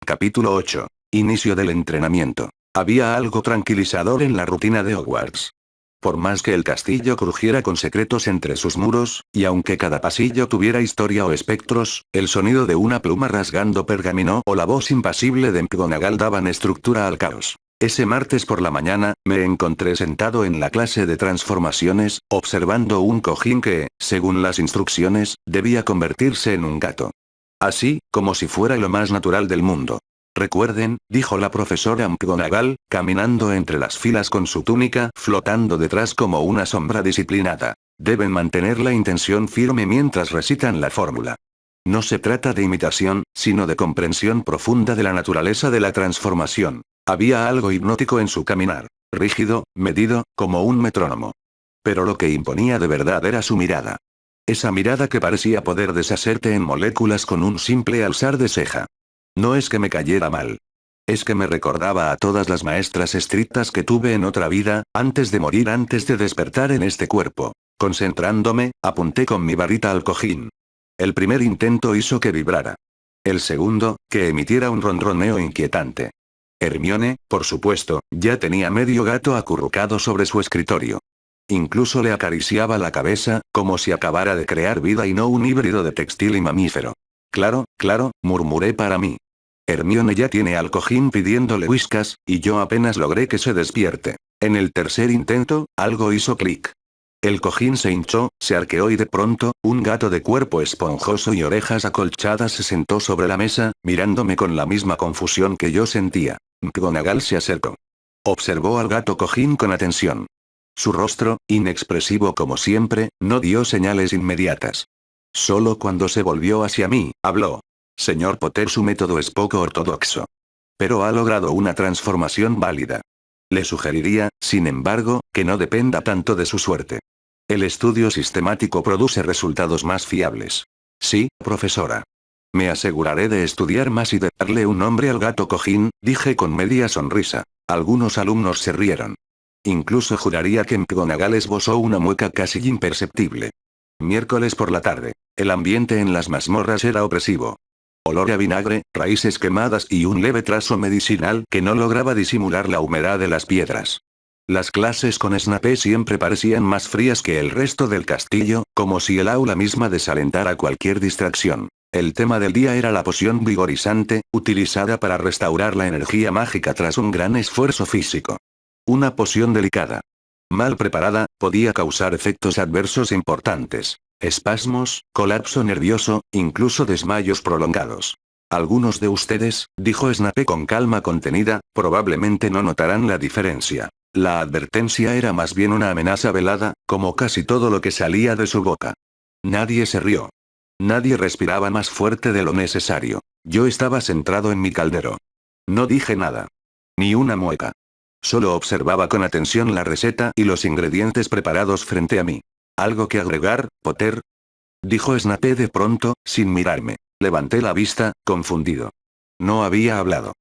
Capítulo 8. Inicio del entrenamiento. Había algo tranquilizador en la rutina de Hogwarts. Por más que el castillo crujiera con secretos entre sus muros, y aunque cada pasillo tuviera historia o espectros, el sonido de una pluma rasgando pergamino o la voz impasible de McGonagall daban estructura al caos. Ese martes por la mañana, me encontré sentado en la clase de transformaciones, observando un cojín que, según las instrucciones, debía convertirse en un gato. Así, como si fuera lo más natural del mundo. Recuerden, dijo la profesora McGonagall, caminando entre las filas con su túnica flotando detrás como una sombra disciplinada. Deben mantener la intención firme mientras recitan la fórmula. No se trata de imitación, sino de comprensión profunda de la naturaleza de la transformación. Había algo hipnótico en su caminar. Rígido, medido, como un metrónomo. Pero lo que imponía de verdad era su mirada. Esa mirada que parecía poder deshacerte en moléculas con un simple alzar de ceja. No es que me cayera mal. Es que me recordaba a todas las maestras estrictas que tuve en otra vida, antes de morir, antes de despertar en este cuerpo. Concentrándome, apunté con mi varita al cojín. El primer intento hizo que vibrara. El segundo, que emitiera un ronroneo inquietante. Hermione, por supuesto, ya tenía medio gato acurrucado sobre su escritorio. Incluso le acariciaba la cabeza, como si acabara de crear vida y no un híbrido de textil y mamífero. Claro, claro, murmuré para mí. Hermione ya tiene al cojín pidiéndole whiskas, y yo apenas logré que se despierte. En el tercer intento, algo hizo clic. El cojín se hinchó, se arqueó y de pronto, un gato de cuerpo esponjoso y orejas acolchadas se sentó sobre la mesa, mirándome con la misma confusión que yo sentía. McGonagall se acercó. Observó al gato cojín con atención. Su rostro, inexpresivo como siempre, no dio señales inmediatas. Solo cuando se volvió hacia mí, habló. Señor Potter, su método es poco ortodoxo. Pero ha logrado una transformación válida. Le sugeriría, sin embargo, que no dependa tanto de su suerte. El estudio sistemático produce resultados más fiables. Sí, profesora. Me aseguraré de estudiar más y de darle un nombre al gato cojín, dije con media sonrisa. Algunos alumnos se rieron. Incluso juraría que McGonagall esbozó una mueca casi imperceptible. Miércoles por la tarde. El ambiente en las mazmorras era opresivo. Olor a vinagre, raíces quemadas y un leve trazo medicinal que no lograba disimular la humedad de las piedras. Las clases con Snape siempre parecían más frías que el resto del castillo, como si el aula misma desalentara cualquier distracción. El tema del día era la poción vigorizante, utilizada para restaurar la energía mágica tras un gran esfuerzo físico. Una poción delicada. Mal preparada, podía causar efectos adversos importantes. Espasmos, colapso nervioso, incluso desmayos prolongados. Algunos de ustedes, dijo Snape con calma contenida, probablemente no notarán la diferencia. La advertencia era más bien una amenaza velada, como casi todo lo que salía de su boca. Nadie se rió. Nadie respiraba más fuerte de lo necesario. Yo estaba centrado en mi caldero. No dije nada. Ni una mueca. Solo observaba con atención la receta y los ingredientes preparados frente a mí. ¿Algo que agregar, Potter?, dijo Snape de pronto, sin mirarme. Levanté la vista, confundido. No había hablado.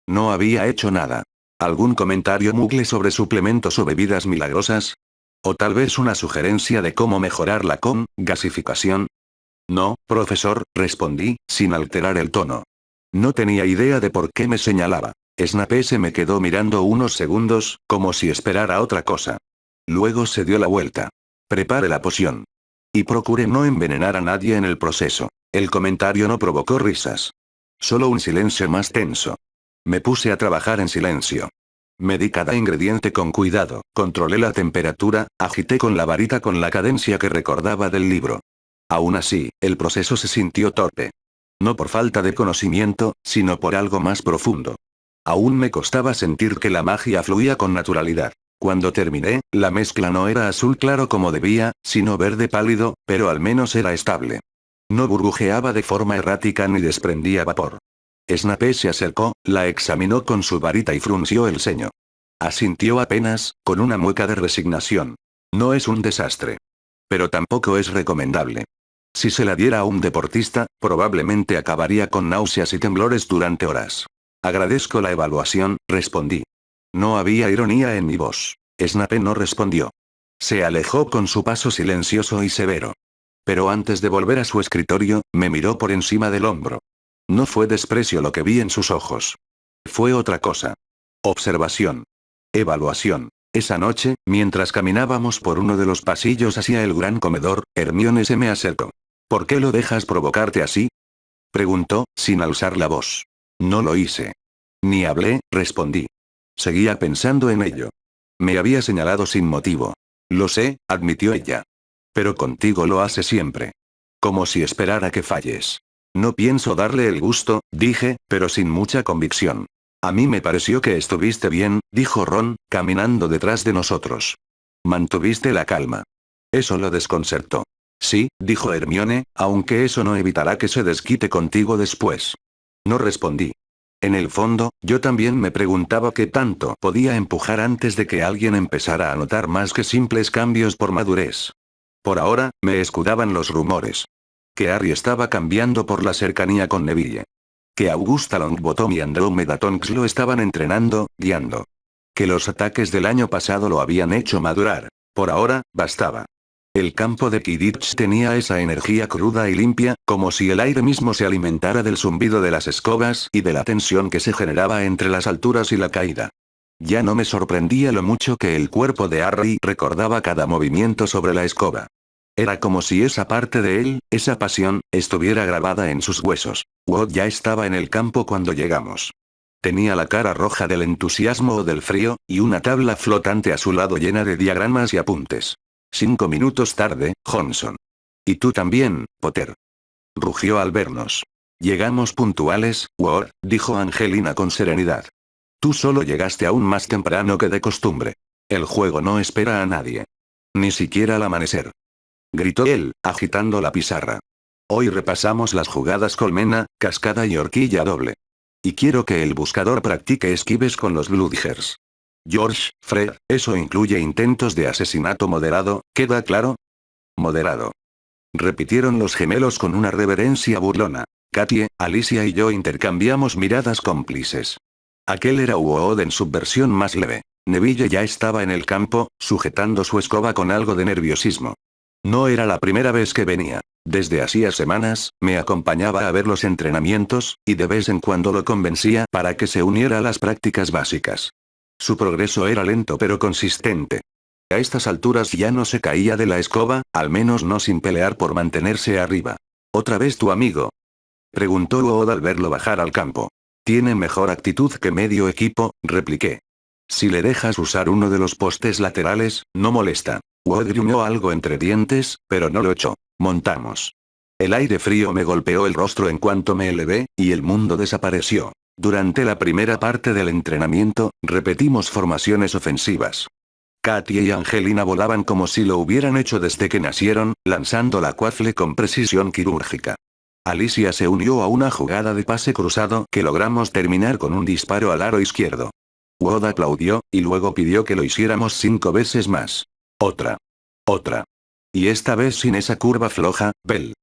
No había hecho nada. ¿Algún comentario mugle sobre suplementos o bebidas milagrosas? ¿O tal vez una sugerencia de cómo mejorar la gasificación? No, profesor, respondí, sin alterar el tono. No tenía idea de por qué me señalaba. Snape se me quedó mirando unos segundos, como si esperara otra cosa. Luego se dio la vuelta. Prepare la poción. Y procure no envenenar a nadie en el proceso. El comentario no provocó risas. Solo un silencio más tenso. Me puse a trabajar en silencio. Medí cada ingrediente con cuidado, controlé la temperatura, agité con la varita con la cadencia que recordaba del libro. Aún así, el proceso se sintió torpe. No por falta de conocimiento, sino por algo más profundo. Aún me costaba sentir que la magia fluía con naturalidad. Cuando terminé, la mezcla no era azul claro como debía, sino verde pálido, pero al menos era estable. No burbujeaba de forma errática ni desprendía vapor. Snape se acercó, la examinó con su varita y frunció el ceño. Asintió apenas, con una mueca de resignación. No es un desastre. Pero tampoco es recomendable. Si se la diera a un deportista, probablemente acabaría con náuseas y temblores durante horas. Agradezco la evaluación, respondí. No había ironía en mi voz. Snape no respondió. Se alejó con su paso silencioso y severo. Pero antes de volver a su escritorio, me miró por encima del hombro. No fue desprecio lo que vi en sus ojos. Fue otra cosa. Observación. Evaluación. Esa noche, mientras caminábamos por uno de los pasillos hacia el gran comedor, Hermione se me acercó. ¿Por qué lo dejas provocarte así? Preguntó, sin alzar la voz. No lo hice. Ni hablé, respondí. Seguía pensando en ello. Me había señalado sin motivo. Lo sé, admitió ella. Pero contigo lo hace siempre. Como si esperara que falles. No pienso darle el gusto, dije, pero sin mucha convicción. A mí me pareció que estuviste bien, dijo Ron, caminando detrás de nosotros. Mantuviste la calma. Eso lo desconcertó. Sí, dijo Hermione, aunque eso no evitará que se desquite contigo después. No respondí. En el fondo, yo también me preguntaba qué tanto podía empujar antes de que alguien empezara a notar más que simples cambios por madurez. Por ahora, me escudaban los rumores. Que Harry estaba cambiando por la cercanía con Neville. Que Augusta Longbottom y Andromeda Tonks lo estaban entrenando, guiando. Que los ataques del año pasado lo habían hecho madurar. Por ahora, bastaba. El campo de Quidditch tenía esa energía cruda y limpia, como si el aire mismo se alimentara del zumbido de las escobas y de la tensión que se generaba entre las alturas y la caída. Ya no me sorprendía lo mucho que el cuerpo de Harry recordaba cada movimiento sobre la escoba. Era como si esa parte de él, esa pasión, estuviera grabada en sus huesos. Wood ya estaba en el campo cuando llegamos. Tenía la cara roja del entusiasmo o del frío, y una tabla flotante a su lado llena de diagramas y apuntes. 5 minutos tarde, Johnson. Y tú también, Potter. Rugió al vernos. Llegamos puntuales, Ward, dijo Angelina con serenidad. Tú solo llegaste aún más temprano que de costumbre. El juego no espera a nadie. Ni siquiera al amanecer. Gritó él, agitando la pizarra. Hoy repasamos las jugadas colmena, cascada y horquilla doble. Y quiero que el buscador practique esquives con los Bludgers. George, Fred, eso incluye intentos de asesinato moderado, ¿queda claro? Moderado. Repitieron los gemelos con una reverencia burlona. Katie, Alicia y yo intercambiamos miradas cómplices. Aquel era Wood en su versión más leve. Neville ya estaba en el campo, sujetando su escoba con algo de nerviosismo. No era la primera vez que venía. Desde hacía semanas, me acompañaba a ver los entrenamientos, y de vez en cuando lo convencía para que se uniera a las prácticas básicas. Su progreso era lento pero consistente. A estas alturas ya no se caía de la escoba, al menos no sin pelear por mantenerse arriba. ¿Otra vez tu amigo? Preguntó Wood al verlo bajar al campo. Tiene mejor actitud que medio equipo, repliqué. Si le dejas usar uno de los postes laterales, no molesta. Wood gruñó algo entre dientes, pero no lo echó. Montamos. El aire frío me golpeó el rostro en cuanto me elevé, y el mundo desapareció. Durante la primera parte del entrenamiento, repetimos formaciones ofensivas. Katie y Angelina volaban como si lo hubieran hecho desde que nacieron, lanzando la quaffle con precisión quirúrgica. Alicia se unió a una jugada de pase cruzado que logramos terminar con un disparo al aro izquierdo. Wood aplaudió, y luego pidió que lo hiciéramos 5 veces más. Otra. Otra. Y esta vez sin esa curva floja, Bell.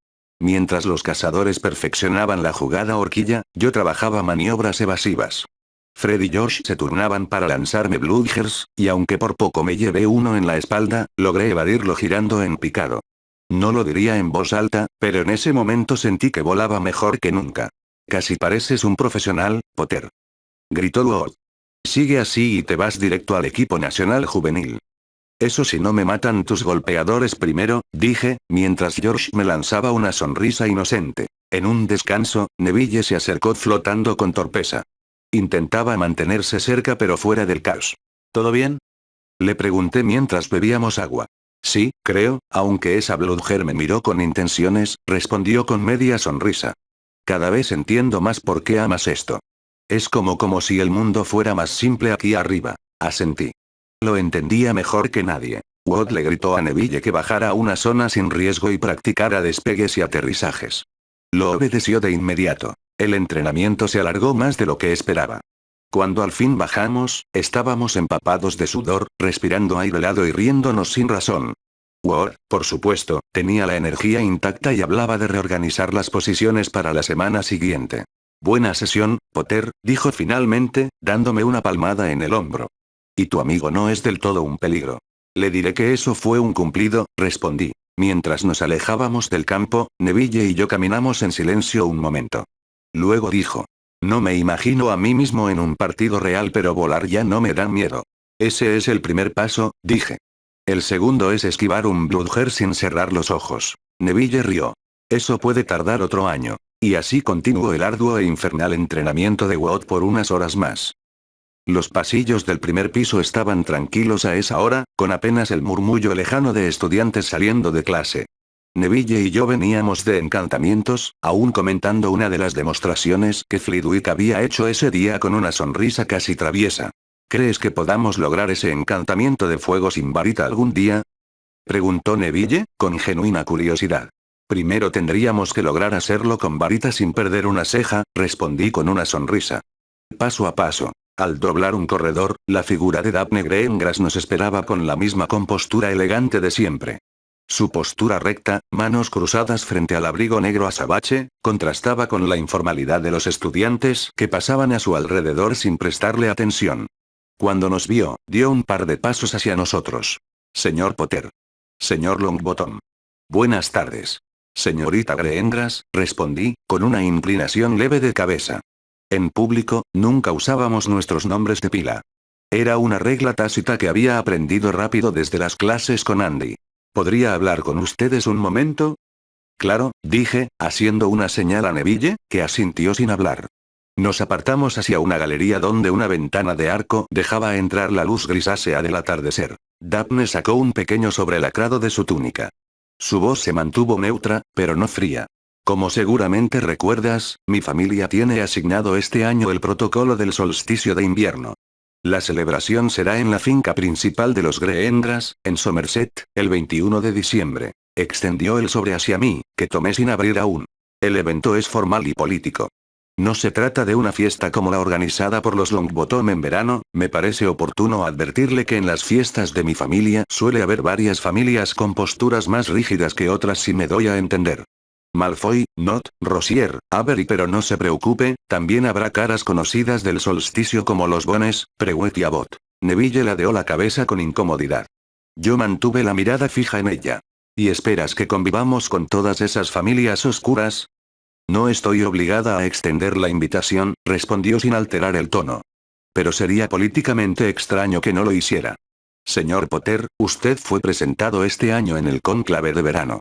Mientras los cazadores perfeccionaban la jugada horquilla, yo trabajaba maniobras evasivas. Fred y George se turnaban para lanzarme Bludgers, y aunque por poco me llevé uno en la espalda, logré evadirlo girando en picado. No lo diría en voz alta, pero en ese momento sentí que volaba mejor que nunca. Casi pareces un profesional, Potter. Gritó Wood. Sigue así y te vas directo al equipo nacional juvenil. Eso si no me matan tus golpeadores primero, dije, mientras George me lanzaba una sonrisa inocente. En un descanso, Neville se acercó flotando con torpeza. Intentaba mantenerse cerca pero fuera del caos. ¿Todo bien? Le pregunté mientras bebíamos agua. Sí, creo, aunque esa Bludger me miró con intenciones, respondió con media sonrisa. Cada vez entiendo más por qué amas esto. Es como si el mundo fuera más simple aquí arriba. Asentí. Lo entendía mejor que nadie. Wood le gritó a Neville que bajara a una zona sin riesgo y practicara despegues y aterrizajes. Lo obedeció de inmediato. El entrenamiento se alargó más de lo que esperaba. Cuando al fin bajamos, estábamos empapados de sudor, respirando aire helado y riéndonos sin razón. Wood, por supuesto, tenía la energía intacta y hablaba de reorganizar las posiciones para la semana siguiente. Buena sesión, Potter, dijo finalmente, dándome una palmada en el hombro. Y tu amigo no es del todo un peligro. Le diré que eso fue un cumplido, respondí. Mientras nos alejábamos del campo, Neville y yo caminamos en silencio un momento. Luego dijo. No me imagino a mí mismo en un partido real, pero volar ya no me da miedo. Ese es el primer paso, dije. El segundo es esquivar un bludger sin cerrar los ojos. Neville rió. Eso puede tardar otro año. Y así continuó el arduo e infernal entrenamiento de WOT por unas horas más. Los pasillos del primer piso estaban tranquilos a esa hora, con apenas el murmullo lejano de estudiantes saliendo de clase. Neville y yo veníamos de encantamientos, aún comentando una de las demostraciones que Flitwick había hecho ese día con una sonrisa casi traviesa. ¿Crees que podamos lograr ese encantamiento de fuego sin varita algún día? Preguntó Neville, con genuina curiosidad. Primero tendríamos que lograr hacerlo con varita sin perder una ceja, respondí con una sonrisa. Paso a paso. Al doblar un corredor, la figura de Daphne Greengrass nos esperaba con la misma compostura elegante de siempre. Su postura recta, manos cruzadas frente al abrigo negro azabache, contrastaba con la informalidad de los estudiantes que pasaban a su alrededor sin prestarle atención. Cuando nos vio, dio un par de pasos hacia nosotros. Señor Potter. Señor Longbottom. Buenas tardes. Señorita Greengrass, respondí, con una inclinación leve de cabeza. En público, nunca usábamos nuestros nombres de pila. Era una regla tácita que había aprendido rápido desde las clases con Andy. ¿Podría hablar con ustedes un momento? Claro, dije, haciendo una señal a Neville, que asintió sin hablar. Nos apartamos hacia una galería donde una ventana de arco dejaba entrar la luz grisácea del atardecer. Daphne sacó un pequeño sobrelacrado de su túnica. Su voz se mantuvo neutra, pero no fría. Como seguramente recuerdas, mi familia tiene asignado este año el protocolo del solsticio de invierno. La celebración será en la finca principal de los Greengrass, en Somerset, el 21 de diciembre. Extendió el sobre hacia mí, que tomé sin abrir aún. El evento es formal y político. No se trata de una fiesta como la organizada por los Longbottom en verano, me parece oportuno advertirle que en las fiestas de mi familia suele haber varias familias con posturas más rígidas que otras si me doy a entender. Malfoy, Not, Rosier, Avery, pero no se preocupe, también habrá caras conocidas del solsticio como los Bones, Prewett y Abbott. Neville ladeó la cabeza con incomodidad. Yo mantuve la mirada fija en ella. ¿Y esperas que convivamos con todas esas familias oscuras? No estoy obligada a extender la invitación, respondió sin alterar el tono. Pero sería políticamente extraño que no lo hiciera. Señor Potter, usted fue presentado este año en el cónclave de verano.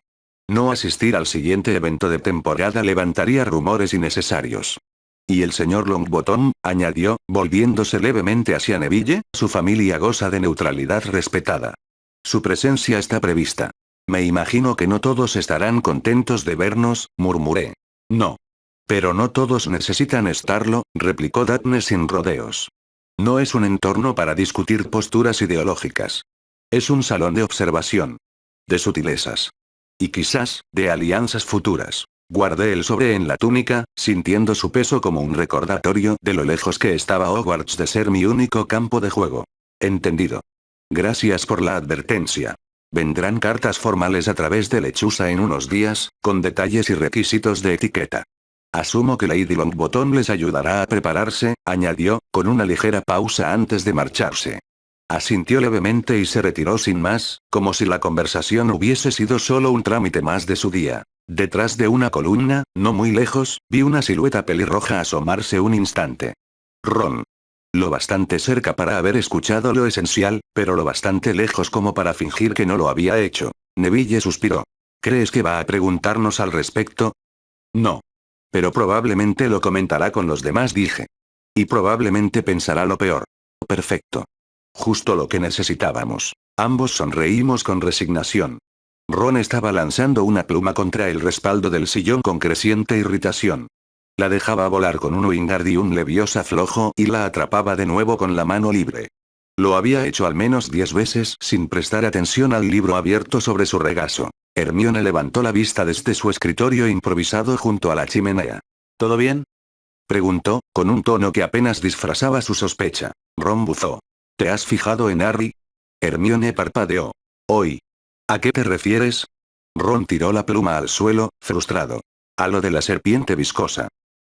No asistir al siguiente evento de temporada levantaría rumores innecesarios. Y el señor Longbottom, añadió, volviéndose levemente hacia Neville, su familia goza de neutralidad respetada. Su presencia está prevista. Me imagino que no todos estarán contentos de vernos, murmuré. No. Pero no todos necesitan estarlo, replicó Daphne sin rodeos. No es un entorno para discutir posturas ideológicas. Es un salón de observación. De sutilezas. Y quizás, de alianzas futuras. Guardé el sobre en la túnica, sintiendo su peso como un recordatorio de lo lejos que estaba Hogwarts de ser mi único campo de juego. Entendido. Gracias por la advertencia. Vendrán cartas formales a través de Lechuza en unos días, con detalles y requisitos de etiqueta. Asumo que Lady Longbottom les ayudará a prepararse, añadió, con una ligera pausa antes de marcharse. Asintió levemente y se retiró sin más, como si la conversación hubiese sido solo un trámite más de su día. Detrás de una columna, no muy lejos, vi una silueta pelirroja asomarse un instante. Ron. Lo bastante cerca para haber escuchado lo esencial, pero lo bastante lejos como para fingir que no lo había hecho. Neville suspiró. ¿Crees que va a preguntarnos al respecto? No. Pero probablemente lo comentará con los demás, dije. Y probablemente pensará lo peor. Perfecto. Justo lo que necesitábamos. Ambos sonreímos con resignación. Ron estaba lanzando una pluma contra el respaldo del sillón con creciente irritación. La dejaba volar con un Wingardium Leviosa flojo y la atrapaba de nuevo con la mano libre. Lo había hecho al menos 10 veces sin prestar atención al libro abierto sobre su regazo. Hermione levantó la vista desde su escritorio improvisado junto a la chimenea. ¿Todo bien? Preguntó, con un tono que apenas disfrazaba su sospecha. Ron buzó. ¿Te has fijado en Harry? Hermione parpadeó. Hoy. ¿A qué te refieres? Ron tiró la pluma al suelo, frustrado. A lo de la serpiente viscosa.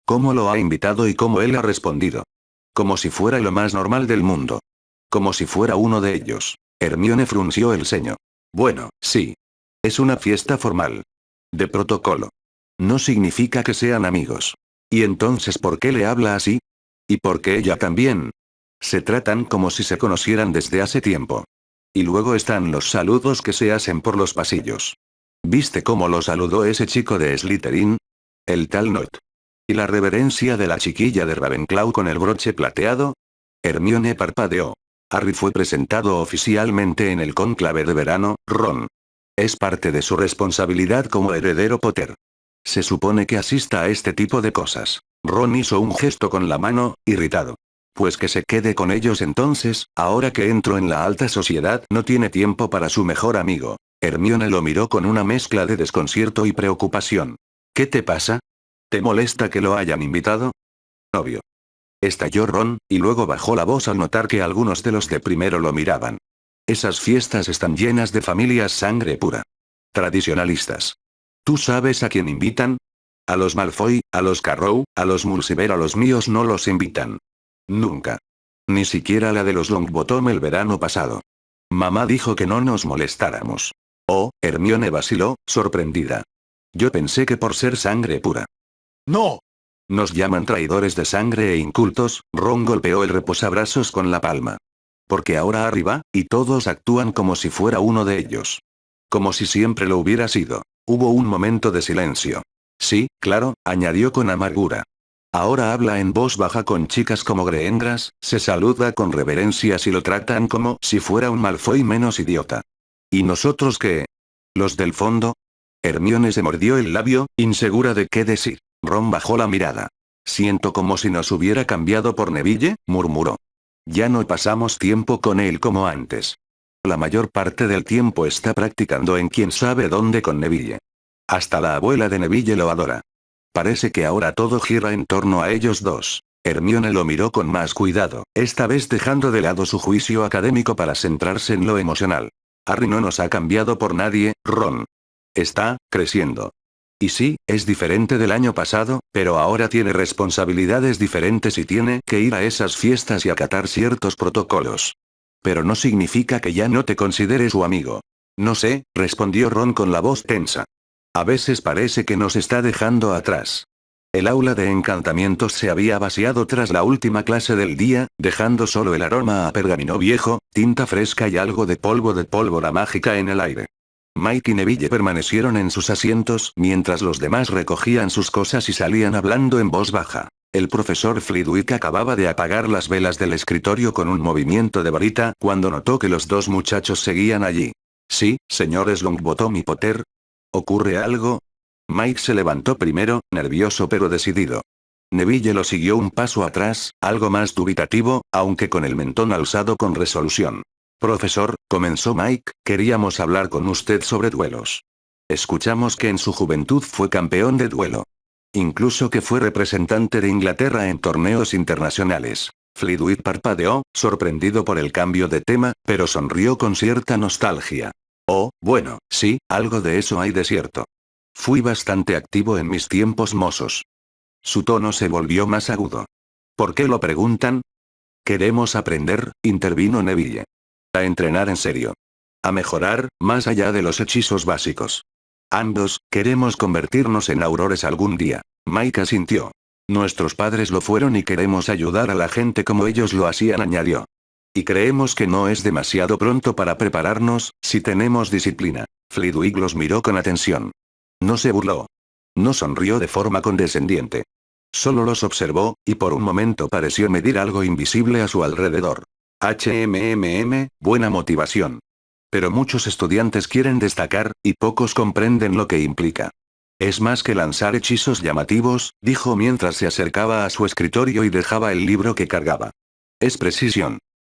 ¿Cómo lo ha invitado y cómo él ha respondido? Como si fuera lo más normal del mundo. Como si fuera uno de ellos. Hermione frunció el ceño. Bueno, sí. Es una fiesta formal. De protocolo. No significa que sean amigos. ¿Y entonces por qué le habla así? ¿Y por qué ella también? Se tratan como si se conocieran desde hace tiempo. Y luego están los saludos que se hacen por los pasillos. ¿Viste cómo lo saludó ese chico de Slytherin? El tal Newt. ¿Y la reverencia de la chiquilla de Ravenclaw con el broche plateado? Hermione parpadeó. Harry fue presentado oficialmente en el cónclave de verano, Ron. Es parte de su responsabilidad como heredero Potter. Se supone que asista a este tipo de cosas. Ron hizo un gesto con la mano, irritado. Pues que se quede con ellos entonces, ahora que entro en la alta sociedad no tiene tiempo para su mejor amigo. Hermione lo miró con una mezcla de desconcierto y preocupación. ¿Qué te pasa? ¿Te molesta que lo hayan invitado? Obvio. Estalló Ron, y luego bajó la voz al notar que algunos de los de primero lo miraban. Esas fiestas están llenas de familias sangre pura. Tradicionalistas. ¿Tú sabes a quién invitan? A los Malfoy, a los Carrow, a los Mulciber, a los míos no los invitan. Nunca. Ni siquiera la de los Longbottom el verano pasado. Mamá dijo que no nos molestáramos. Oh, Hermione vaciló, sorprendida. Yo pensé que por ser sangre pura. ¡No! Nos llaman traidores de sangre e incultos. Ron golpeó el reposabrazos con la palma. Porque ahora arriba, y todos actúan como si fuera uno de ellos. Como si siempre lo hubiera sido. Hubo un momento de silencio. Sí, claro, añadió con amargura. Ahora habla en voz baja con chicas como Greendras, se saluda con reverencias y lo tratan como si fuera un Malfoy menos idiota. ¿Y nosotros qué? ¿Los del fondo? Hermione se mordió el labio, insegura de qué decir. Ron bajó la mirada. Siento como si nos hubiera cambiado por Neville, murmuró. Ya no pasamos tiempo con él como antes. La mayor parte del tiempo está practicando en quién sabe dónde con Neville. Hasta la abuela de Neville lo adora. Parece que ahora todo gira en torno a ellos dos. Hermione lo miró con más cuidado, esta vez dejando de lado su juicio académico para centrarse en lo emocional. Harry no nos ha cambiado por nadie, Ron. Está creciendo. Y sí, es diferente del año pasado, pero ahora tiene responsabilidades diferentes y tiene que ir a esas fiestas y acatar ciertos protocolos. Pero no significa que ya no te considere su amigo. No sé, respondió Ron con la voz tensa. A veces parece que nos está dejando atrás. El aula de encantamientos se había vaciado tras la última clase del día, dejando solo el aroma a pergamino viejo, tinta fresca y algo de polvo de pólvora mágica en el aire. Mike y Neville permanecieron en sus asientos mientras los demás recogían sus cosas y salían hablando en voz baja. El profesor Flitwick acababa de apagar las velas del escritorio con un movimiento de varita cuando notó que los dos muchachos seguían allí. Sí, señores Longbottom y Potter. ¿Ocurre algo? Mike se levantó primero, nervioso pero decidido. Neville lo siguió un paso atrás, algo más dubitativo, aunque con el mentón alzado con resolución. Profesor, comenzó Mike, queríamos hablar con usted sobre duelos. Escuchamos que en su juventud fue campeón de duelo. Incluso que fue representante de Inglaterra en torneos internacionales. Flitwick parpadeó, sorprendido por el cambio de tema, pero sonrió con cierta nostalgia. Oh, bueno, sí, algo de eso hay de cierto. Fui bastante activo en mis tiempos mozos. Su tono se volvió más agudo. ¿Por qué lo preguntan? Queremos aprender, intervino Neville. A entrenar en serio. A mejorar, más allá de los hechizos básicos. Ambos, queremos convertirnos en aurores algún día. Mike asintió. Nuestros padres lo fueron y queremos ayudar a la gente como ellos lo hacían, añadió. Y creemos que no es demasiado pronto para prepararnos, si tenemos disciplina. Flitwick los miró con atención. No se burló. No sonrió de forma condescendiente. Solo los observó, y por un momento pareció medir algo invisible a su alrededor. Buena motivación. Pero muchos estudiantes quieren destacar, y pocos comprenden lo que implica. Es más que lanzar hechizos llamativos, dijo mientras se acercaba a su escritorio y dejaba el libro que cargaba. Es precisión.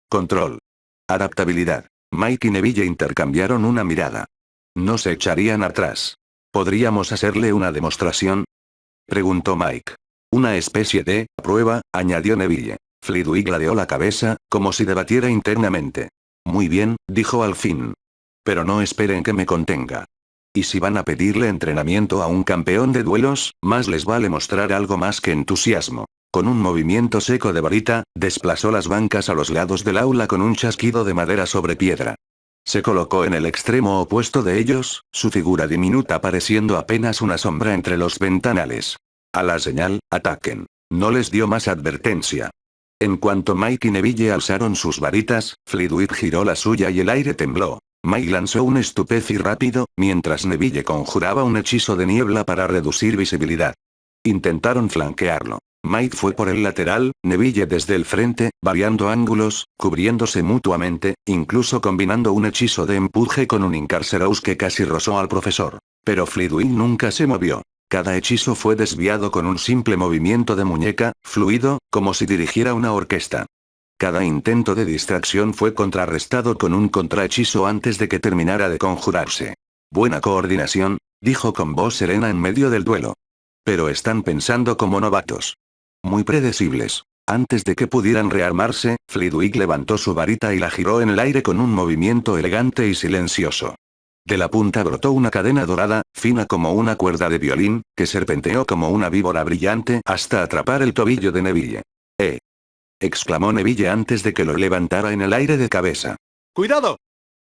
Control. Adaptabilidad. Mike y Neville intercambiaron una mirada. No se echarían atrás. ¿Podríamos hacerle una demostración? Preguntó Mike. Una especie de prueba, añadió Neville. Flitwick ladeó la cabeza, como si debatiera internamente. Muy bien, dijo al fin. Pero no esperen que me contenga. Y si van a pedirle entrenamiento a un campeón de duelos, más les vale mostrar algo más que entusiasmo. Con un movimiento seco de varita, desplazó las bancas a los lados del aula con un chasquido de madera sobre piedra. Se colocó en el extremo opuesto de ellos, su figura diminuta pareciendo apenas una sombra entre los ventanales. A la señal, ataquen. No les dio más advertencia. En cuanto Mike y Neville alzaron sus varitas, Flitwick giró la suya y el aire tembló. Mike lanzó un estupefy rápido, mientras Neville conjuraba un hechizo de niebla para reducir visibilidad. Intentaron flanquearlo. Mike fue por el lateral, Neville desde el frente, variando ángulos, cubriéndose mutuamente, incluso combinando un hechizo de empuje con un Incarcerous que casi rozó al profesor. Pero Flitwick nunca se movió. Cada hechizo fue desviado con un simple movimiento de muñeca, fluido, como si dirigiera una orquesta. Cada intento de distracción fue contrarrestado con un contrahechizo antes de que terminara de conjurarse. Buena coordinación, dijo con voz serena en medio del duelo. Pero están pensando como novatos. Muy predecibles. Antes de que pudieran rearmarse, Flitwick levantó su varita y la giró en el aire con un movimiento elegante y silencioso. De la punta brotó una cadena dorada, fina como una cuerda de violín, que serpenteó como una víbora brillante hasta atrapar el tobillo de Neville. Exclamó Neville antes de que lo levantara en el aire de cabeza. ¡Cuidado!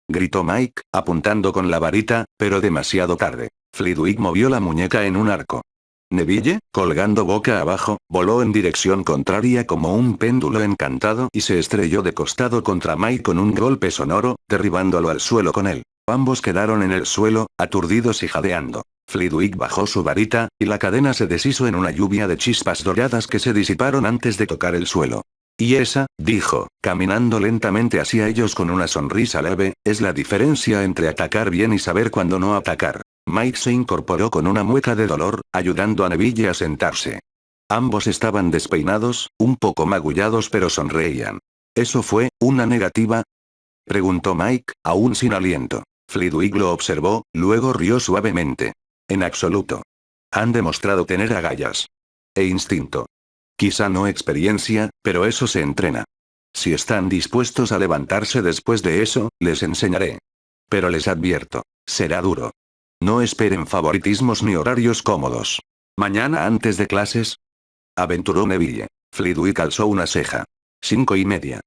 Gritó Mike, apuntando con la varita, pero demasiado tarde. Flitwick movió la muñeca en un arco. Neville, colgando boca abajo, voló en dirección contraria como un péndulo encantado y se estrelló de costado contra Mike con un golpe sonoro, derribándolo al suelo con él. Ambos quedaron en el suelo, aturdidos y jadeando. Flitwick bajó su varita, y la cadena se deshizo en una lluvia de chispas doradas que se disiparon antes de tocar el suelo. Y esa, dijo, caminando lentamente hacia ellos con una sonrisa leve, es la diferencia entre atacar bien y saber cuándo no atacar. Mike se incorporó con una mueca de dolor, ayudando a Neville a sentarse. Ambos estaban despeinados, un poco magullados pero sonreían. ¿Eso fue una negativa?, preguntó Mike, aún sin aliento. Flitwick lo observó, luego rió suavemente. En absoluto. Han demostrado tener agallas. E instinto. Quizá no experiencia, pero eso se entrena. Si están dispuestos a levantarse después de eso, les enseñaré. Pero les advierto, será duro. No esperen favoritismos ni horarios cómodos. ¿Mañana antes de clases?, aventuró Neville. Flitwick alzó una ceja. 5:30.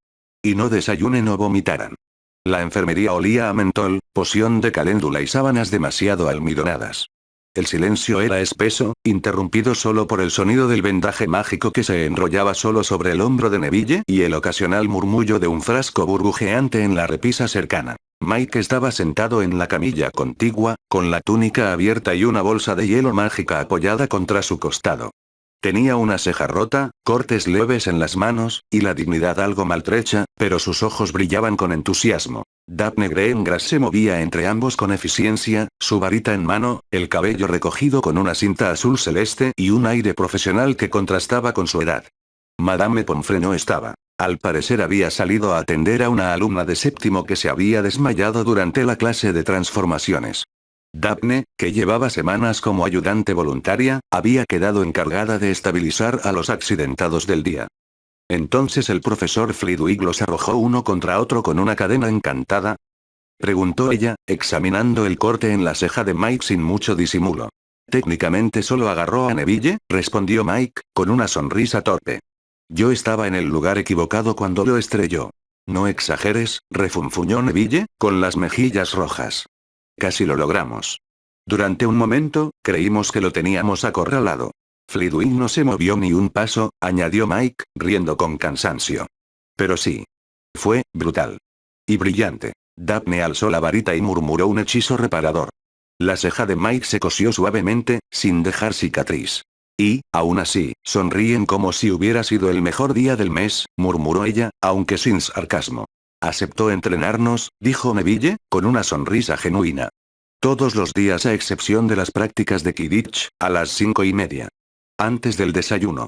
Y no desayunen o vomitaran. La enfermería olía a mentol, poción de caléndula y sábanas demasiado almidonadas. El silencio era espeso, interrumpido solo por el sonido del vendaje mágico que se enrollaba solo sobre el hombro de Neville y el ocasional murmullo de un frasco burbujeante en la repisa cercana. Mike estaba sentado en la camilla contigua, con la túnica abierta y una bolsa de hielo mágica apoyada contra su costado. Tenía una ceja rota, cortes leves en las manos, y la dignidad algo maltrecha, pero sus ojos brillaban con entusiasmo. Daphne Greengrass se movía entre ambos con eficiencia, su varita en mano, el cabello recogido con una cinta azul celeste y un aire profesional que contrastaba con su edad. Madame Pomfrey no estaba. Al parecer había salido a atender a una alumna de séptimo que se había desmayado durante la clase de transformaciones. Daphne, que llevaba semanas como ayudante voluntaria, había quedado encargada de estabilizar a los accidentados del día. ¿Entonces el profesor Flitwick los arrojó uno contra otro con una cadena encantada?, preguntó ella, examinando el corte en la ceja de Mike sin mucho disimulo. Técnicamente solo agarró a Neville, respondió Mike, con una sonrisa torpe. Yo estaba en el lugar equivocado cuando lo estrelló. No exageres, refunfuñó Neville, con las mejillas rojas. Casi lo logramos. Durante un momento, creímos que lo teníamos acorralado. Flitwick no se movió ni un paso, añadió Mike, riendo con cansancio. Pero sí. Fue brutal. Y brillante. Daphne alzó la varita y murmuró un hechizo reparador. La ceja de Mike se cosió suavemente, sin dejar cicatriz. Y, aún así, sonríen como si hubiera sido el mejor día del mes, murmuró ella, aunque sin sarcasmo. ¿Aceptó entrenarnos?, dijo Neville, con una sonrisa genuina. Todos los días a excepción de las prácticas de Quidditch, a las 5:30. Antes del desayuno.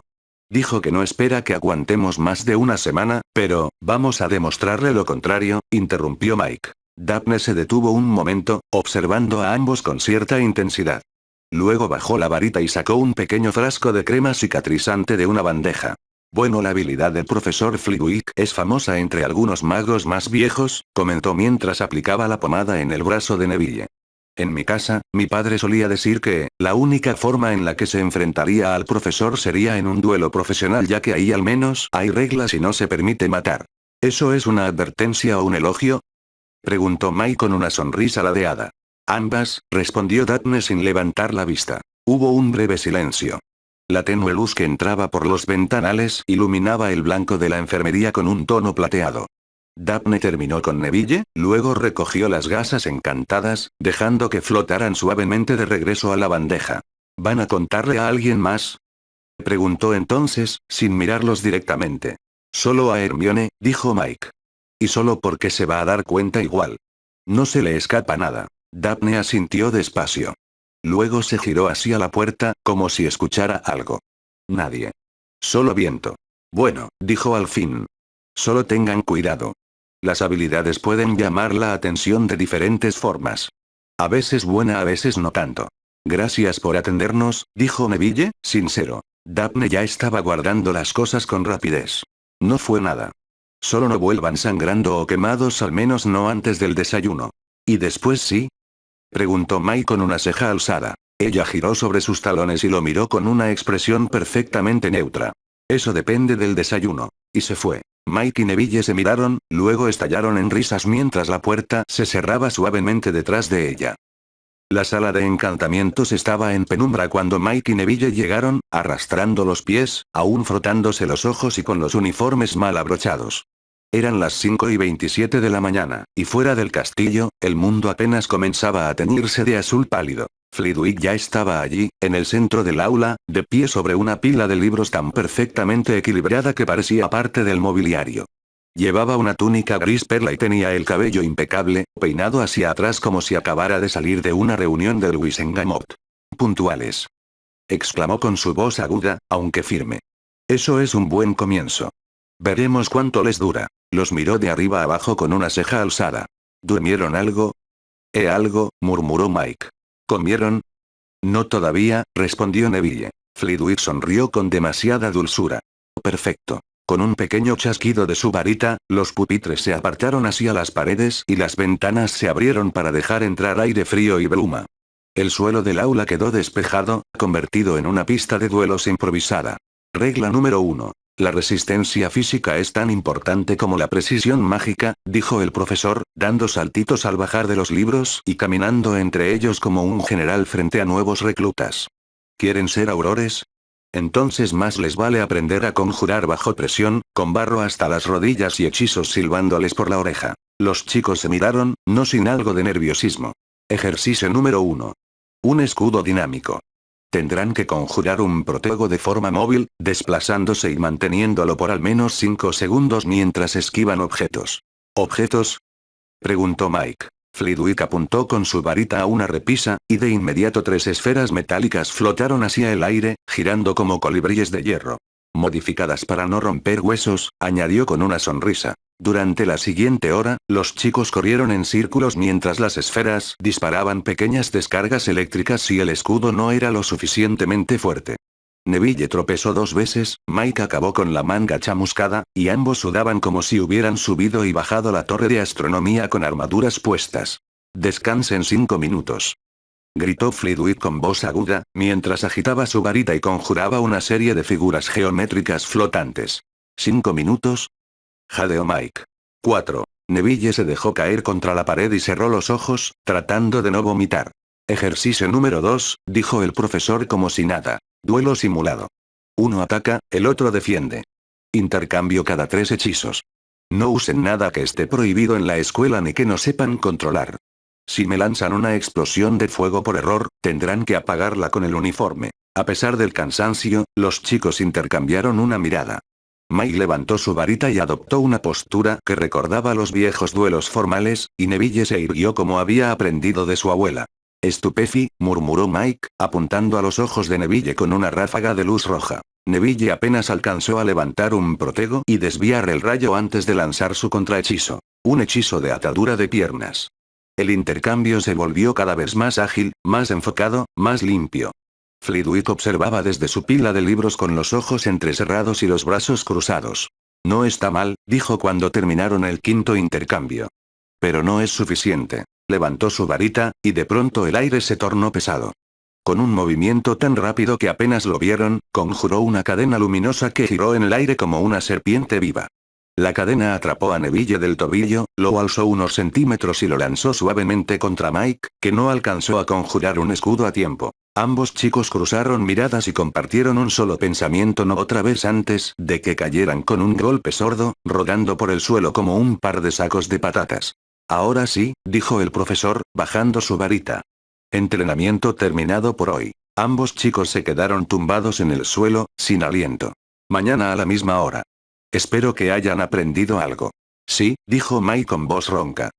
Dijo que no espera que aguantemos más de una semana, pero, vamos a demostrarle lo contrario, interrumpió Mike. Daphne se detuvo un momento, observando a ambos con cierta intensidad. Luego bajó la varita y sacó un pequeño frasco de crema cicatrizante de una bandeja. Bueno, la habilidad del profesor Flitwick es famosa entre algunos magos más viejos, comentó mientras aplicaba la pomada en el brazo de Neville. En mi casa, mi padre solía decir que, la única forma en la que se enfrentaría al profesor sería en un duelo profesional, ya que ahí al menos hay reglas y no se permite matar. ¿Eso es una advertencia o un elogio?, preguntó Mike con una sonrisa ladeada. Ambas, respondió Daphne sin levantar la vista. Hubo un breve silencio. La tenue luz que entraba por los ventanales iluminaba el blanco de la enfermería con un tono plateado. Daphne terminó con Neville, luego recogió las gasas encantadas, dejando que flotaran suavemente de regreso a la bandeja. ¿Van a contarle a alguien más?, preguntó entonces, sin mirarlos directamente. Solo a Hermione, dijo Mike. Y solo porque se va a dar cuenta igual. No se le escapa nada. Daphne asintió despacio. Luego se giró hacia la puerta, como si escuchara algo. Nadie. Solo viento. Bueno, dijo al fin. Solo tengan cuidado. Las habilidades pueden llamar la atención de diferentes formas. A veces buena, a veces no tanto. Gracias por atendernos, dijo Neville, sincero. Daphne ya estaba guardando las cosas con rapidez. No fue nada. Solo no vuelvan sangrando o quemados, al menos no antes del desayuno. ¿Y después sí?, preguntó Mike con una ceja alzada. Ella giró sobre sus talones y lo miró con una expresión perfectamente neutra. Eso depende del desayuno. Y se fue. Mike y Neville se miraron, luego estallaron en risas mientras la puerta se cerraba suavemente detrás de ella. La sala de encantamientos estaba en penumbra cuando Mike y Neville llegaron, arrastrando los pies, aún frotándose los ojos y con los uniformes mal abrochados. Eran las 5:27 de la mañana, y fuera del castillo, el mundo apenas comenzaba a teñirse de azul pálido. Flitwick ya estaba allí, en el centro del aula, de pie sobre una pila de libros tan perfectamente equilibrada que parecía parte del mobiliario. Llevaba una túnica gris perla y tenía el cabello impecable, peinado hacia atrás como si acabara de salir de una reunión del Wisengamot. «Puntuales», exclamó con su voz aguda, aunque firme. «Eso es un buen comienzo. Veremos cuánto les dura». Los miró de arriba abajo con una ceja alzada. ¿Durmieron algo? Algo», murmuró Mike. ¿Comieron? No todavía, respondió Neville. Flitwick sonrió con demasiada dulzura. Perfecto. Con un pequeño chasquido de su varita, los pupitres se apartaron hacia las paredes y las ventanas se abrieron para dejar entrar aire frío y bruma. El suelo del aula quedó despejado, convertido en una pista de duelos improvisada. Regla número 1. La resistencia física es tan importante como la precisión mágica, dijo el profesor, dando saltitos al bajar de los libros y caminando entre ellos como un general frente a nuevos reclutas. ¿Quieren ser aurores? Entonces más les vale aprender a conjurar bajo presión, con barro hasta las rodillas y hechizos silbándoles por la oreja. Los chicos se miraron, no sin algo de nerviosismo. Ejercicio número 1. Un escudo dinámico. Tendrán que conjurar un protego de forma móvil, desplazándose y manteniéndolo por al menos 5 segundos mientras esquivan objetos. ¿Objetos?, preguntó Mike. Flitwick apuntó con su varita a una repisa, y de inmediato 3 esferas metálicas flotaron hacia el aire, girando como colibríes de hierro. Modificadas para no romper huesos, añadió con una sonrisa. Durante la siguiente hora, los chicos corrieron en círculos mientras las esferas disparaban pequeñas descargas eléctricas si el escudo no era lo suficientemente fuerte. Neville tropezó 2 veces, Mike acabó con la manga chamuscada, y ambos sudaban como si hubieran subido y bajado la torre de astronomía con armaduras puestas. «Descansen 5 minutos», gritó Flitwick con voz aguda, mientras agitaba su varita y conjuraba una serie de figuras geométricas flotantes. «¿5 minutos?», jadeó Mike. 4. Neville se dejó caer contra la pared y cerró los ojos, tratando de no vomitar. Ejercicio número 2, dijo el profesor como si nada. Duelo simulado. Uno ataca, el otro defiende. Intercambio cada 3 hechizos. No usen nada que esté prohibido en la escuela ni que no sepan controlar. Si me lanzan una explosión de fuego por error, tendrán que apagarla con el uniforme. A pesar del cansancio, los chicos intercambiaron una mirada. Mike levantó su varita y adoptó una postura que recordaba los viejos duelos formales, y Neville se irguió como había aprendido de su abuela. «Stupefi», murmuró Mike, apuntando a los ojos de Neville con una ráfaga de luz roja. Neville apenas alcanzó a levantar un protego y desviar el rayo antes de lanzar su contrahechizo. Un hechizo de atadura de piernas. El intercambio se volvió cada vez más ágil, más enfocado, más limpio. Flitwick observaba desde su pila de libros con los ojos entrecerrados y los brazos cruzados. «No está mal», dijo cuando terminaron el 5.º intercambio. «Pero no es suficiente». Levantó su varita, y de pronto el aire se tornó pesado. Con un movimiento tan rápido que apenas lo vieron, conjuró una cadena luminosa que giró en el aire como una serpiente viva. La cadena atrapó a Neville del tobillo, lo alzó unos centímetros y lo lanzó suavemente contra Mike, que no alcanzó a conjurar un escudo a tiempo. Ambos chicos cruzaron miradas y compartieron un solo pensamiento no otra vez antes de que cayeran con un golpe sordo, rodando por el suelo como un par de sacos de patatas. Ahora sí, dijo el profesor, bajando su varita. Entrenamiento terminado por hoy. Ambos chicos se quedaron tumbados en el suelo, sin aliento. Mañana a la misma hora. Espero que hayan aprendido algo. Sí, dijo Mike con voz ronca.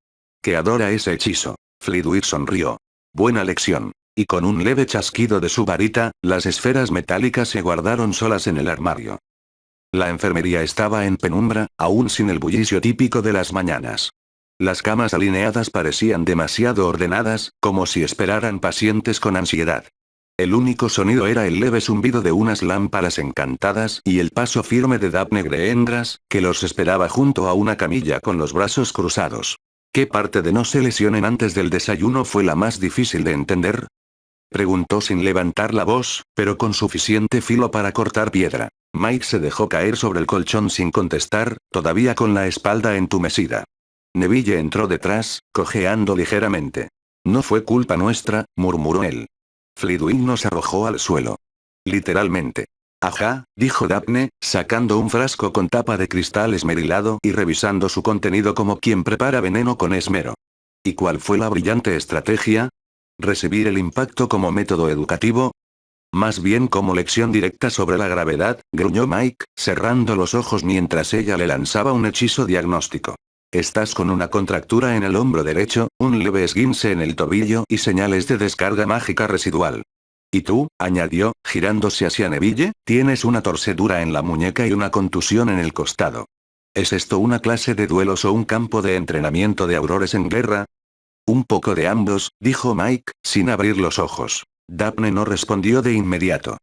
Que adora ese hechizo. Flitwick sonrió. Buena lección. Y con un leve chasquido de su varita, las esferas metálicas se guardaron solas en el armario. La enfermería estaba en penumbra, aún sin el bullicio típico de las mañanas. Las camas alineadas parecían demasiado ordenadas, como si esperaran pacientes con ansiedad. El único sonido era el leve zumbido de unas lámparas encantadas y el paso firme de Daphne Greengrass, que los esperaba junto a una camilla con los brazos cruzados. ¿Qué parte de no se lesionen antes del desayuno fue la más difícil de entender? Preguntó sin levantar la voz, pero con suficiente filo para cortar piedra. Mike se dejó caer sobre el colchón sin contestar, todavía con la espalda entumecida. Neville entró detrás, cojeando ligeramente. No fue culpa nuestra, murmuró él. Flitwick nos arrojó al suelo. Literalmente. Ajá, dijo Daphne, sacando un frasco con tapa de cristal esmerilado y revisando su contenido como quien prepara veneno con esmero. ¿Y cuál fue la brillante estrategia? ¿Recibir el impacto como método educativo? Más bien como lección directa sobre la gravedad, gruñó Mike, cerrando los ojos mientras ella le lanzaba un hechizo diagnóstico. Estás con una contractura en el hombro derecho, un leve esguince en el tobillo y señales de descarga mágica residual. ¿Y tú?, añadió, girándose hacia Neville, tienes una torcedura en la muñeca y una contusión en el costado. ¿Es esto una clase de duelos o un campo de entrenamiento de aurores en guerra? Un poco de ambos, dijo Mike, sin abrir los ojos. Daphne no respondió de inmediato.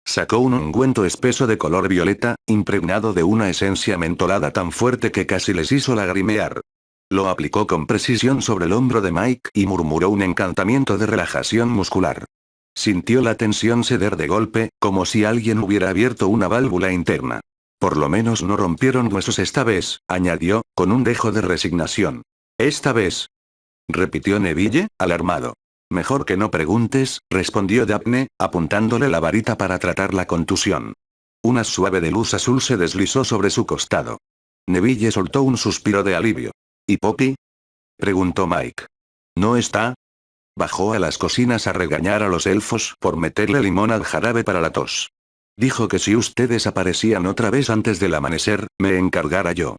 Sacó un ungüento espeso de color violeta, impregnado de una esencia mentolada tan fuerte que casi les hizo lagrimear. Lo aplicó con precisión sobre el hombro de Mike y murmuró un encantamiento de relajación muscular. Sintió la tensión ceder de golpe, como si alguien hubiera abierto una válvula interna. Por lo menos no rompieron huesos esta vez, añadió, con un dejo de resignación. Esta vez. Repitió Neville, alarmado. Mejor que no preguntes, respondió Daphne, apuntándole la varita para tratar la contusión. Una suave de luz azul se deslizó sobre su costado. Neville soltó un suspiro de alivio. ¿Y Poppy?, preguntó Mike. ¿No está? Bajó a las cocinas a regañar a los elfos por meterle limón al jarabe para la tos. Dijo que si ustedes aparecían otra vez antes del amanecer, me encargara yo.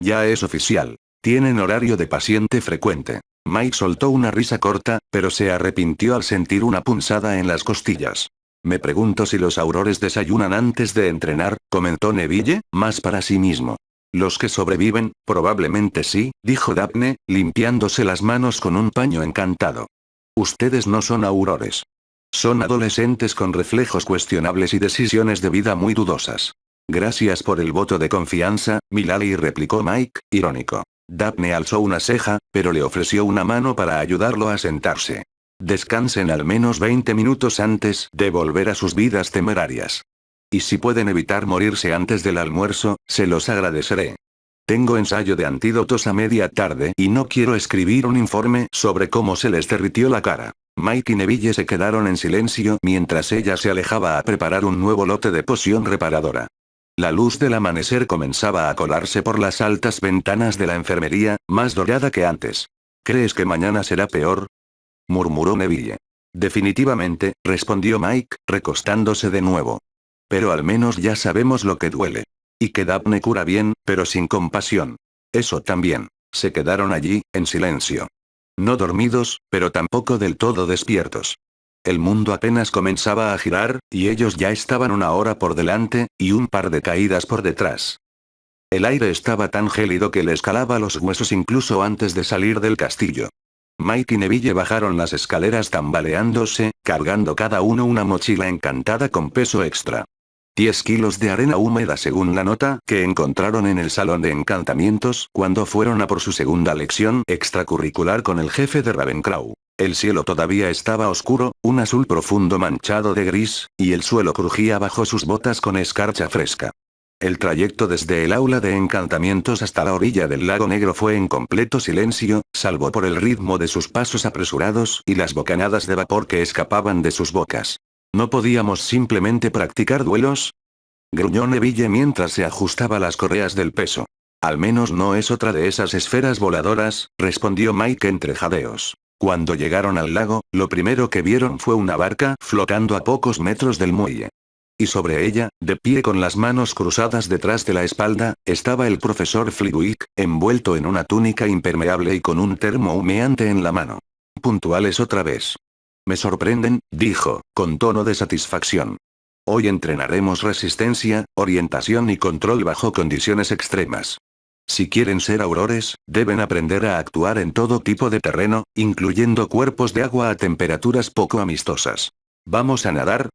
Ya es oficial. Tienen horario de paciente frecuente. Mike soltó una risa corta, pero se arrepintió al sentir una punzada en las costillas. Me pregunto si los aurores desayunan antes de entrenar, comentó Neville, más para sí mismo. Los que sobreviven, probablemente sí, dijo Daphne, limpiándose las manos con un paño encantado. Ustedes no son aurores. Son adolescentes con reflejos cuestionables y decisiones de vida muy dudosas. Gracias por el voto de confianza, Milady, replicó Mike, irónico. Daphne alzó una ceja, pero le ofreció una mano para ayudarlo a sentarse. Descansen al menos 20 minutos antes de volver a sus vidas temerarias. Y si pueden evitar morirse antes del almuerzo, se los agradeceré. Tengo ensayo de antídotos a media tarde y no quiero escribir un informe sobre cómo se les derritió la cara. Mike y Neville se quedaron en silencio mientras ella se alejaba a preparar un nuevo lote de poción reparadora. La luz del amanecer comenzaba a colarse por las altas ventanas de la enfermería, más dorada que antes. ¿Crees que mañana será peor?, murmuró Neville. Definitivamente, respondió Mike, recostándose de nuevo. Pero al menos ya sabemos lo que duele. Y que Daphne cura bien, pero sin compasión. Eso también. Se quedaron allí, en silencio. No dormidos, pero tampoco del todo despiertos. El mundo apenas comenzaba a girar, y ellos ya estaban una hora por delante, y un par de caídas por detrás. El aire estaba tan gélido que le escalaba los huesos incluso antes de salir del castillo. Mike y Neville bajaron las escaleras tambaleándose, cargando cada uno una mochila encantada con peso extra. 10 kilos de arena húmeda según la nota que encontraron en el salón de encantamientos cuando fueron a por su segunda lección extracurricular con el jefe de Ravenclaw. El cielo todavía estaba oscuro, un azul profundo manchado de gris, y el suelo crujía bajo sus botas con escarcha fresca. El trayecto desde el aula de encantamientos hasta la orilla del lago negro fue en completo silencio, salvo por el ritmo de sus pasos apresurados y las bocanadas de vapor que escapaban de sus bocas. ¿No podíamos simplemente practicar duelos? Gruñó Neville mientras se ajustaba las correas del peso. Al menos no es otra de esas esferas voladoras, respondió Mike entre jadeos. Cuando llegaron al lago, lo primero que vieron fue una barca flotando a pocos metros del muelle. Y sobre ella, de pie con las manos cruzadas detrás de la espalda, estaba el profesor Flitwick, envuelto en una túnica impermeable y con un termo humeante en la mano. Puntuales otra vez. Me sorprenden, dijo, con tono de satisfacción. Hoy entrenaremos resistencia, orientación y control bajo condiciones extremas. Si quieren ser aurores, deben aprender a actuar en todo tipo de terreno, incluyendo cuerpos de agua a temperaturas poco amistosas. ¿Vamos a nadar?,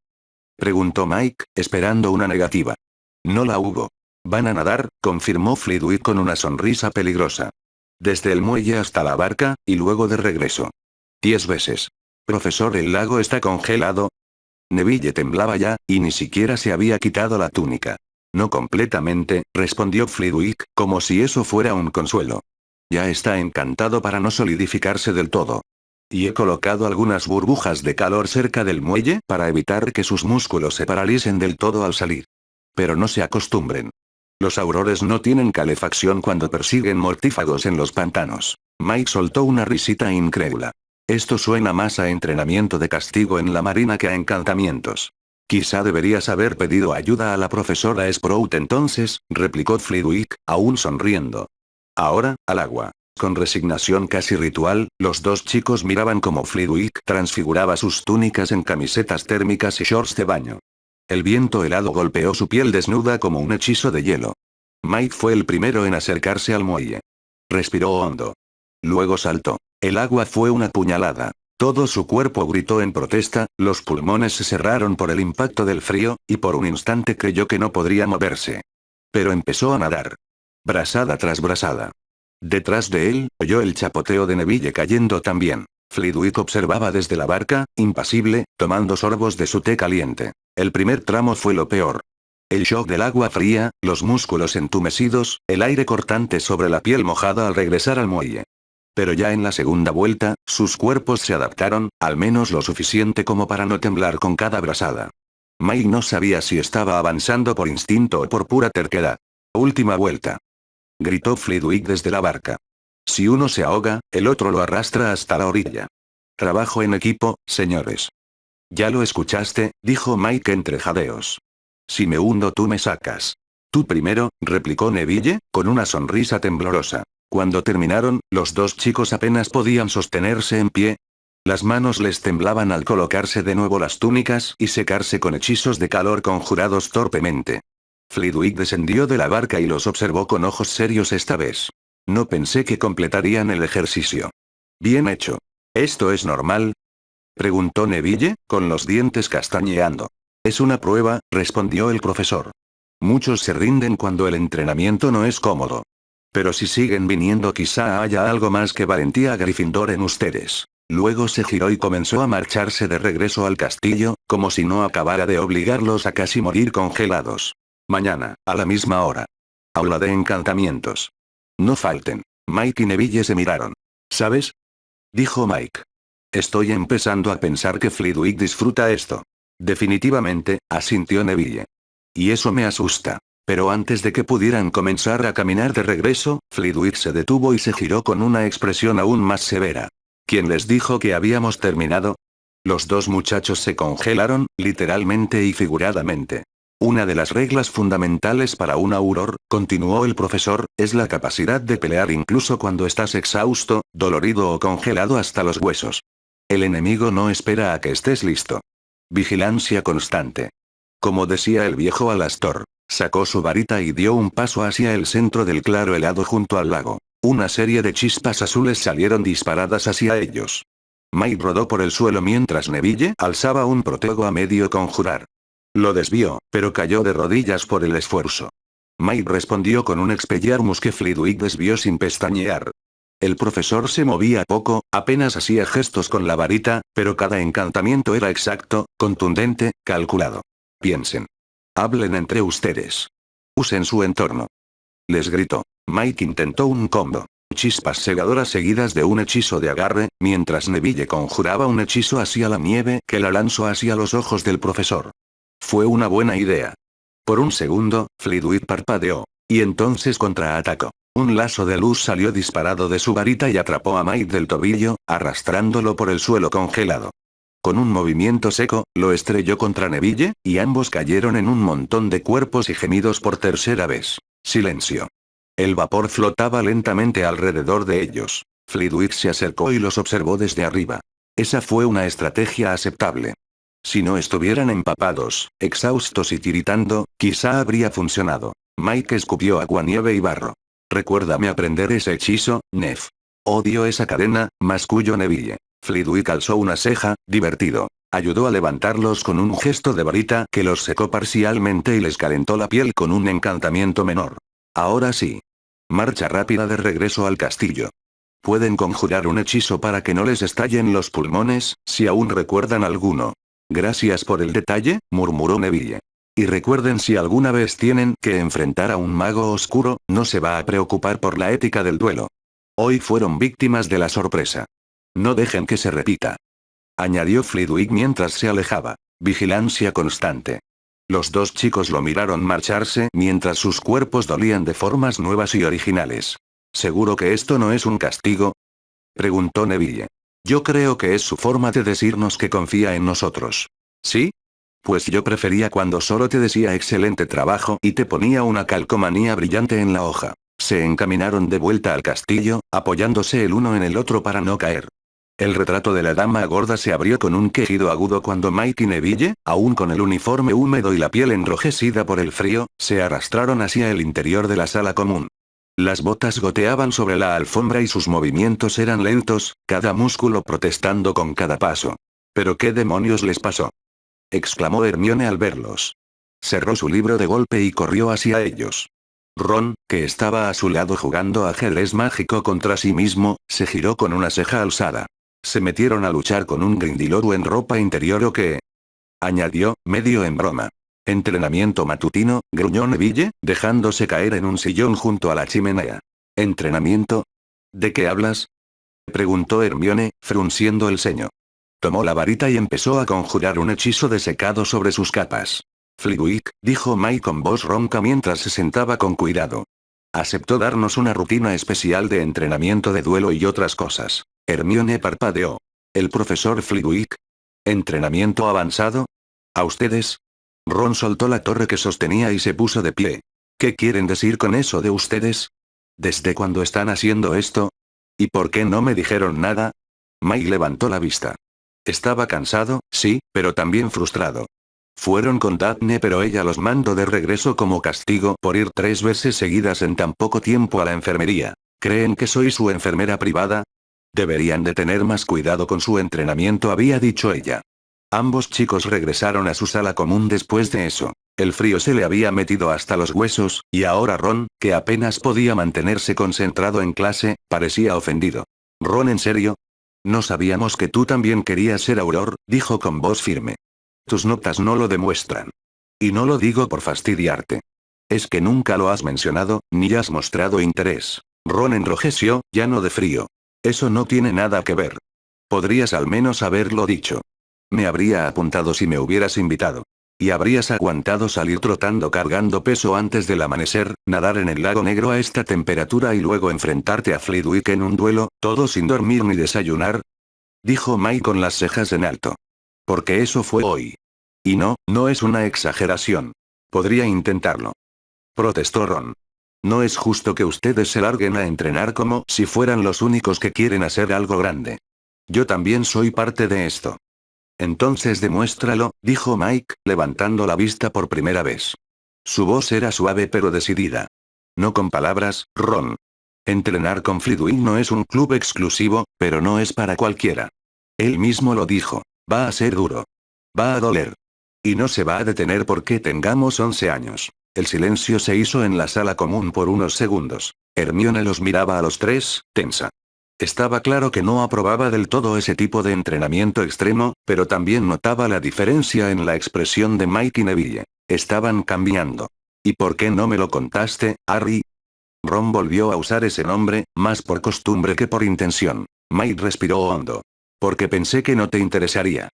preguntó Mike, esperando una negativa. No la hubo. Van a nadar, confirmó Flitwick con una sonrisa peligrosa. Desde el muelle hasta la barca, y luego de regreso. 10 veces. Profesor, ¿el lago está congelado? Neville temblaba ya, y ni siquiera se había quitado la túnica. No completamente, respondió Flitwick, como si eso fuera un consuelo. Ya está encantado para no solidificarse del todo. Y he colocado algunas burbujas de calor cerca del muelle para evitar que sus músculos se paralicen del todo al salir. Pero no se acostumbren. Los aurores no tienen calefacción cuando persiguen mortífagos en los pantanos. Mike soltó una risita incrédula. Esto suena más a entrenamiento de castigo en la marina que a encantamientos. Quizá deberías haber pedido ayuda a la profesora Sprout entonces, replicó Flitwick, aún sonriendo. Ahora, al agua. Con resignación casi ritual, los dos chicos miraban cómo Flitwick transfiguraba sus túnicas en camisetas térmicas y shorts de baño. El viento helado golpeó su piel desnuda como un hechizo de hielo. Mike fue el primero en acercarse al muelle. Respiró hondo. Luego saltó. El agua fue una puñalada. Todo su cuerpo gritó en protesta, los pulmones se cerraron por el impacto del frío, y por un instante creyó que no podría moverse. Pero empezó a nadar. Brazada tras brazada. Detrás de él, oyó el chapoteo de Neville cayendo también. Flitwick observaba desde la barca, impasible, tomando sorbos de su té caliente. El primer tramo fue lo peor. El shock del agua fría, los músculos entumecidos, el aire cortante sobre la piel mojada al regresar al muelle. Pero ya en la segunda vuelta, sus cuerpos se adaptaron, al menos lo suficiente como para no temblar con cada brazada. Mike no sabía si estaba avanzando por instinto o por pura terquedad. Última vuelta. Gritó Flitwick desde la barca. Si uno se ahoga, el otro lo arrastra hasta la orilla. Trabajo en equipo, señores. Ya lo escuchaste, dijo Mike entre jadeos. Si me hundo tú me sacas. Tú primero, replicó Neville, con una sonrisa temblorosa. Cuando terminaron, los dos chicos apenas podían sostenerse en pie. Las manos les temblaban al colocarse de nuevo las túnicas y secarse con hechizos de calor conjurados torpemente. Flitwick descendió de la barca y los observó con ojos serios esta vez. No pensé que completarían el ejercicio. Bien hecho. ¿Esto es normal?, preguntó Neville, con los dientes castañeando. Es una prueba, respondió el profesor. Muchos se rinden cuando el entrenamiento no es cómodo. Pero si siguen viniendo quizá haya algo más que valentía Gryffindor en ustedes. Luego se giró y comenzó a marcharse de regreso al castillo, como si no acabara de obligarlos a casi morir congelados. Mañana, a la misma hora. Aula de encantamientos. No falten. Mike y Neville se miraron. ¿Sabes?, dijo Mike. Estoy empezando a pensar que Flitwick disfruta esto. Definitivamente, asintió Neville. Y eso me asusta. Pero antes de que pudieran comenzar a caminar de regreso, Flitwick se detuvo y se giró con una expresión aún más severa. ¿Quién les dijo que habíamos terminado? Los dos muchachos se congelaron, literalmente y figuradamente. Una de las reglas fundamentales para un auror, continuó el profesor, es la capacidad de pelear incluso cuando estás exhausto, dolorido o congelado hasta los huesos. El enemigo no espera a que estés listo. Vigilancia constante. Como decía el viejo Alastor, sacó su varita y dio un paso hacia el centro del claro helado junto al lago. Una serie de chispas azules salieron disparadas hacia ellos. Mike rodó por el suelo mientras Neville alzaba un protego a medio conjurar. Lo desvió, pero cayó de rodillas por el esfuerzo. Mike respondió con un expelliarmus que Flitwick desvió sin pestañear. El profesor se movía poco, apenas hacía gestos con la varita, pero cada encantamiento era exacto, contundente, calculado. Piensen. Hablen entre ustedes. Usen su entorno. Les gritó. Mike intentó un combo. Chispas segadoras seguidas de un hechizo de agarre, mientras Neville conjuraba un hechizo hacia la nieve que la lanzó hacia los ojos del profesor. Fue una buena idea. Por un segundo, Flitwick parpadeó. Y entonces contraatacó. Un lazo de luz salió disparado de su varita y atrapó a Mike del tobillo, arrastrándolo por el suelo congelado. Con un movimiento seco, lo estrelló contra Neville, y ambos cayeron en un montón de cuerpos y gemidos por tercera vez. Silencio. El vapor flotaba lentamente alrededor de ellos. Flitwick se acercó y los observó desde arriba. Esa fue una estrategia aceptable. Si no estuvieran empapados, exhaustos y tiritando, quizá habría funcionado. Mike escupió aguanieve y barro. Recuérdame aprender ese hechizo, Nev. Odio esa cadena, masculló Neville. Flitwick alzó una ceja, divertido. Ayudó a levantarlos con un gesto de varita que los secó parcialmente y les calentó la piel con un encantamiento menor. Ahora sí. Marcha rápida de regreso al castillo. Pueden conjurar un hechizo para que no les estallen los pulmones, si aún recuerdan alguno. Gracias por el detalle, murmuró Neville. Y recuerden, si alguna vez tienen que enfrentar a un mago oscuro, no se va a preocupar por la ética del duelo. Hoy fueron víctimas de la sorpresa. No dejen que se repita. Añadió Flitwick mientras se alejaba. Vigilancia constante. Los dos chicos lo miraron marcharse mientras sus cuerpos dolían de formas nuevas y originales. ¿Seguro que esto no es un castigo?, preguntó Neville. Yo creo que es su forma de decirnos que confía en nosotros. ¿Sí? Pues yo prefería cuando solo te decía excelente trabajo y te ponía una calcomanía brillante en la hoja. Se encaminaron de vuelta al castillo, apoyándose el uno en el otro para no caer. El retrato de la dama gorda se abrió con un quejido agudo cuando Mike y Neville, aún con el uniforme húmedo y la piel enrojecida por el frío, se arrastraron hacia el interior de la sala común. Las botas goteaban sobre la alfombra y sus movimientos eran lentos, cada músculo protestando con cada paso. ¿Pero qué demonios les pasó?, exclamó Hermione al verlos. Cerró su libro de golpe y corrió hacia ellos. Ron, que estaba a su lado jugando ajedrez mágico contra sí mismo, se giró con una ceja alzada. ¿Se metieron a luchar con un Grindylow en ropa interior o qué?, añadió, medio en broma. Entrenamiento matutino, gruñó Neville, dejándose caer en un sillón junto a la chimenea. ¿Entrenamiento? ¿De qué hablas?, preguntó Hermione, frunciendo el ceño. Tomó la varita y empezó a conjurar un hechizo de secado sobre sus capas. Flitwick, dijo Mike con voz ronca mientras se sentaba con cuidado. Aceptó darnos una rutina especial de entrenamiento de duelo y otras cosas. Hermione parpadeó. ¿El profesor Flitwick? ¿Entrenamiento avanzado? ¿A ustedes? Ron soltó la torre que sostenía y se puso de pie. ¿Qué quieren decir con eso de ustedes? ¿Desde cuándo están haciendo esto? ¿Y por qué no me dijeron nada? Mike levantó la vista. Estaba cansado, sí, pero también frustrado. Fueron con Daphne, pero ella los mandó de regreso como castigo por ir 3 veces seguidas en tan poco tiempo a la enfermería. ¿Creen que soy su enfermera privada? Deberían de tener más cuidado con su entrenamiento, había dicho ella. Ambos chicos regresaron a su sala común después de eso. El frío se le había metido hasta los huesos, y ahora Ron, que apenas podía mantenerse concentrado en clase, parecía ofendido. Ron, ¿en serio? No sabíamos que tú también querías ser Auror, dijo con voz firme. Tus notas no lo demuestran. Y no lo digo por fastidiarte. Es que nunca lo has mencionado, ni has mostrado interés. Ron enrojeció, llano de frío. Eso no tiene nada que ver. Podrías al menos haberlo dicho. Me habría apuntado si me hubieras invitado. Y habrías aguantado salir trotando cargando peso antes del amanecer, nadar en el lago negro a esta temperatura y luego enfrentarte a Flitwick en un duelo, todo sin dormir ni desayunar, dijo Mike con las cejas en alto. Porque eso fue hoy. Y no es una exageración. Podría intentarlo, protestó Ron. No es justo que ustedes se larguen a entrenar como si fueran los únicos que quieren hacer algo grande. Yo también soy parte de esto. Entonces demuéstralo, dijo Mike, levantando la vista por primera vez. Su voz era suave pero decidida. No con palabras, Ron. Entrenar con Flitwick no es un club exclusivo, pero no es para cualquiera. Él mismo lo dijo. Va a ser duro. Va a doler. Y no se va a detener porque tengamos 11 años. El silencio se hizo en la sala común por unos segundos. Hermione los miraba a los tres, tensa. Estaba claro que no aprobaba del todo ese tipo de entrenamiento extremo, pero también notaba la diferencia en la expresión de Mike y Neville. Estaban cambiando. ¿Y por qué no me lo contaste, Harry? Ron volvió a usar ese nombre, más por costumbre que por intención. Mike respiró hondo. Porque pensé que no te interesaría.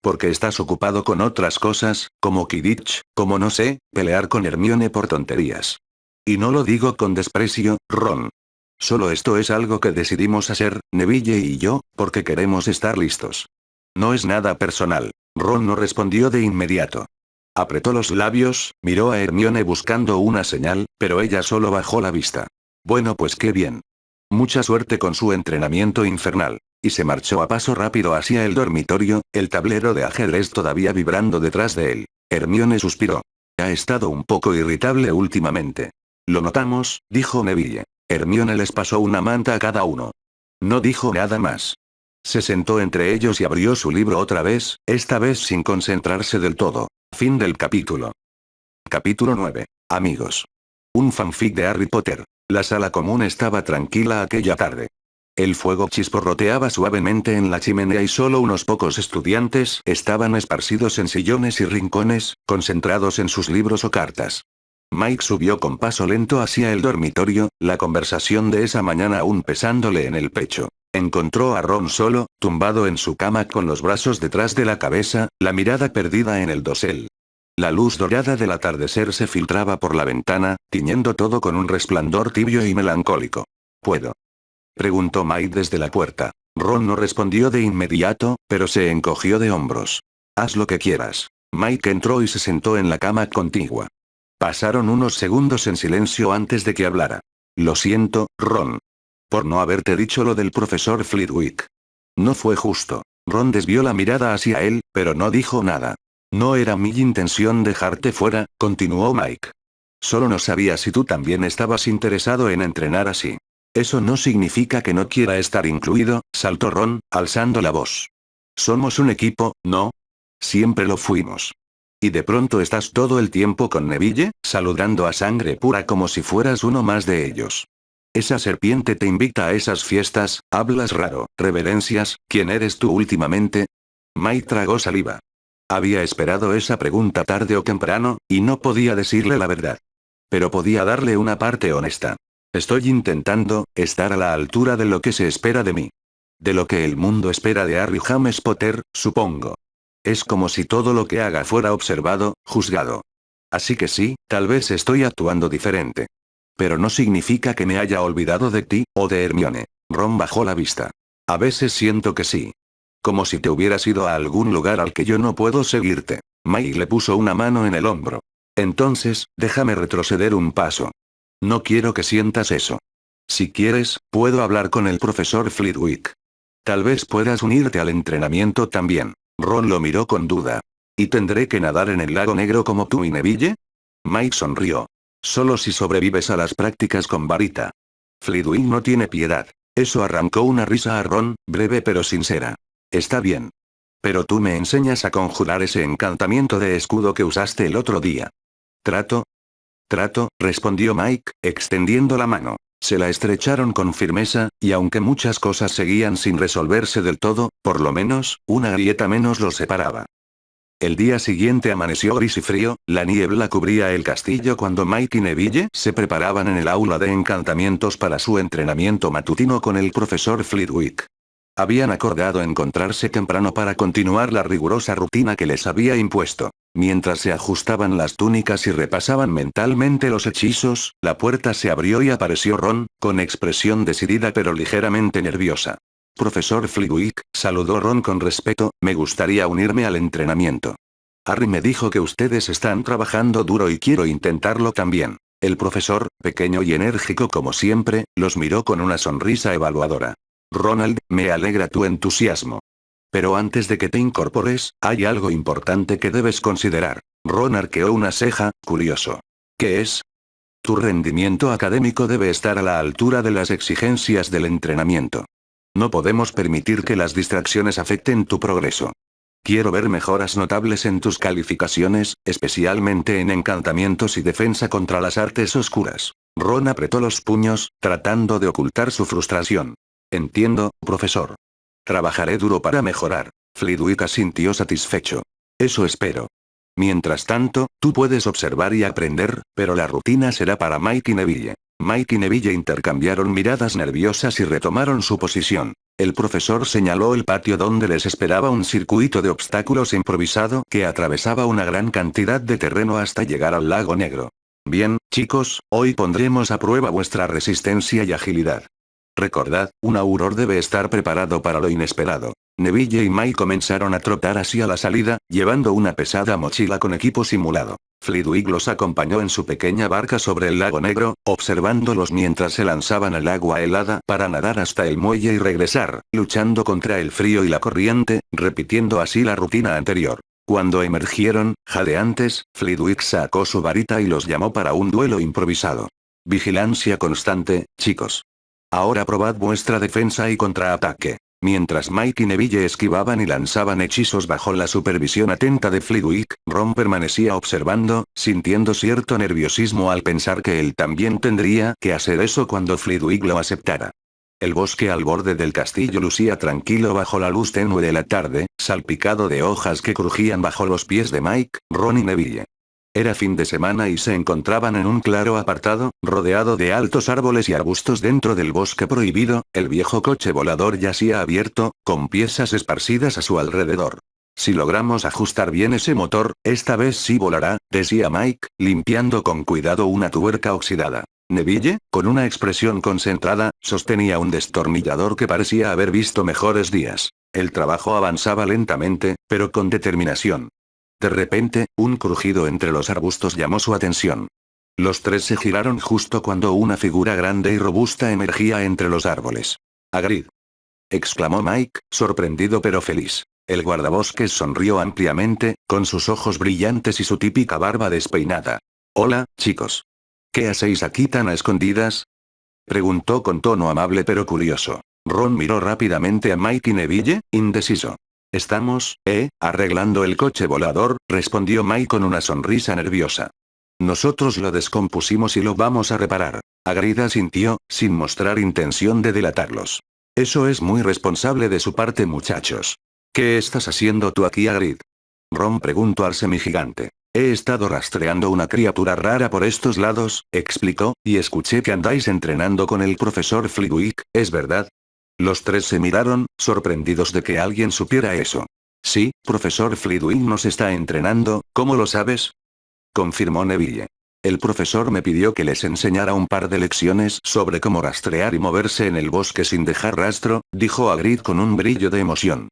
Porque estás ocupado con otras cosas, como Quidditch, como no sé, pelear con Hermione por tonterías. Y no lo digo con desprecio, Ron. Solo esto es algo que decidimos hacer, Neville y yo, porque queremos estar listos. No es nada personal. Ron no respondió de inmediato. Apretó los labios, miró a Hermione buscando una señal, pero ella solo bajó la vista. Bueno, pues qué bien. Mucha suerte con su entrenamiento infernal. Y se marchó a paso rápido hacia el dormitorio, el tablero de ajedrez todavía vibrando detrás de él. Hermione suspiró. Ha estado un poco irritable últimamente. Lo notamos, dijo Neville. Hermione les pasó una manta a cada uno. No dijo nada más. Se sentó entre ellos y abrió su libro otra vez, esta vez sin concentrarse del todo. Fin del capítulo. Capítulo 9. Amigos. Un fanfic de Harry Potter. La sala común estaba tranquila aquella tarde. El fuego chisporroteaba suavemente en la chimenea y solo unos pocos estudiantes estaban esparcidos en sillones y rincones, concentrados en sus libros o cartas. Mike subió con paso lento hacia el dormitorio, la conversación de esa mañana aún pesándole en el pecho. Encontró a Ron solo, tumbado en su cama con los brazos detrás de la cabeza, la mirada perdida en el dosel. La luz dorada del atardecer se filtraba por la ventana, tiñendo todo con un resplandor tibio y melancólico. ¿Puedo? Preguntó Mike desde la puerta. Ron no respondió de inmediato, pero se encogió de hombros. Haz lo que quieras. Mike entró y se sentó en la cama contigua. Pasaron unos segundos en silencio antes de que hablara. Lo siento, Ron. Por no haberte dicho lo del profesor Flitwick. No fue justo. Ron desvió la mirada hacia él, pero no dijo nada. No era mi intención dejarte fuera, continuó Mike. Solo no sabía si tú también estabas interesado en entrenar así. Eso no significa que no quiera estar incluido, saltó Ron, alzando la voz. Somos un equipo, ¿no? Siempre lo fuimos. Y de pronto estás todo el tiempo con Neville, saludando a sangre pura como si fueras uno más de ellos. Esa serpiente te invita a esas fiestas, hablas raro, reverencias, ¿quién eres tú últimamente? Mike tragó saliva. Había esperado esa pregunta tarde o temprano, y no podía decirle la verdad. Pero podía darle una parte honesta. Estoy intentando estar a la altura de lo que se espera de mí. De lo que el mundo espera de Harry James Potter, supongo. Es como si todo lo que haga fuera observado, juzgado. Así que sí, tal vez estoy actuando diferente. Pero no significa que me haya olvidado de ti, o de Hermione. Ron bajó la vista. A veces siento que sí. Como si te hubieras ido a algún lugar al que yo no puedo seguirte. Mike le puso una mano en el hombro. Entonces, déjame retroceder un paso. No quiero que sientas eso. Si quieres, puedo hablar con el profesor Flitwick. Tal vez puedas unirte al entrenamiento también. Ron lo miró con duda. ¿Y tendré que nadar en el lago negro como tú y Neville? Mike sonrió. Solo si sobrevives a las prácticas con varita. Flitwick no tiene piedad. Eso arrancó una risa a Ron, breve pero sincera. Está bien. Pero tú me enseñas a conjurar ese encantamiento de escudo que usaste el otro día. ¿Trato? Trato, respondió Mike, extendiendo la mano. Se la estrecharon con firmeza, y aunque muchas cosas seguían sin resolverse del todo, por lo menos, una grieta menos los separaba. El día siguiente amaneció gris y frío, la niebla cubría el castillo cuando Mike y Neville se preparaban en el aula de encantamientos para su entrenamiento matutino con el profesor Flitwick. Habían acordado encontrarse temprano para continuar la rigurosa rutina que les había impuesto. Mientras se ajustaban las túnicas y repasaban mentalmente los hechizos, la puerta se abrió y apareció Ron, con expresión decidida pero ligeramente nerviosa. Profesor Flitwick, saludó Ron con respeto, me gustaría unirme al entrenamiento. Harry me dijo que ustedes están trabajando duro y quiero intentarlo también. El profesor, pequeño y enérgico como siempre, los miró con una sonrisa evaluadora. Ronald, me alegra tu entusiasmo. Pero antes de que te incorpores, hay algo importante que debes considerar. Ron arqueó una ceja, curioso. ¿Qué es? Tu rendimiento académico debe estar a la altura de las exigencias del entrenamiento. No podemos permitir que las distracciones afecten tu progreso. Quiero ver mejoras notables en tus calificaciones, especialmente en encantamientos y defensa contra las artes oscuras. Ron apretó los puños, tratando de ocultar su frustración. Entiendo, profesor. Trabajaré duro para mejorar. Flitwick asintió satisfecho. Eso espero. Mientras tanto, tú puedes observar y aprender, pero la rutina será para Mike y Neville. Mike y Neville intercambiaron miradas nerviosas y retomaron su posición. El profesor señaló el patio donde les esperaba un circuito de obstáculos improvisado que atravesaba una gran cantidad de terreno hasta llegar al lago negro. Bien, chicos, hoy pondremos a prueba vuestra resistencia y agilidad. Recordad, un auror debe estar preparado para lo inesperado. Neville y Mike comenzaron a trotar hacia la salida, llevando una pesada mochila con equipo simulado. Flitwick los acompañó en su pequeña barca sobre el lago negro, observándolos mientras se lanzaban al agua helada para nadar hasta el muelle y regresar, luchando contra el frío y la corriente, repitiendo así la rutina anterior. Cuando emergieron, jadeantes, Flitwick sacó su varita y los llamó para un duelo improvisado. Vigilancia constante, chicos. Ahora probad vuestra defensa y contraataque. Mientras Mike y Neville esquivaban y lanzaban hechizos bajo la supervisión atenta de Flitwick, Ron permanecía observando, sintiendo cierto nerviosismo al pensar que él también tendría que hacer eso cuando Flitwick lo aceptara. El bosque al borde del castillo lucía tranquilo bajo la luz tenue de la tarde, salpicado de hojas que crujían bajo los pies de Mike, Ron y Neville. Era fin de semana y se encontraban en un claro apartado, rodeado de altos árboles y arbustos dentro del bosque prohibido. El viejo coche volador yacía abierto, con piezas esparcidas a su alrededor. Si logramos ajustar bien ese motor, esta vez sí volará, decía Mike, limpiando con cuidado una tuerca oxidada. Neville, con una expresión concentrada, sostenía un destornillador que parecía haber visto mejores días. El trabajo avanzaba lentamente, pero con determinación. De repente, un crujido entre los arbustos llamó su atención. Los tres se giraron justo cuando una figura grande y robusta emergía entre los árboles. «Hagrid», exclamó Mike, sorprendido pero feliz. El guardabosques sonrió ampliamente, con sus ojos brillantes y su típica barba despeinada. «Hola, chicos. ¿Qué hacéis aquí tan a escondidas?», preguntó con tono amable pero curioso. Ron miró rápidamente a Mike y Neville, indeciso. «Estamos, arreglando el coche volador», respondió Mike con una sonrisa nerviosa. «Nosotros lo descompusimos y lo vamos a reparar». Hagrid asintió, sin mostrar intención de delatarlos. «Eso es muy responsable de su parte, muchachos». «¿Qué estás haciendo tú aquí, Hagrid?», Ron preguntó al semigigante. «He estado rastreando una criatura rara por estos lados», explicó, «y escuché que andáis entrenando con el profesor Flitwick, ¿es verdad?». Los tres se miraron, sorprendidos de que alguien supiera eso. «Sí, profesor Flitwick nos está entrenando, ¿cómo lo sabes?», confirmó Neville. «El profesor me pidió que les enseñara un par de lecciones sobre cómo rastrear y moverse en el bosque sin dejar rastro», dijo Hagrid con un brillo de emoción.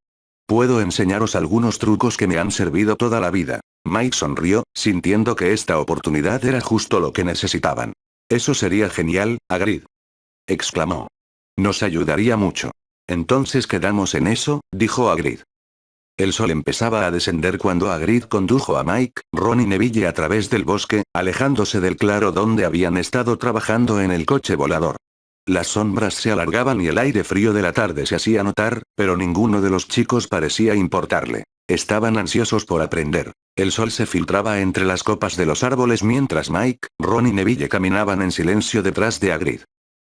«Puedo enseñaros algunos trucos que me han servido toda la vida». Mike sonrió, sintiendo que esta oportunidad era justo lo que necesitaban. «Eso sería genial, Hagrid», exclamó. «Nos ayudaría mucho». «Entonces quedamos en eso», dijo Hagrid. El sol empezaba a descender cuando Hagrid condujo a Mike, Ron y Neville a través del bosque, alejándose del claro donde habían estado trabajando en el coche volador. Las sombras se alargaban y el aire frío de la tarde se hacía notar, pero ninguno de los chicos parecía importarle. Estaban ansiosos por aprender. El sol se filtraba entre las copas de los árboles mientras Mike, Ron y Neville caminaban en silencio detrás de Hagrid.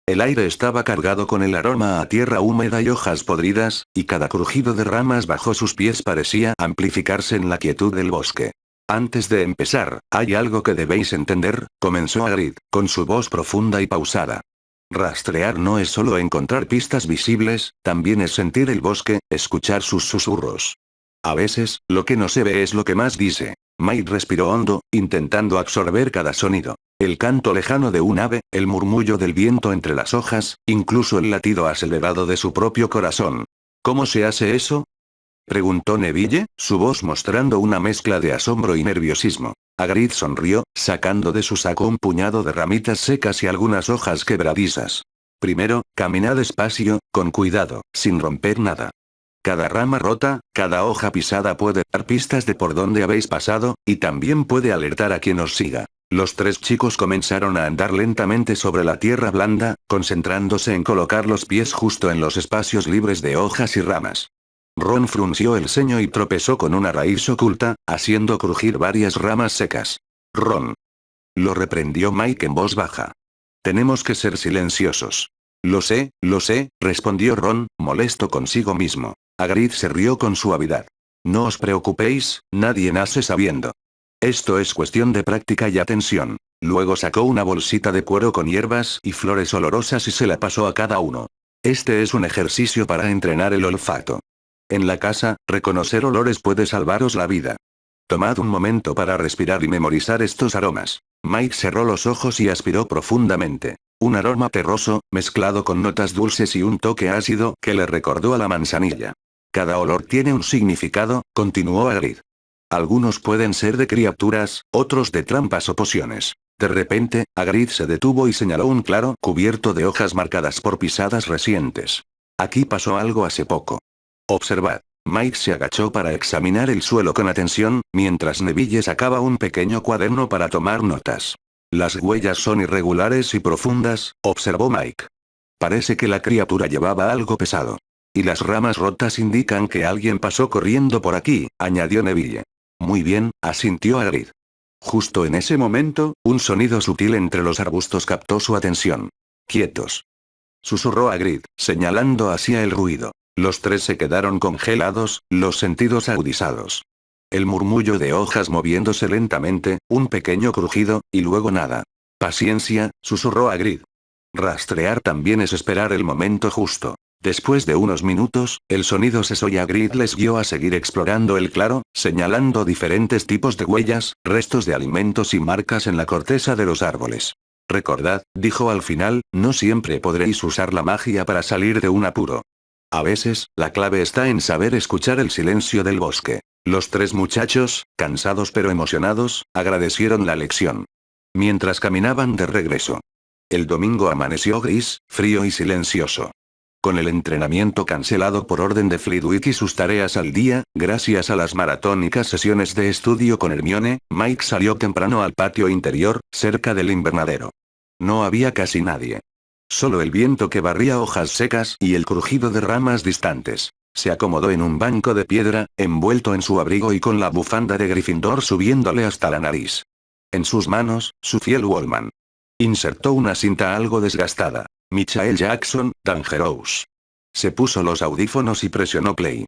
El aire estaba cargado con el aroma a tierra húmeda y hojas podridas, y cada crujido de ramas bajo sus pies parecía amplificarse en la quietud del bosque. «Antes de empezar, hay algo que debéis entender», comenzó Hagrid, con su voz profunda y pausada. «Rastrear no es solo encontrar pistas visibles, también es sentir el bosque, escuchar sus susurros. A veces, lo que no se ve es lo que más dice». Mike respiró hondo, intentando absorber cada sonido. El canto lejano de un ave, el murmullo del viento entre las hojas, incluso el latido acelerado de su propio corazón. «¿Cómo se hace eso?», preguntó Neville, su voz mostrando una mezcla de asombro y nerviosismo. Hagrid sonrió, sacando de su saco un puñado de ramitas secas y algunas hojas quebradizas. «Primero, caminad despacio, con cuidado, sin romper nada. Cada rama rota, cada hoja pisada puede dar pistas de por dónde habéis pasado, y también puede alertar a quien os siga». Los tres chicos comenzaron a andar lentamente sobre la tierra blanda, concentrándose en colocar los pies justo en los espacios libres de hojas y ramas. Ron frunció el ceño y tropezó con una raíz oculta, haciendo crujir varias ramas secas. «Ron», lo reprendió Mike en voz baja. «Tenemos que ser silenciosos». Lo sé», respondió Ron, molesto consigo mismo. Hagrid se rió con suavidad. «No os preocupéis, nadie nace sabiendo». Esto es cuestión de práctica y atención. Luego sacó una bolsita de cuero con hierbas y flores olorosas y se la pasó a cada uno. Este es un ejercicio para entrenar el olfato. En la casa, reconocer olores puede salvaros la vida. Tomad un momento para respirar y memorizar estos aromas. Mike cerró los ojos y aspiró profundamente. Un aroma terroso, mezclado con notas dulces y un toque ácido que le recordó a la manzanilla. Cada olor tiene un significado, continuó Hagrid. Algunos pueden ser de criaturas, otros de trampas o pociones. De repente, Hagrid se detuvo y señaló un claro cubierto de hojas marcadas por pisadas recientes. Aquí pasó algo hace poco. Observad. Mike se agachó para examinar el suelo con atención, mientras Neville sacaba un pequeño cuaderno para tomar notas. Las huellas son irregulares y profundas, observó Mike. Parece que la criatura llevaba algo pesado. Y las ramas rotas indican que alguien pasó corriendo por aquí, añadió Neville. Muy bien, asintió Hagrid. Justo en ese momento, un sonido sutil entre los arbustos captó su atención. Quietos. Susurró Hagrid, señalando hacia el ruido. Los tres se quedaron congelados, los sentidos agudizados. El murmullo de hojas moviéndose lentamente, un pequeño crujido, y luego nada. Paciencia, susurró Hagrid. Rastrear también es esperar el momento justo. Después de unos minutos, el sonido cesó y Hagrid les guió a seguir explorando el claro, señalando diferentes tipos de huellas, restos de alimentos y marcas en la corteza de los árboles. Recordad, dijo al final, no siempre podréis usar la magia para salir de un apuro. A veces, la clave está en saber escuchar el silencio del bosque. Los tres muchachos, cansados pero emocionados, agradecieron la lección. Mientras caminaban de regreso. El domingo amaneció gris, frío y silencioso. Con el entrenamiento cancelado por orden de Flitwick y sus tareas al día, gracias a las maratónicas sesiones de estudio con Hermione, Mike salió temprano al patio interior, cerca del invernadero. No había casi nadie. Solo el viento que barría hojas secas y el crujido de ramas distantes. Se acomodó en un banco de piedra, envuelto en su abrigo y con la bufanda de Gryffindor subiéndole hasta la nariz. En sus manos, su fiel Wallman. Insertó una cinta algo desgastada. Michael Jackson, Dangerous. Se puso los audífonos y presionó play.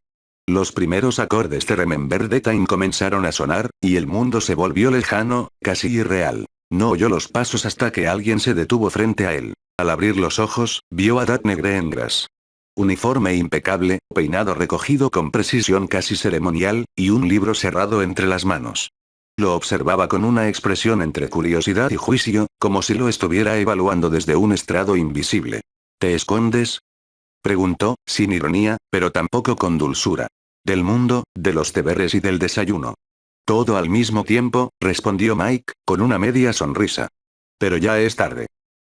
Los primeros acordes de Remember the Time comenzaron a sonar, y el mundo se volvió lejano, casi irreal. No oyó los pasos hasta que alguien se detuvo frente a él. Al abrir los ojos, vio a Daphne Greengrass. Uniforme impecable, peinado recogido con precisión casi ceremonial, y un libro cerrado entre las manos. Lo observaba con una expresión entre curiosidad y juicio, como si lo estuviera evaluando desde un estrado invisible. ¿Te escondes?, preguntó, sin ironía, pero tampoco con dulzura. Del mundo, de los deberes y del desayuno. Todo al mismo tiempo, respondió Mike, con una media sonrisa. Pero ya es tarde.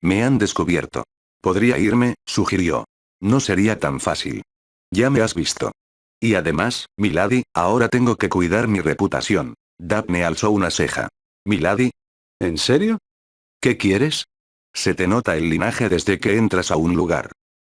Me han descubierto. Podría irme, sugirió. No sería tan fácil. Ya me has visto. Y además, Milady, ahora tengo que cuidar mi reputación. Daphne alzó una ceja. ¿Milady? ¿En serio? ¿Qué quieres? Se te nota el linaje desde que entras a un lugar.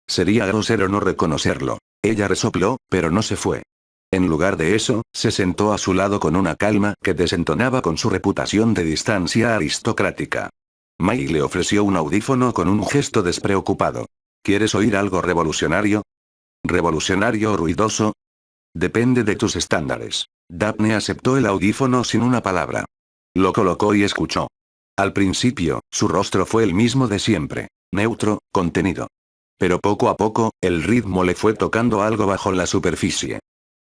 Sería grosero no reconocerlo. Ella resopló, pero no se fue. En lugar de eso, se sentó a su lado con una calma que desentonaba con su reputación de distancia aristocrática. Mike le ofreció un audífono con un gesto despreocupado. ¿Quieres oír algo revolucionario? ¿Revolucionario o ruidoso? Depende de tus estándares. Daphne aceptó el audífono sin una palabra. Lo colocó y escuchó. Al principio, su rostro fue el mismo de siempre. Neutro, contenido. Pero poco a poco, el ritmo le fue tocando algo bajo la superficie.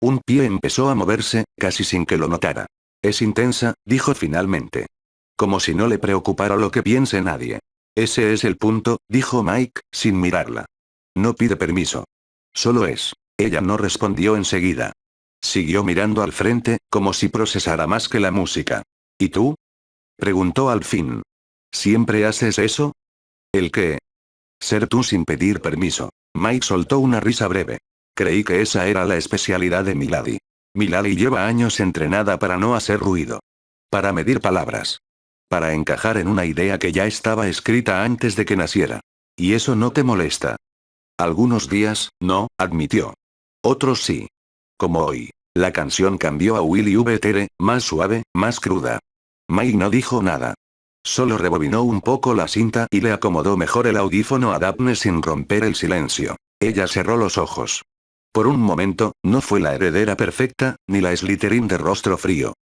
Un pie empezó a moverse, casi sin que lo notara. Es intensa, dijo finalmente. Como si no le preocupara lo que piense nadie. Ese es el punto, dijo Mike, sin mirarla. No pide permiso. Solo es. Ella no respondió enseguida. Siguió mirando al frente, como si procesara más que la música. ¿Y tú?, preguntó al fin. ¿Siempre haces eso? ¿El qué? Ser tú sin pedir permiso. Mike soltó una risa breve. Creí que esa era la especialidad de Milady. Milady lleva años entrenada para no hacer ruido. Para medir palabras. Para encajar en una idea que ya estaba escrita antes de que naciera. ¿Y eso no te molesta? Algunos días, no, admitió. Otros sí. Como hoy. La canción cambió a Willy VTR, más suave, más cruda. Mike no dijo nada. Solo rebobinó un poco la cinta y le acomodó mejor el audífono a Daphne sin romper el silencio. Ella cerró los ojos. Por un momento, no fue la heredera perfecta, ni la Slytherin de rostro frío.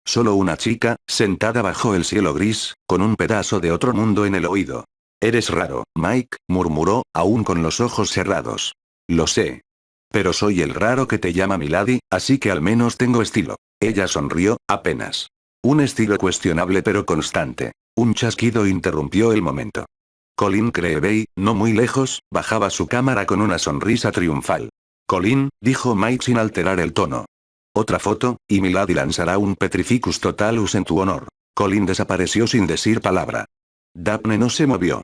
Solo una chica, sentada bajo el cielo gris, con un pedazo de otro mundo en el oído. Eres raro, Mike, murmuró, aún con los ojos cerrados. Lo sé. Pero soy el raro que te llama Milady, así que al menos tengo estilo. Ella sonrió, apenas. Un estilo cuestionable pero constante. Un chasquido interrumpió el momento. Colin Creevey, no muy lejos, bajaba su cámara con una sonrisa triunfal. Colin, dijo Mike sin alterar el tono. Otra foto, y Milady lanzará un Petrificus Totalus en tu honor. Colin desapareció sin decir palabra. Daphne no se movió.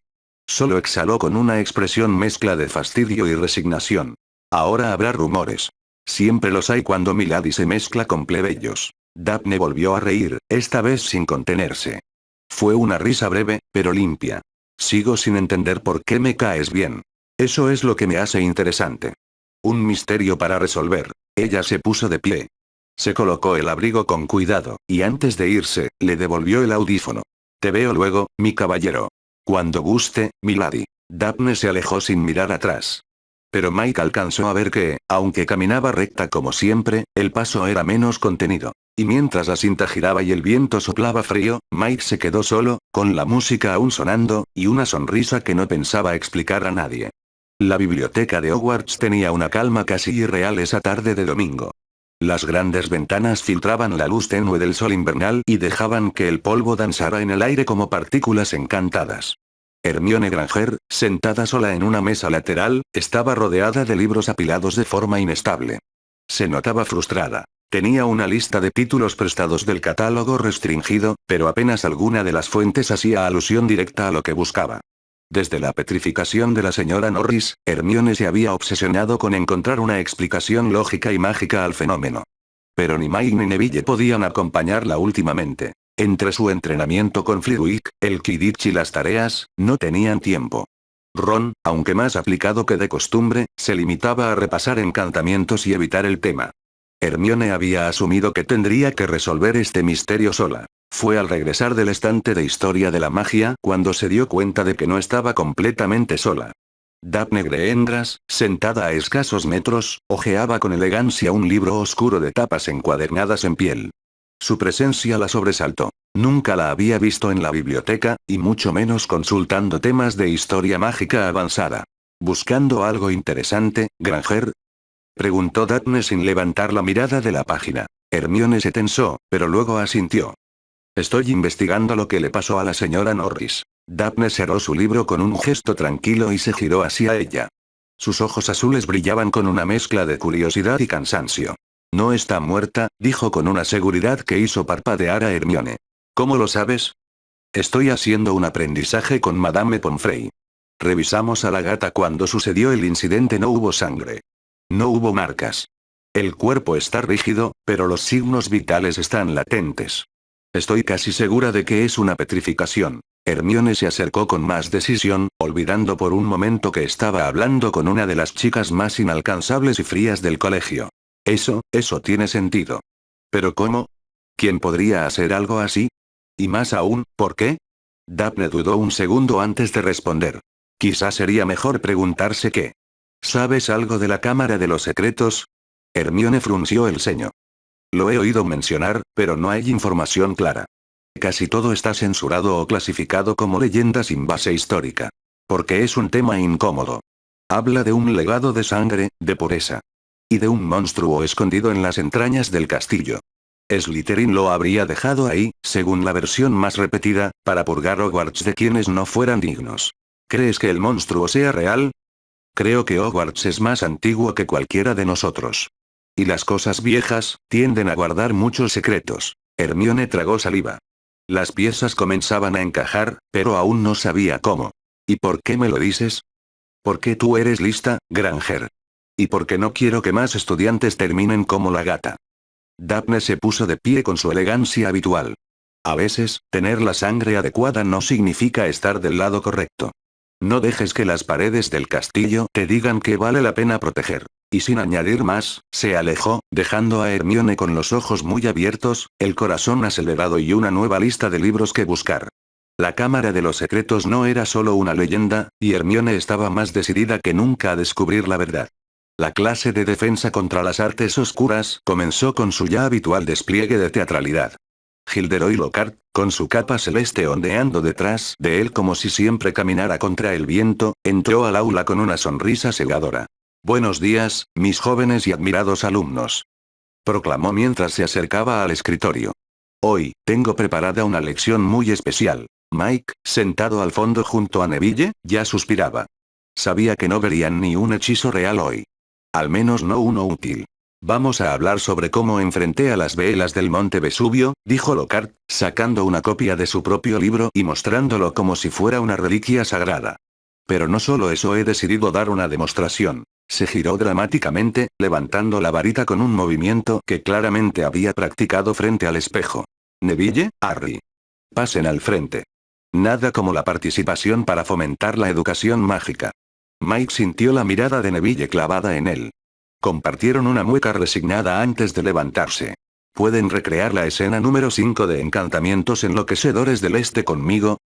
Solo exhaló con una expresión mezcla de fastidio y resignación. Ahora habrá rumores. Siempre los hay cuando Milady se mezcla con plebeyos. Daphne volvió a reír, esta vez sin contenerse. Fue una risa breve, pero limpia. Sigo sin entender por qué me caes bien. Eso es lo que me hace interesante. Un misterio para resolver. Ella se puso de pie. Se colocó el abrigo con cuidado, y antes de irse, le devolvió el audífono. Te veo luego, mi caballero. Cuando guste, Milady. Daphne se alejó sin mirar atrás. Pero Mike alcanzó a ver que, aunque caminaba recta como siempre, el paso era menos contenido. Y mientras la cinta giraba y el viento soplaba frío, Mike se quedó solo, con la música aún sonando, y una sonrisa que no pensaba explicar a nadie. La biblioteca de Hogwarts tenía una calma casi irreal esa tarde de domingo. Las grandes ventanas filtraban la luz tenue del sol invernal y dejaban que el polvo danzara en el aire como partículas encantadas. Hermione Granger, sentada sola en una mesa lateral, estaba rodeada de libros apilados de forma inestable. Se notaba frustrada. Tenía una lista de títulos prestados del catálogo restringido, pero apenas alguna de las fuentes hacía alusión directa a lo que buscaba. Desde la petrificación de la señora Norris, Hermione se había obsesionado con encontrar una explicación lógica y mágica al fenómeno. Pero ni Mike ni Neville podían acompañarla últimamente. Entre su entrenamiento con Flitwick, el Quidditch y las tareas, no tenían tiempo. Ron, aunque más aplicado que de costumbre, se limitaba a repasar encantamientos y evitar el tema. Hermione había asumido que tendría que resolver este misterio sola. Fue al regresar del estante de historia de la magia cuando se dio cuenta de que no estaba completamente sola. Daphne Greendras, sentada a escasos metros, hojeaba con elegancia un libro oscuro de tapas encuadernadas en piel. Su presencia la sobresaltó. Nunca la había visto en la biblioteca, y mucho menos consultando temas de historia mágica avanzada. ¿Buscando algo interesante, Granger?, preguntó Daphne sin levantar la mirada de la página. Hermione se tensó, pero luego asintió. Estoy investigando lo que le pasó a la señora Norris. Daphne cerró su libro con un gesto tranquilo y se giró hacia ella. Sus ojos azules brillaban con una mezcla de curiosidad y cansancio. No está muerta, dijo con una seguridad que hizo parpadear a Hermione. ¿Cómo lo sabes? Estoy haciendo un aprendizaje con Madame Pomfrey. Revisamos a la gata cuando sucedió el incidente, no hubo sangre. No hubo marcas. El cuerpo está rígido, pero los signos vitales están latentes. Estoy casi segura de que es una petrificación. Hermione se acercó con más decisión, olvidando por un momento que estaba hablando con una de las chicas más inalcanzables y frías del colegio. Eso tiene sentido. ¿Pero cómo? ¿Quién podría hacer algo así? Y más aún, ¿por qué? Daphne dudó un segundo antes de responder. Quizás sería mejor preguntarse qué. ¿Sabes algo de la Cámara de los Secretos? Hermione frunció el ceño. Lo he oído mencionar, pero no hay información clara. Casi todo está censurado o clasificado como leyenda sin base histórica. Porque es un tema incómodo. Habla de un legado de sangre, de pureza. Y de un monstruo escondido en las entrañas del castillo. Slytherin lo habría dejado ahí, según la versión más repetida, para purgar Hogwarts de quienes no fueran dignos. ¿Crees que el monstruo sea real? Creo que Hogwarts es más antiguo que cualquiera de nosotros. Y las cosas viejas, tienden a guardar muchos secretos. Hermione tragó saliva. Las piezas comenzaban a encajar, pero aún no sabía cómo. ¿Y por qué me lo dices? Porque tú eres lista, Granger. Y porque no quiero que más estudiantes terminen como la gata. Daphne se puso de pie con su elegancia habitual. A veces, tener la sangre adecuada no significa estar del lado correcto. No dejes que las paredes del castillo te digan que vale la pena proteger. Y sin añadir más, se alejó, dejando a Hermione con los ojos muy abiertos, el corazón acelerado y una nueva lista de libros que buscar. La Cámara de los Secretos no era solo una leyenda, y Hermione estaba más decidida que nunca a descubrir la verdad. La clase de defensa contra las artes oscuras comenzó con su ya habitual despliegue de teatralidad. Gilderoy Lockhart, con su capa celeste ondeando detrás de él como si siempre caminara contra el viento, entró al aula con una sonrisa cegadora. Buenos días, mis jóvenes y admirados alumnos. Proclamó mientras se acercaba al escritorio. Hoy, tengo preparada una lección muy especial. Mike, sentado al fondo junto a Neville, ya suspiraba. Sabía que no verían ni un hechizo real hoy. Al menos no uno útil. Vamos a hablar sobre cómo enfrenté a las velas del monte Vesubio, dijo Lockhart, sacando una copia de su propio libro y mostrándolo como si fuera una reliquia sagrada. Pero no solo eso, he decidido dar una demostración. Se giró dramáticamente, levantando la varita con un movimiento que claramente había practicado frente al espejo. Neville, Harry. Pasen al frente. Nada como la participación para fomentar la educación mágica. Mike sintió la mirada de Neville clavada en él. Compartieron una mueca resignada antes de levantarse. ¿Pueden recrear la escena número 5 de Encantamientos Enloquecedores del Este conmigo?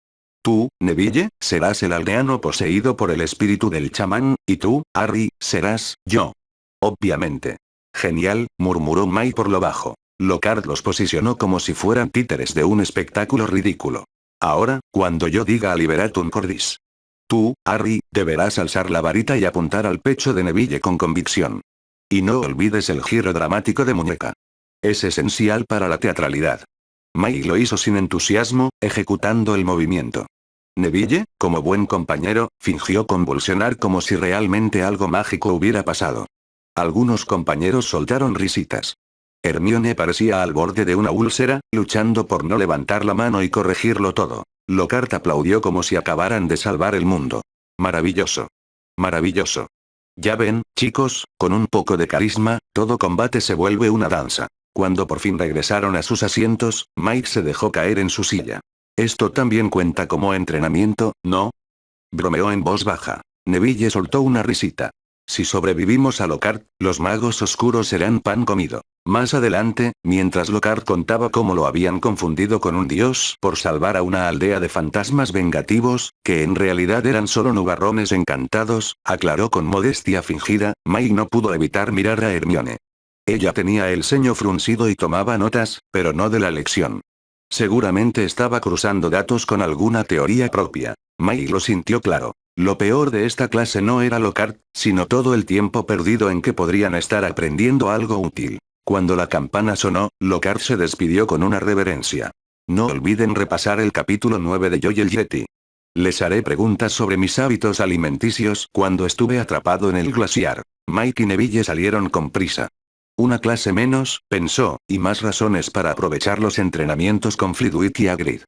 Tú, Neville, serás el aldeano poseído por el espíritu del chamán, y tú, Harry, serás yo. Obviamente. Genial, murmuró Mike por lo bajo. Lockhart los posicionó como si fueran títeres de un espectáculo ridículo. Ahora, cuando yo diga Liberatum Cordis. Tú, Harry, deberás alzar la varita y apuntar al pecho de Neville con convicción. Y no olvides el giro dramático de muñeca. Es esencial para la teatralidad. Mike lo hizo sin entusiasmo, ejecutando el movimiento. Neville, como buen compañero, fingió convulsionar como si realmente algo mágico hubiera pasado. Algunos compañeros soltaron risitas. Hermione parecía al borde de una úlcera, luchando por no levantar la mano y corregirlo todo. Lockhart aplaudió como si acabaran de salvar el mundo. Maravilloso. Maravilloso. Ya ven, chicos, con un poco de carisma, todo combate se vuelve una danza. Cuando por fin regresaron a sus asientos, Mike se dejó caer en su silla. Esto también cuenta como entrenamiento, ¿no? Bromeó en voz baja. Neville soltó una risita. Si sobrevivimos a Lockhart, los magos oscuros serán pan comido. Más adelante, mientras Lockhart contaba cómo lo habían confundido con un dios por salvar a una aldea de fantasmas vengativos, que en realidad eran solo nubarrones encantados, aclaró con modestia fingida, Mike no pudo evitar mirar a Hermione. Ella tenía el ceño fruncido y tomaba notas, pero no de la lección. Seguramente estaba cruzando datos con alguna teoría propia. Mike lo sintió claro. Lo peor de esta clase no era Lockhart, sino todo el tiempo perdido en que podrían estar aprendiendo algo útil. Cuando la campana sonó, Lockhart se despidió con una reverencia. No olviden repasar el capítulo 9 de Yo y el Yeti. Les haré preguntas sobre mis hábitos alimenticios cuando estuve atrapado en el glaciar. Mike y Neville salieron con prisa. Una clase menos, pensó, y más razones para aprovechar los entrenamientos con Flitwick y Hagrid.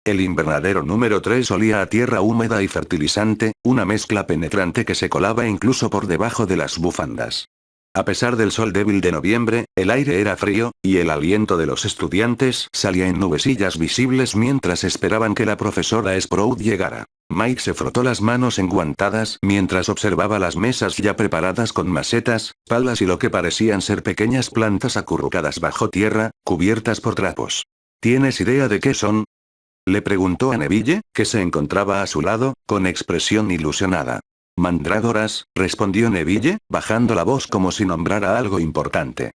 El invernadero número 3 olía a tierra húmeda y fertilizante, una mezcla penetrante que se colaba incluso por debajo de las bufandas. A pesar del sol débil de noviembre, el aire era frío, y el aliento de los estudiantes salía en nubecillas visibles mientras esperaban que la profesora Sprout llegara. Mike se frotó las manos enguantadas mientras observaba las mesas ya preparadas con macetas, palas y lo que parecían ser pequeñas plantas acurrucadas bajo tierra, cubiertas por trapos. ¿Tienes idea de qué son? Le preguntó a Neville, que se encontraba a su lado, con expresión ilusionada. Mandrágoras, respondió Neville, bajando la voz como si nombrara algo importante.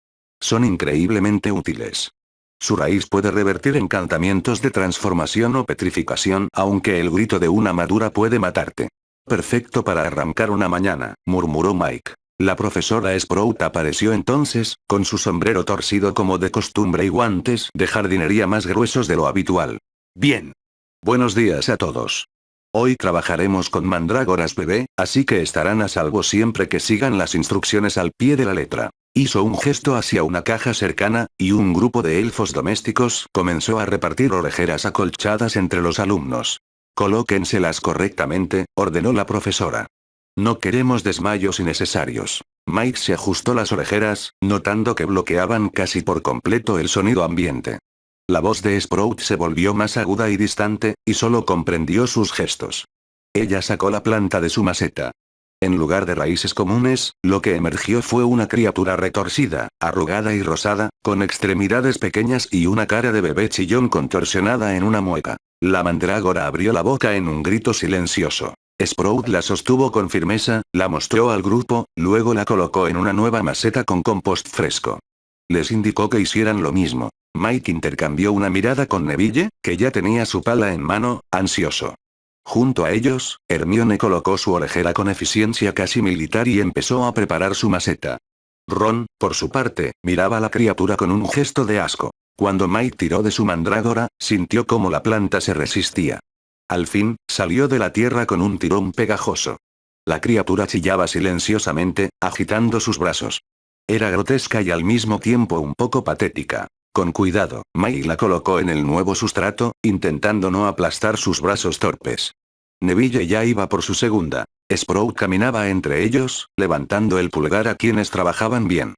Son increíblemente útiles. Su raíz puede revertir encantamientos de transformación o petrificación, aunque el grito de una madura puede matarte. Perfecto para arrancar una mañana, murmuró Mike. La profesora Sprout apareció entonces, con su sombrero torcido como de costumbre y guantes de jardinería más gruesos de lo habitual. Bien. Buenos días a todos. Hoy trabajaremos con mandrágoras bebé, así que estarán a salvo siempre que sigan las instrucciones al pie de la letra. Hizo un gesto hacia una caja cercana, y un grupo de elfos domésticos comenzó a repartir orejeras acolchadas entre los alumnos. Colóquenselas correctamente, ordenó la profesora. No queremos desmayos innecesarios. Mike se ajustó las orejeras, notando que bloqueaban casi por completo el sonido ambiente. La voz de Sprout se volvió más aguda y distante, y solo comprendió sus gestos. Ella sacó la planta de su maceta. En lugar de raíces comunes, lo que emergió fue una criatura retorcida, arrugada y rosada, con extremidades pequeñas y una cara de bebé chillón contorsionada en una mueca. La mandrágora abrió la boca en un grito silencioso. Sprout la sostuvo con firmeza, la mostró al grupo, luego la colocó en una nueva maceta con compost fresco. Les indicó que hicieran lo mismo. Mike intercambió una mirada con Neville, que ya tenía su pala en mano, ansioso. Junto a ellos, Hermione colocó su orejera con eficiencia casi militar y empezó a preparar su maceta. Ron, por su parte, miraba a la criatura con un gesto de asco. Cuando Mike tiró de su mandrágora, sintió cómo la planta se resistía. Al fin, salió de la tierra con un tirón pegajoso. La criatura chillaba silenciosamente, agitando sus brazos. Era grotesca y al mismo tiempo un poco patética. Con cuidado, Mike la colocó en el nuevo sustrato, intentando no aplastar sus brazos torpes. Neville ya iba por su segunda. Sprout caminaba entre ellos, levantando el pulgar a quienes trabajaban bien.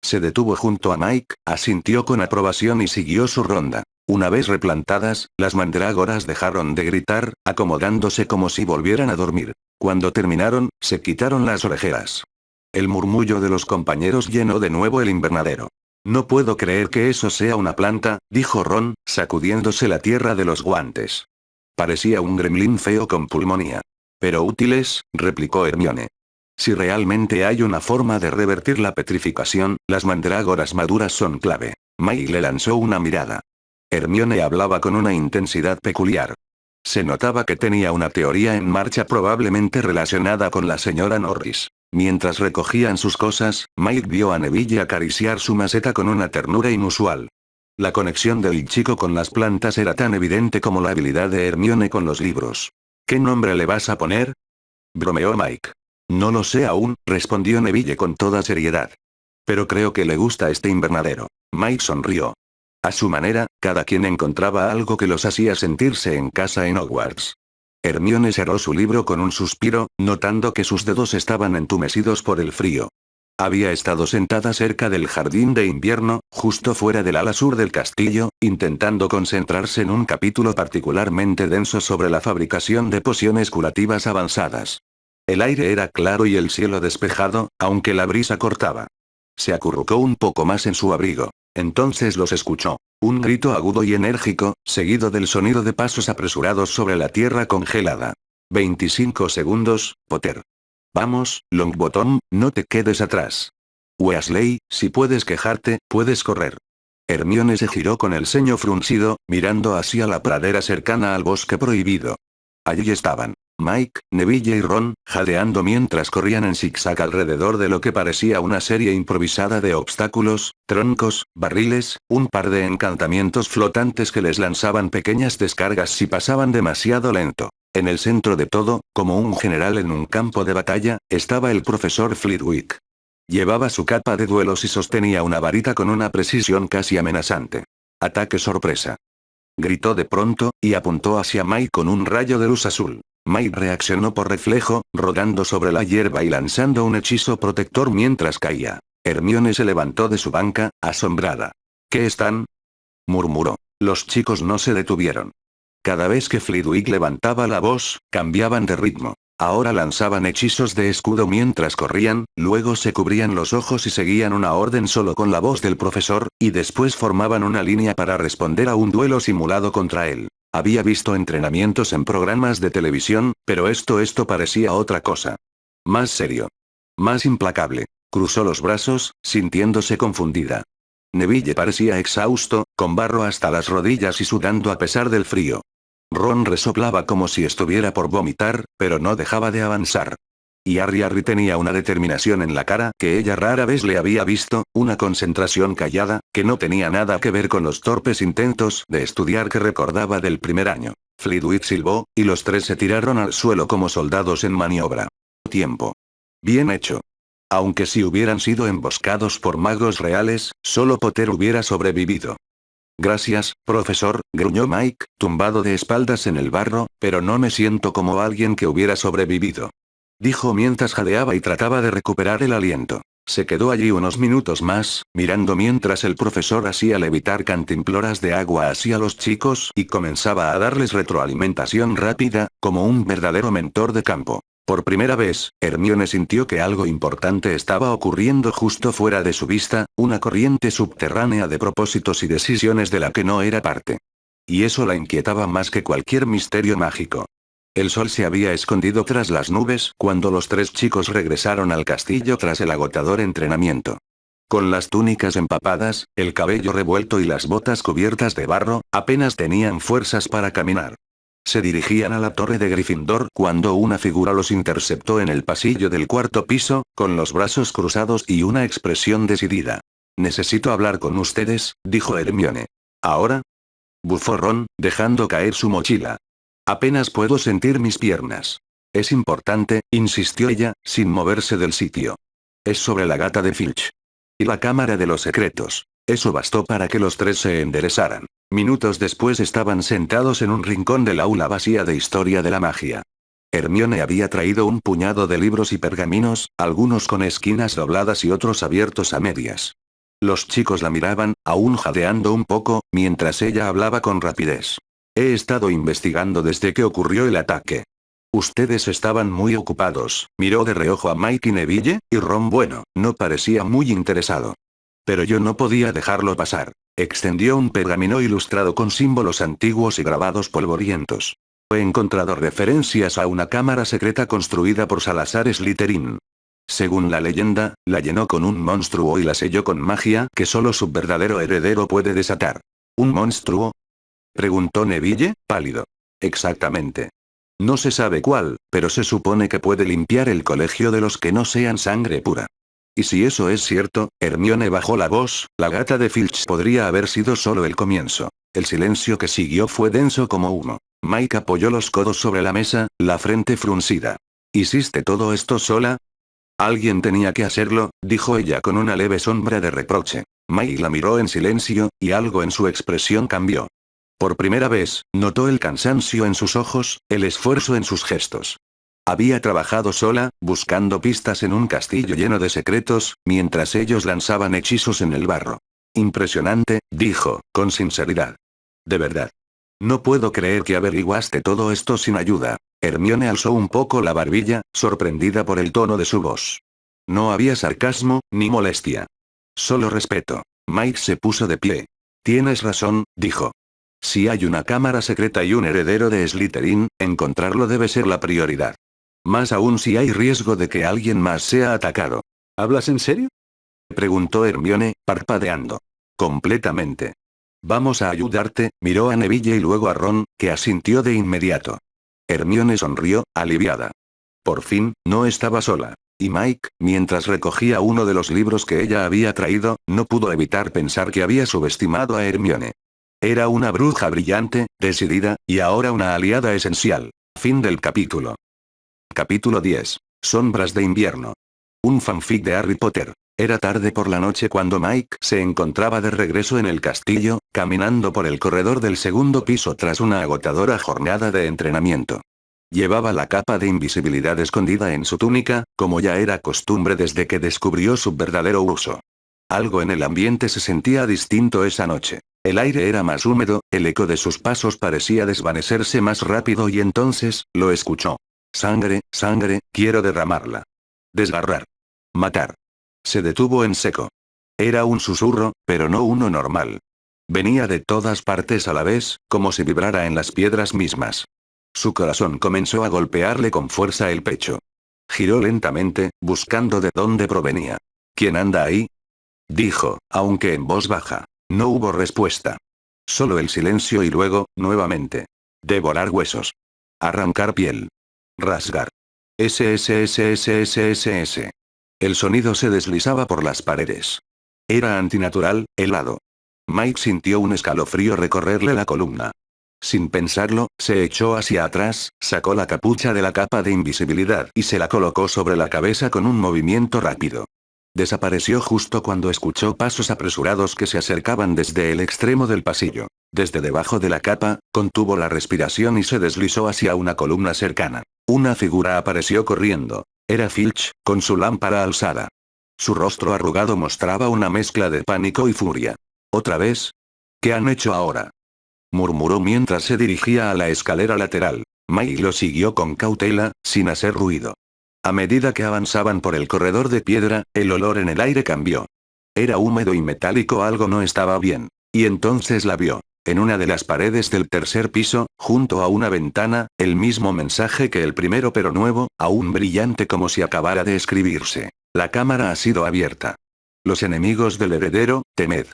Se detuvo junto a Mike, asintió con aprobación y siguió su ronda. Una vez replantadas, las mandrágoras dejaron de gritar, acomodándose como si volvieran a dormir. Cuando terminaron, se quitaron las orejeras. El murmullo de los compañeros llenó de nuevo el invernadero. No puedo creer que eso sea una planta, dijo Ron, sacudiéndose la tierra de los guantes. Parecía un gremlin feo con pulmonía. Pero útiles, replicó Hermione. Si realmente hay una forma de revertir la petrificación, las mandrágoras maduras son clave. Mike le lanzó una mirada. Hermione hablaba con una intensidad peculiar. Se notaba que tenía una teoría en marcha probablemente relacionada con la señora Norris. Mientras recogían sus cosas, Mike vio a Neville acariciar su maceta con una ternura inusual. La conexión del chico con las plantas era tan evidente como la habilidad de Hermione con los libros. ¿Qué nombre le vas a poner?, bromeó Mike. No lo sé aún, respondió Neville con toda seriedad. Pero creo que le gusta este invernadero. Mike sonrió. A su manera, cada quien encontraba algo que los hacía sentirse en casa en Hogwarts. Hermione cerró su libro con un suspiro, notando que sus dedos estaban entumecidos por el frío. Había estado sentada cerca del jardín de invierno, justo fuera del ala sur del castillo, intentando concentrarse en un capítulo particularmente denso sobre la fabricación de pociones curativas avanzadas. El aire era claro y el cielo despejado, aunque la brisa cortaba. Se acurrucó un poco más en su abrigo. Entonces los escuchó. Un grito agudo y enérgico, seguido del sonido de pasos apresurados sobre la tierra congelada. 25 segundos, Potter. Vamos, Longbottom, no te quedes atrás. Weasley, si puedes quejarte, puedes correr. Hermione se giró con el ceño fruncido, mirando hacia la pradera cercana al bosque prohibido. Allí estaban Mike, Neville y Ron, jadeando mientras corrían en zigzag alrededor de lo que parecía una serie improvisada de obstáculos, troncos, barriles, un par de encantamientos flotantes que les lanzaban pequeñas descargas si pasaban demasiado lento. En el centro de todo, como un general en un campo de batalla, estaba el profesor Flitwick. Llevaba su capa de duelos y sostenía una varita con una precisión casi amenazante. Ataque sorpresa. Gritó de pronto, y apuntó hacia Mike con un rayo de luz azul. Mike reaccionó por reflejo, rodando sobre la hierba y lanzando un hechizo protector mientras caía. Hermione se levantó de su banca, asombrada. ¿Qué están?, murmuró. Los chicos no se detuvieron. Cada vez que Flitwick levantaba la voz, cambiaban de ritmo. Ahora lanzaban hechizos de escudo mientras corrían, luego se cubrían los ojos y seguían una orden solo con la voz del profesor, y después formaban una línea para responder a un duelo simulado contra él. Había visto entrenamientos en programas de televisión, pero esto parecía otra cosa. Más serio. Más implacable. Cruzó los brazos, sintiéndose confundida. Neville parecía exhausto, con barro hasta las rodillas y sudando a pesar del frío. Ron resoplaba como si estuviera por vomitar, pero no dejaba de avanzar. Y Harry tenía una determinación en la cara que ella rara vez le había visto, una concentración callada, que no tenía nada que ver con los torpes intentos de estudiar que recordaba del primer año. Flitwick silbó, y los tres se tiraron al suelo como soldados en maniobra. Tiempo. Bien hecho. Aunque si hubieran sido emboscados por magos reales, solo Potter hubiera sobrevivido. Gracias, profesor, gruñó Mike, tumbado de espaldas en el barro, pero no me siento como alguien que hubiera sobrevivido. Dijo mientras jadeaba y trataba de recuperar el aliento. Se quedó allí unos minutos más, mirando mientras el profesor hacía levitar cantimploras de agua hacia los chicos y comenzaba a darles retroalimentación rápida, como un verdadero mentor de campo. Por primera vez, Hermione sintió que algo importante estaba ocurriendo justo fuera de su vista, una corriente subterránea de propósitos y decisiones de la que no era parte. Y eso la inquietaba más que cualquier misterio mágico. El sol se había escondido tras las nubes cuando los tres chicos regresaron al castillo tras el agotador entrenamiento. Con las túnicas empapadas, el cabello revuelto y las botas cubiertas de barro, apenas tenían fuerzas para caminar. Se dirigían a la torre de Gryffindor cuando una figura los interceptó en el pasillo del cuarto piso, con los brazos cruzados y una expresión decidida. «Necesito hablar con ustedes», dijo Hermione. «¿Ahora?», bufó Ron, dejando caer su mochila. «Apenas puedo sentir mis piernas». «Es importante», insistió ella, sin moverse del sitio. «Es sobre la gata de Filch. Y la cámara de los secretos». Eso bastó para que los tres se enderezaran. Minutos después estaban sentados en un rincón del aula vacía de historia de la magia. Hermione había traído un puñado de libros y pergaminos, algunos con esquinas dobladas y otros abiertos a medias. Los chicos la miraban, aún jadeando un poco, mientras ella hablaba con rapidez. «He estado investigando desde que ocurrió el ataque. Ustedes estaban muy ocupados», miró de reojo a Mike y Neville, y Ron no parecía muy interesado. «Pero yo no podía dejarlo pasar». Extendió un pergamino ilustrado con símbolos antiguos y grabados polvorientos. He encontrado referencias a una cámara secreta construida por Salazar Slytherin. Según la leyenda, la llenó con un monstruo y la selló con magia que solo su verdadero heredero puede desatar. ¿Un monstruo?», preguntó Neville, pálido. «Exactamente. No se sabe cuál, pero se supone que puede limpiar el colegio de los que no sean sangre pura. Y si eso es cierto», Hermione bajó la voz, «la gata de Filch podría haber sido solo el comienzo». El silencio que siguió fue denso como humo. Mike apoyó los codos sobre la mesa, la frente fruncida. «¿Hiciste todo esto sola?». «Alguien tenía que hacerlo», dijo ella con una leve sombra de reproche. Mike la miró en silencio, y algo en su expresión cambió. Por primera vez, notó el cansancio en sus ojos, el esfuerzo en sus gestos. Había trabajado sola, buscando pistas en un castillo lleno de secretos, mientras ellos lanzaban hechizos en el barro. «Impresionante», dijo, con sinceridad. «De verdad. No puedo creer que averiguaste todo esto sin ayuda». Hermione alzó un poco la barbilla, sorprendida por el tono de su voz. No había sarcasmo, ni molestia. Solo respeto. Mike se puso de pie. «Tienes razón», dijo. «Si hay una cámara secreta y un heredero de Slytherin, encontrarlo debe ser la prioridad. Más aún si hay riesgo de que alguien más sea atacado». «¿Hablas en serio?», preguntó Hermione, parpadeando. «Completamente». «Vamos a ayudarte», miró a Neville y luego a Ron, que asintió de inmediato. Hermione sonrió, aliviada. Por fin, no estaba sola. Y Mike, mientras recogía uno de los libros que ella había traído, no pudo evitar pensar que había subestimado a Hermione. Era una bruja brillante, decidida, y ahora una aliada esencial. Fin del capítulo. Capítulo 10. Sombras de invierno. Un fanfic de Harry Potter. Era tarde por la noche cuando Mike se encontraba de regreso en el castillo, caminando por el corredor del segundo piso tras una agotadora jornada de entrenamiento. Llevaba la capa de invisibilidad escondida en su túnica, como ya era costumbre desde que descubrió su verdadero uso. Algo en el ambiente se sentía distinto esa noche. El aire era más húmedo, el eco de sus pasos parecía desvanecerse más rápido y entonces, lo escuchó. «Sangre, sangre, quiero derramarla. Desgarrar. Matar». Se detuvo en seco. Era un susurro, pero no uno normal. Venía de todas partes a la vez, como si vibrara en las piedras mismas. Su corazón comenzó a golpearle con fuerza el pecho. Giró lentamente, buscando de dónde provenía. «¿Quién anda ahí?», dijo, aunque en voz baja. No hubo respuesta. Solo el silencio y luego, nuevamente. Devorar huesos. Arrancar piel. Rasgar. SSSSSSS. El sonido se deslizaba por las paredes. Era antinatural, helado. Mike sintió un escalofrío recorrerle la columna. Sin pensarlo, se echó hacia atrás, sacó la capucha de la capa de invisibilidad y se la colocó sobre la cabeza con un movimiento rápido. Desapareció justo cuando escuchó pasos apresurados que se acercaban desde el extremo del pasillo. Desde debajo de la capa, contuvo la respiración y se deslizó hacia una columna cercana. Una figura apareció corriendo. Era Filch, con su lámpara alzada. Su rostro arrugado mostraba una mezcla de pánico y furia. ¿Otra vez? ¿Qué han hecho ahora?, murmuró mientras se dirigía a la escalera lateral. Mike lo siguió con cautela, sin hacer ruido. A medida que avanzaban por el corredor de piedra, el olor en el aire cambió. Era húmedo y metálico, algo no estaba bien. Y entonces la vio. En una de las paredes del tercer piso, junto a una ventana, el mismo mensaje que el primero pero nuevo, aún brillante como si acabara de escribirse. La cámara ha sido abierta. Los enemigos del heredero, temed.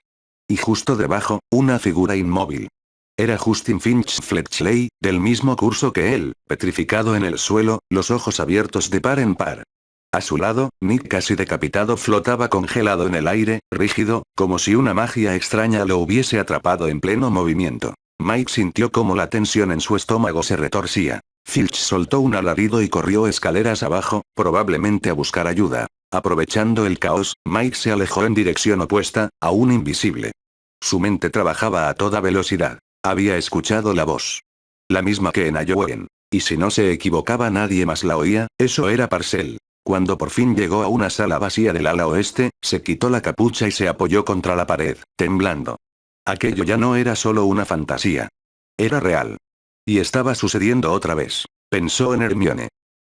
Y justo debajo, una figura inmóvil. Era Justin Finch Fletchley, del mismo curso que él, petrificado en el suelo, los ojos abiertos de par en par. A su lado, Nick casi decapitado flotaba congelado en el aire, rígido, como si una magia extraña lo hubiese atrapado en pleno movimiento. Mike sintió como la tensión en su estómago se retorcía. Filch soltó un alarido y corrió escaleras abajo, probablemente a buscar ayuda. Aprovechando el caos, Mike se alejó en dirección opuesta, aún invisible. Su mente trabajaba a toda velocidad. Había escuchado la voz. La misma que en Iowen. Y si no se equivocaba nadie más la oía, eso era Parcell. Cuando por fin llegó a una sala vacía del ala oeste, se quitó la capucha y se apoyó contra la pared, temblando. Aquello ya no era solo una fantasía. Era real. Y estaba sucediendo otra vez. Pensó en Hermione.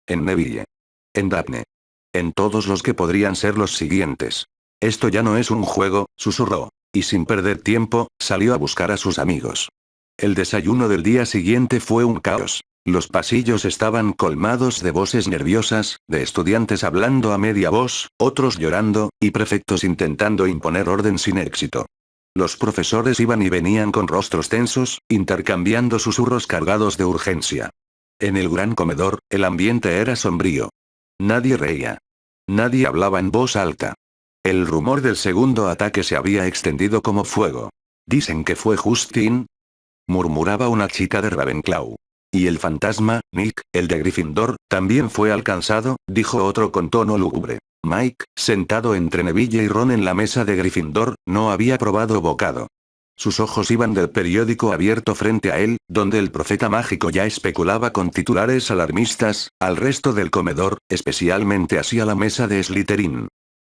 En Neville. En Daphne. En todos los que podrían ser los siguientes. Esto ya no es un juego, susurró. Y sin perder tiempo, salió a buscar a sus amigos. El desayuno del día siguiente fue un caos. Los pasillos estaban colmados de voces nerviosas, de estudiantes hablando a media voz, otros llorando, y prefectos intentando imponer orden sin éxito. Los profesores iban y venían con rostros tensos, intercambiando susurros cargados de urgencia. En el gran comedor, el ambiente era sombrío. Nadie reía. Nadie hablaba en voz alta. El rumor del segundo ataque se había extendido como fuego. «Dicen que fue Justin», murmuraba una chica de Ravenclaw. «Y el fantasma, Nick, el de Gryffindor, también fue alcanzado», dijo otro con tono lúgubre. Mike, sentado entre Neville y Ron en la mesa de Gryffindor, no había probado bocado. Sus ojos iban del periódico abierto frente a él, donde el profeta mágico ya especulaba con titulares alarmistas, al resto del comedor, especialmente hacia la mesa de Slytherin.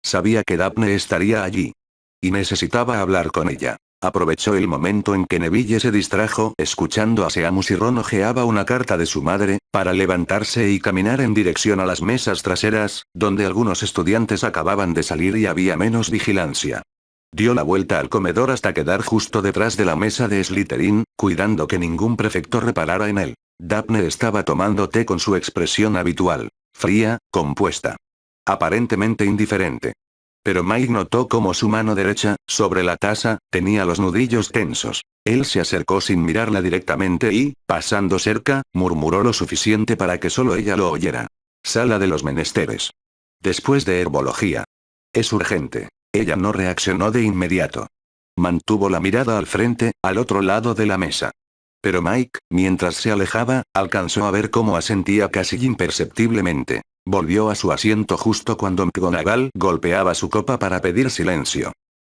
Sabía que Daphne estaría allí. Y necesitaba hablar con ella. Aprovechó el momento en que Neville se distrajo escuchando a Seamus y Ron hojeaba una carta de su madre, para levantarse y caminar en dirección a las mesas traseras, donde algunos estudiantes acababan de salir y había menos vigilancia. Dio la vuelta al comedor hasta quedar justo detrás de la mesa de Slytherin, cuidando que ningún prefecto reparara en él. Daphne estaba tomando té con su expresión habitual. Fría, compuesta. Aparentemente indiferente. Pero Mike notó cómo su mano derecha, sobre la taza, tenía los nudillos tensos. Él se acercó sin mirarla directamente y, pasando cerca, murmuró lo suficiente para que solo ella lo oyera. Sala de los menesteres. Después de herbología. Es urgente. Ella no reaccionó de inmediato. Mantuvo la mirada al frente, al otro lado de la mesa. Pero Mike, mientras se alejaba, alcanzó a ver cómo asentía casi imperceptiblemente. Volvió a su asiento justo cuando McGonagall golpeaba su copa para pedir silencio.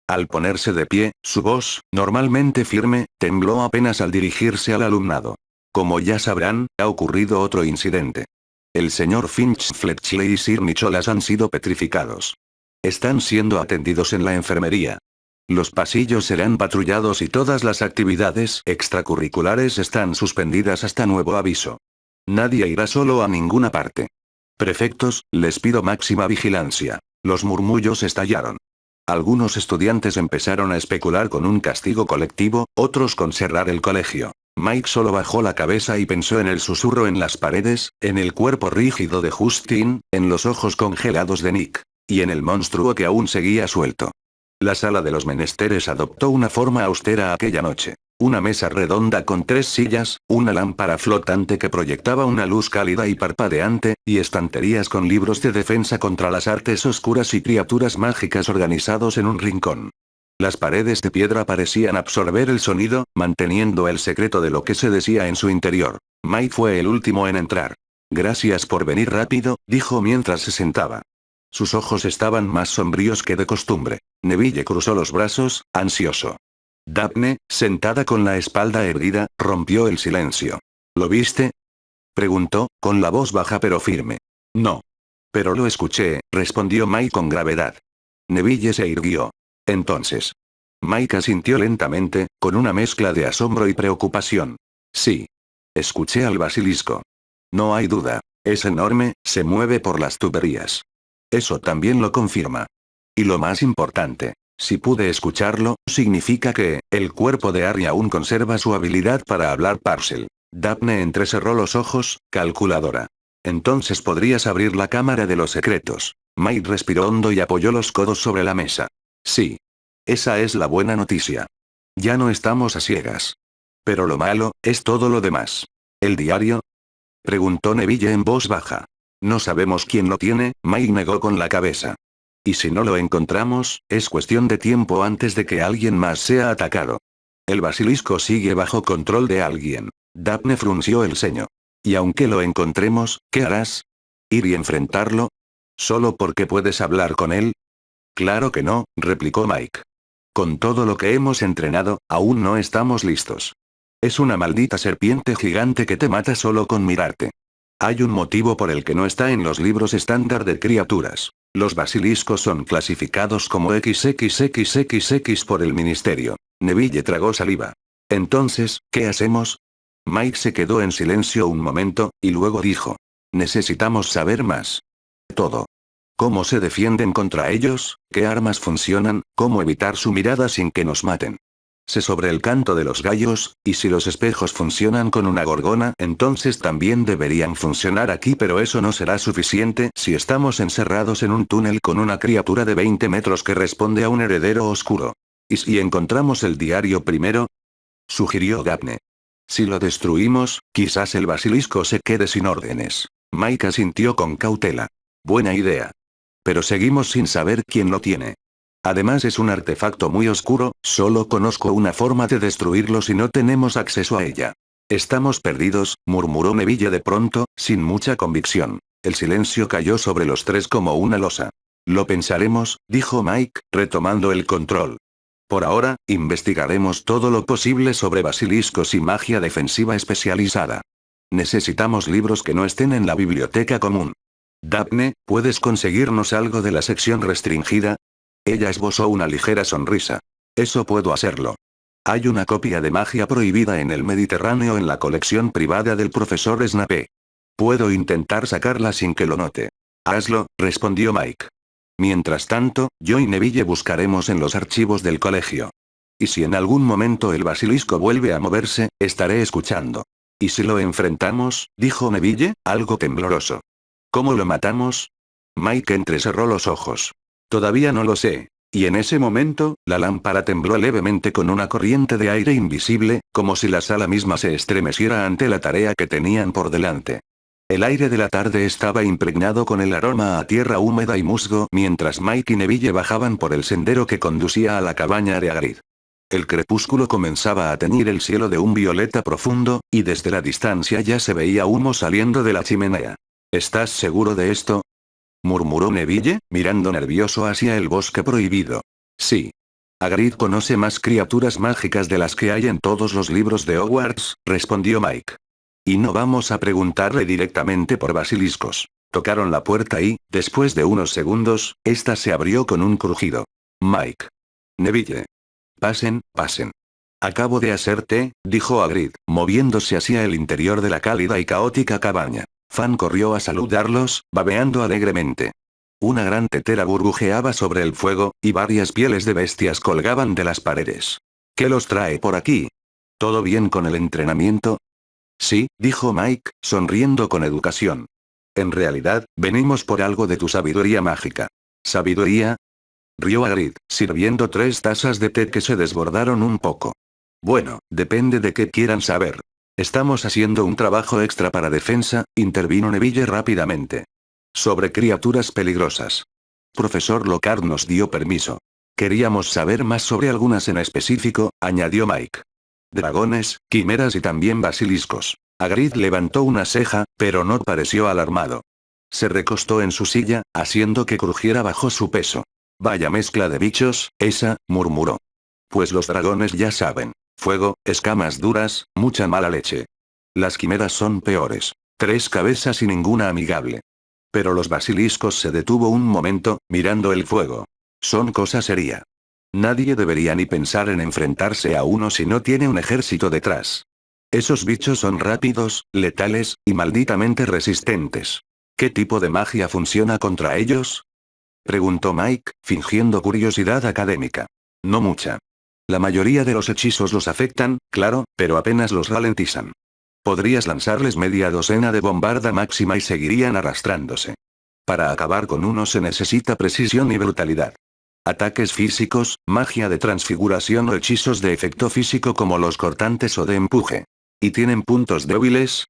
Al ponerse de pie, su voz, normalmente firme, tembló apenas al dirigirse al alumnado. Como ya sabrán, ha ocurrido otro incidente. El señor Finch Fletchley y Sir Nicholas han sido petrificados. Están siendo atendidos en la enfermería. Los pasillos serán patrullados y todas las actividades extracurriculares están suspendidas hasta nuevo aviso. Nadie irá solo a ninguna parte. Prefectos, les pido máxima vigilancia. Los murmullos estallaron. Algunos estudiantes empezaron a especular con un castigo colectivo, otros con cerrar el colegio. Mike solo bajó la cabeza y pensó en el susurro en las paredes, en el cuerpo rígido de Justin, en los ojos congelados de Nick. Y en el monstruo que aún seguía suelto. La sala de los menesteres adoptó una forma austera aquella noche. Una mesa redonda con 3 sillas, una lámpara flotante que proyectaba una luz cálida y parpadeante, y estanterías con libros de defensa contra las artes oscuras y criaturas mágicas organizados en un rincón. Las paredes de piedra parecían absorber el sonido, manteniendo el secreto de lo que se decía en su interior. Mike fue el último en entrar. «Gracias por venir rápido», dijo mientras se sentaba. Sus ojos estaban más sombríos que de costumbre. Neville cruzó los brazos, ansioso. Daphne, sentada con la espalda erguida, rompió el silencio. «¿Lo viste?», preguntó, con la voz baja pero firme. «No. Pero lo escuché», respondió Mike con gravedad. Neville se irguió. «Entonces». Mike asintió lentamente, con una mezcla de asombro y preocupación. «Sí. Escuché al basilisco. No hay duda. Es enorme, se mueve por las tuberías. Eso también lo confirma. Y lo más importante. Si pude escucharlo, significa que, el cuerpo de Harry aún conserva su habilidad para hablar Parcell». Daphne entrecerró los ojos, calculadora. «Entonces podrías abrir la cámara de los secretos». Mike respiró hondo y apoyó los codos sobre la mesa. Sí. Esa es la buena noticia. Ya no estamos a ciegas. Pero lo malo, es todo lo demás. ¿El diario? Preguntó Neville en voz baja. No sabemos quién lo tiene, Mike negó con la cabeza. Y si no lo encontramos, es cuestión de tiempo antes de que alguien más sea atacado. El basilisco sigue bajo control de alguien. Daphne frunció el ceño. Y aunque lo encontremos, ¿qué harás? ¿Ir y enfrentarlo? ¿Solo porque puedes hablar con él? Claro que no, replicó Mike. Con todo lo que hemos entrenado, aún no estamos listos. Es una maldita serpiente gigante que te mata solo con mirarte. Hay un motivo por el que no está en los libros estándar de criaturas. Los basiliscos son clasificados como XXXXX por el ministerio. Neville tragó saliva. Entonces, ¿qué hacemos? Mike se quedó en silencio un momento, y luego dijo. Necesitamos saber más. Todo. ¿Cómo se defienden contra ellos? ¿Qué armas funcionan? ¿Cómo evitar su mirada sin que nos maten? Sé sobre el canto de los gallos, y si los espejos funcionan con una gorgona, entonces también deberían funcionar aquí, pero eso no será suficiente si estamos encerrados en un túnel con una criatura de 20 metros que responde a un heredero oscuro. ¿Y si encontramos el diario primero? Sugirió Daphne. Si lo destruimos, quizás el basilisco se quede sin órdenes. Mike asintió con cautela. Buena idea. Pero seguimos sin saber quién lo tiene. Además es un artefacto muy oscuro, solo conozco una forma de destruirlo si no tenemos acceso a ella. Estamos perdidos, murmuró Neville de pronto, sin mucha convicción. El silencio cayó sobre los tres como una losa. Lo pensaremos, dijo Mike, retomando el control. Por ahora, investigaremos todo lo posible sobre basiliscos y magia defensiva especializada. Necesitamos libros que no estén en la biblioteca común. Daphne, ¿puedes conseguirnos algo de la sección restringida? Ella esbozó una ligera sonrisa. Eso puedo hacerlo. Hay una copia de magia prohibida en el Mediterráneo en la colección privada del profesor Snape. Puedo intentar sacarla sin que lo note. Hazlo, respondió Mike. Mientras tanto, yo y Neville buscaremos en los archivos del colegio. Y si en algún momento el basilisco vuelve a moverse, estaré escuchando. ¿Y si lo enfrentamos? Dijo Neville, algo tembloroso. ¿Cómo lo matamos? Mike entrecerró los ojos. Todavía no lo sé. Y en ese momento, la lámpara tembló levemente con una corriente de aire invisible, como si la sala misma se estremeciera ante la tarea que tenían por delante. El aire de la tarde estaba impregnado con el aroma a tierra húmeda y musgo mientras Mike y Neville bajaban por el sendero que conducía a la cabaña de Hagrid. El crepúsculo comenzaba a teñir el cielo de un violeta profundo, y desde la distancia ya se veía humo saliendo de la chimenea. ¿Estás seguro de esto? Murmuró Neville, mirando nervioso hacia el bosque prohibido. Sí. Hagrid conoce más criaturas mágicas de las que hay en todos los libros de Hogwarts, respondió Mike. Y no vamos a preguntarle directamente por basiliscos. Tocaron la puerta y, después de unos segundos, esta se abrió con un crujido. Mike. Neville. Pasen, pasen. Acabo de hacer té, dijo Hagrid, moviéndose hacia el interior de la cálida y caótica cabaña. Fan corrió a saludarlos, babeando alegremente. Una gran tetera burbujeaba sobre el fuego, y varias pieles de bestias colgaban de las paredes. ¿Qué los trae por aquí? ¿Todo bien con el entrenamiento? Sí, dijo Mike, sonriendo con educación. En realidad, venimos por algo de tu sabiduría mágica. ¿Sabiduría? Rió Hagrid, sirviendo 3 tazas de té que se desbordaron un poco. Bueno, depende de qué quieran saber. Estamos haciendo un trabajo extra para defensa, intervino Neville rápidamente. Sobre criaturas peligrosas. Profesor Lockhart nos dio permiso. Queríamos saber más sobre algunas en específico, añadió Mike. Dragones, quimeras y también basiliscos. Hagrid levantó una ceja, pero no pareció alarmado. Se recostó en su silla, haciendo que crujiera bajo su peso. Vaya mezcla de bichos, esa, murmuró. Pues los dragones ya saben. Fuego, escamas duras, mucha mala leche. Las quimeras son peores. 3 cabezas y ninguna amigable. Pero los basiliscos se detuvo un momento, mirando el fuego. Son cosa seria. Nadie debería ni pensar en enfrentarse a uno si no tiene un ejército detrás. Esos bichos son rápidos, letales, y malditamente resistentes. ¿Qué tipo de magia funciona contra ellos? Preguntó Mike, fingiendo curiosidad académica. No mucha. La mayoría de los hechizos los afectan, claro, pero apenas los ralentizan. Podrías lanzarles media docena de bombarda máxima y seguirían arrastrándose. Para acabar con uno se necesita precisión y brutalidad. Ataques físicos, magia de transfiguración o hechizos de efecto físico como los cortantes o de empuje. ¿Y tienen puntos débiles?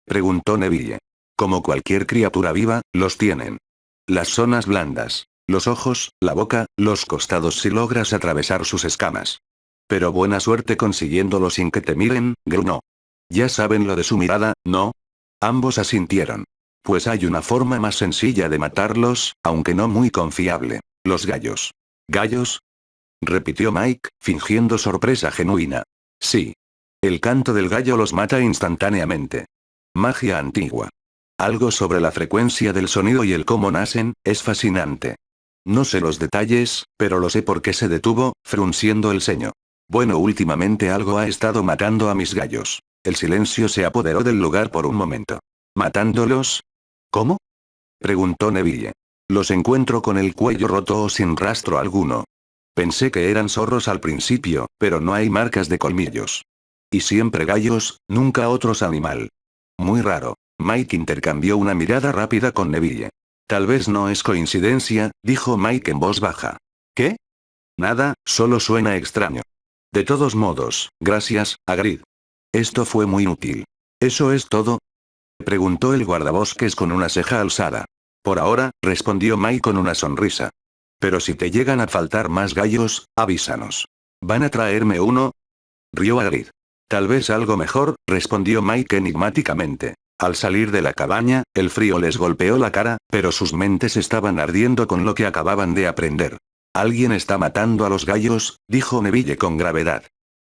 Preguntó Neville. Como cualquier criatura viva, los tienen. Las zonas blandas. Los ojos, la boca, los costados si logras atravesar sus escamas. Pero buena suerte consiguiéndolo sin que te miren, gruñó. Ya saben lo de su mirada, ¿no? Ambos asintieron. Pues hay una forma más sencilla de matarlos, aunque no muy confiable. Los gallos. ¿Gallos? Repitió Mike, fingiendo sorpresa genuina. Sí. El canto del gallo los mata instantáneamente. Magia antigua. Algo sobre la frecuencia del sonido y el cómo nacen, es fascinante. No sé los detalles, pero lo sé porque se detuvo, frunciendo el ceño. Bueno, últimamente algo ha estado matando a mis gallos. El silencio se apoderó del lugar por un momento. ¿Matándolos? ¿Cómo? Preguntó Neville. Los encuentro con el cuello roto o sin rastro alguno. Pensé que eran zorros al principio, pero no hay marcas de colmillos. Y siempre gallos, nunca otros animal. Muy raro. Mike intercambió una mirada rápida con Neville. Tal vez no es coincidencia, dijo Mike en voz baja. ¿Qué? Nada, solo suena extraño. De todos modos, gracias, Hagrid. Esto fue muy útil. ¿Eso es todo? Preguntó el guardabosques con una ceja alzada. Por ahora, respondió Mike con una sonrisa. Pero si te llegan a faltar más gallos, avísanos. ¿Van a traerme uno? Rió Hagrid. Tal vez algo mejor, respondió Mike enigmáticamente. Al salir de la cabaña, el frío les golpeó la cara, pero sus mentes estaban ardiendo con lo que acababan de aprender. Alguien está matando a los gallos, dijo Neville con gravedad.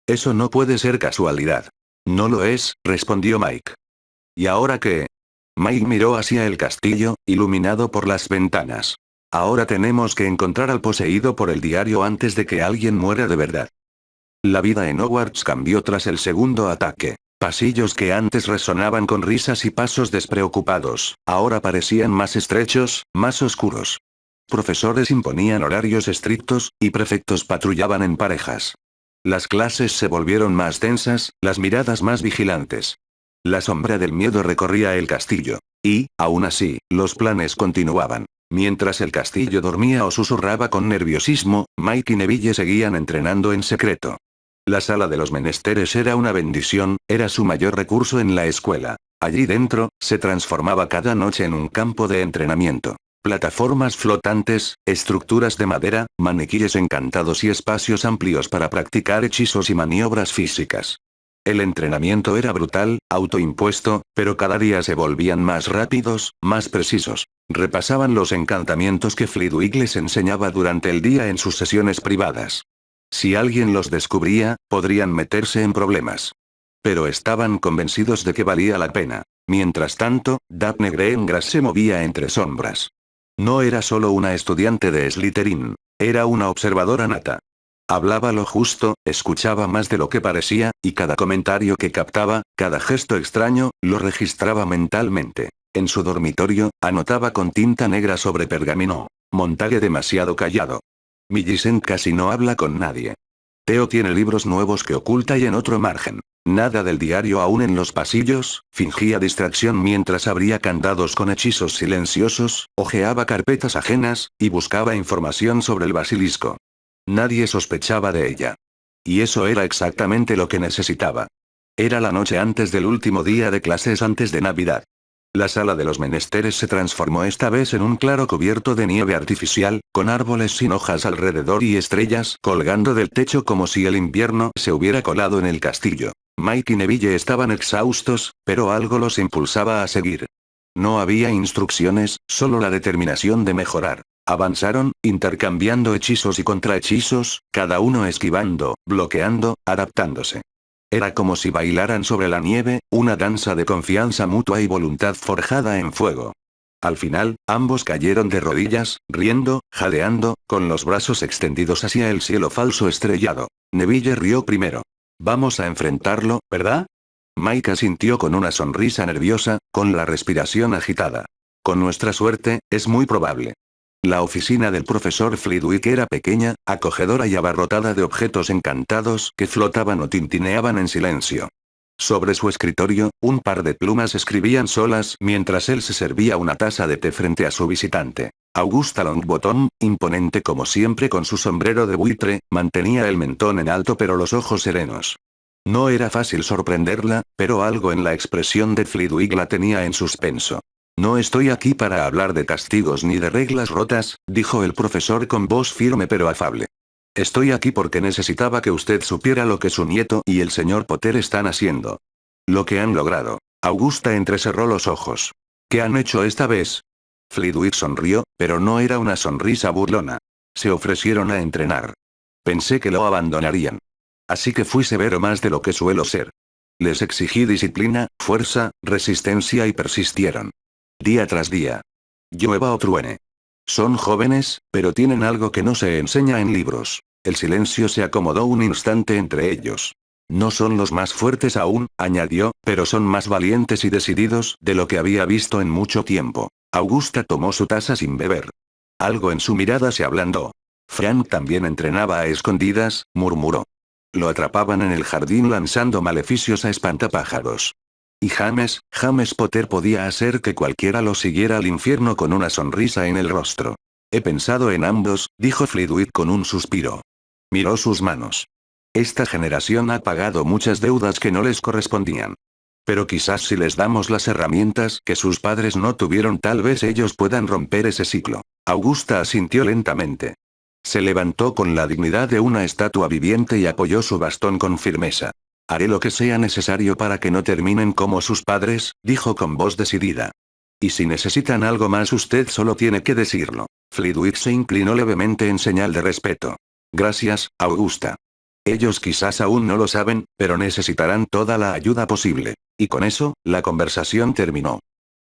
Eso no puede ser casualidad. No lo es, respondió Mike. ¿Y ahora qué? Mike miró hacia el castillo, iluminado por las ventanas. Ahora tenemos que encontrar al poseído por el diario antes de que alguien muera de verdad. La vida en Hogwarts cambió tras el segundo ataque. Pasillos que antes resonaban con risas y pasos despreocupados, ahora parecían más estrechos, más oscuros. Profesores imponían horarios estrictos, y prefectos patrullaban en parejas. Las clases se volvieron más tensas, las miradas más vigilantes. La sombra del miedo recorría el castillo. Y, aún así, los planes continuaban. Mientras el castillo dormía o susurraba con nerviosismo, Mike y Neville seguían entrenando en secreto. La sala de los menesteres era una bendición, era su mayor recurso en la escuela. Allí dentro, se transformaba cada noche en un campo de entrenamiento. Plataformas flotantes, estructuras de madera, maniquíes encantados y espacios amplios para practicar hechizos y maniobras físicas. El entrenamiento era brutal, autoimpuesto, pero cada día se volvían más rápidos, más precisos. Repasaban los encantamientos que Flitwick les enseñaba durante el día en sus sesiones privadas. Si alguien los descubría, podrían meterse en problemas. Pero estaban convencidos de que valía la pena. Mientras tanto, Daphne Greengrass se movía entre sombras. No era solo una estudiante de Slytherin, era una observadora nata. Hablaba lo justo, escuchaba más de lo que parecía, y cada comentario que captaba, cada gesto extraño, lo registraba mentalmente. En su dormitorio, anotaba con tinta negra sobre pergamino. Montague demasiado callado. Millicent casi no habla con nadie. Theo tiene libros nuevos que oculta y en otro margen. Nada del diario aún en los pasillos, fingía distracción mientras abría candados con hechizos silenciosos, hojeaba carpetas ajenas, y buscaba información sobre el basilisco. Nadie sospechaba de ella. Y eso era exactamente lo que necesitaba. Era la noche antes del último día de clases antes de Navidad. La sala de los menesteres se transformó esta vez en un claro cubierto de nieve artificial, con árboles sin hojas alrededor y estrellas colgando del techo como si el invierno se hubiera colado en el castillo. Mike y Neville estaban exhaustos, pero algo los impulsaba a seguir. No había instrucciones, solo la determinación de mejorar. Avanzaron, intercambiando hechizos y contrahechizos, cada uno esquivando, bloqueando, adaptándose. Era como si bailaran sobre la nieve, una danza de confianza mutua y voluntad forjada en fuego. Al final, ambos cayeron de rodillas, riendo, jadeando, con los brazos extendidos hacia el cielo falso estrellado. Neville rió primero. Vamos a enfrentarlo, ¿verdad? Mike asintió con una sonrisa nerviosa, con la respiración agitada. Con nuestra suerte, es muy probable. La oficina del profesor Flitwick era pequeña, acogedora y abarrotada de objetos encantados que flotaban o tintineaban en silencio. Sobre su escritorio, un par de plumas escribían solas mientras él se servía una taza de té frente a su visitante. Augusta Longbottom, imponente como siempre con su sombrero de buitre, mantenía el mentón en alto pero los ojos serenos. No era fácil sorprenderla, pero algo en la expresión de Flitwick la tenía en suspenso. No estoy aquí para hablar de castigos ni de reglas rotas, dijo el profesor con voz firme pero afable. Estoy aquí porque necesitaba que usted supiera lo que su nieto y el señor Potter están haciendo. Lo que han logrado. Augusta entrecerró los ojos. ¿Qué han hecho esta vez? Flitwick sonrió, pero no era una sonrisa burlona. Se ofrecieron a entrenar. Pensé que lo abandonarían. Así que fui severo más de lo que suelo ser. Les exigí disciplina, fuerza, resistencia y persistieron. Día tras día. Llueva o truene. Son jóvenes, pero tienen algo que no se enseña en libros. El silencio se acomodó un instante entre ellos. No son los más fuertes aún, añadió, pero son más valientes y decididos de lo que había visto en mucho tiempo. Augusta tomó su taza sin beber. Algo en su mirada se ablandó. Frank también entrenaba a escondidas, murmuró. Lo atrapaban en el jardín lanzando maleficios a espantapájaros. Y James Potter podía hacer que cualquiera lo siguiera al infierno con una sonrisa en el rostro. He pensado en ambos, dijo Flitwick con un suspiro. Miró sus manos. Esta generación ha pagado muchas deudas que no les correspondían. Pero quizás si les damos las herramientas que sus padres no tuvieron, tal vez ellos puedan romper ese ciclo. Augusta asintió lentamente. Se levantó con la dignidad de una estatua viviente y apoyó su bastón con firmeza. Haré lo que sea necesario para que no terminen como sus padres, dijo con voz decidida. Y si necesitan algo más usted solo tiene que decirlo. Flitwick se inclinó levemente en señal de respeto. Gracias, Augusta. Ellos quizás aún no lo saben, pero necesitarán toda la ayuda posible. Y con eso, la conversación terminó.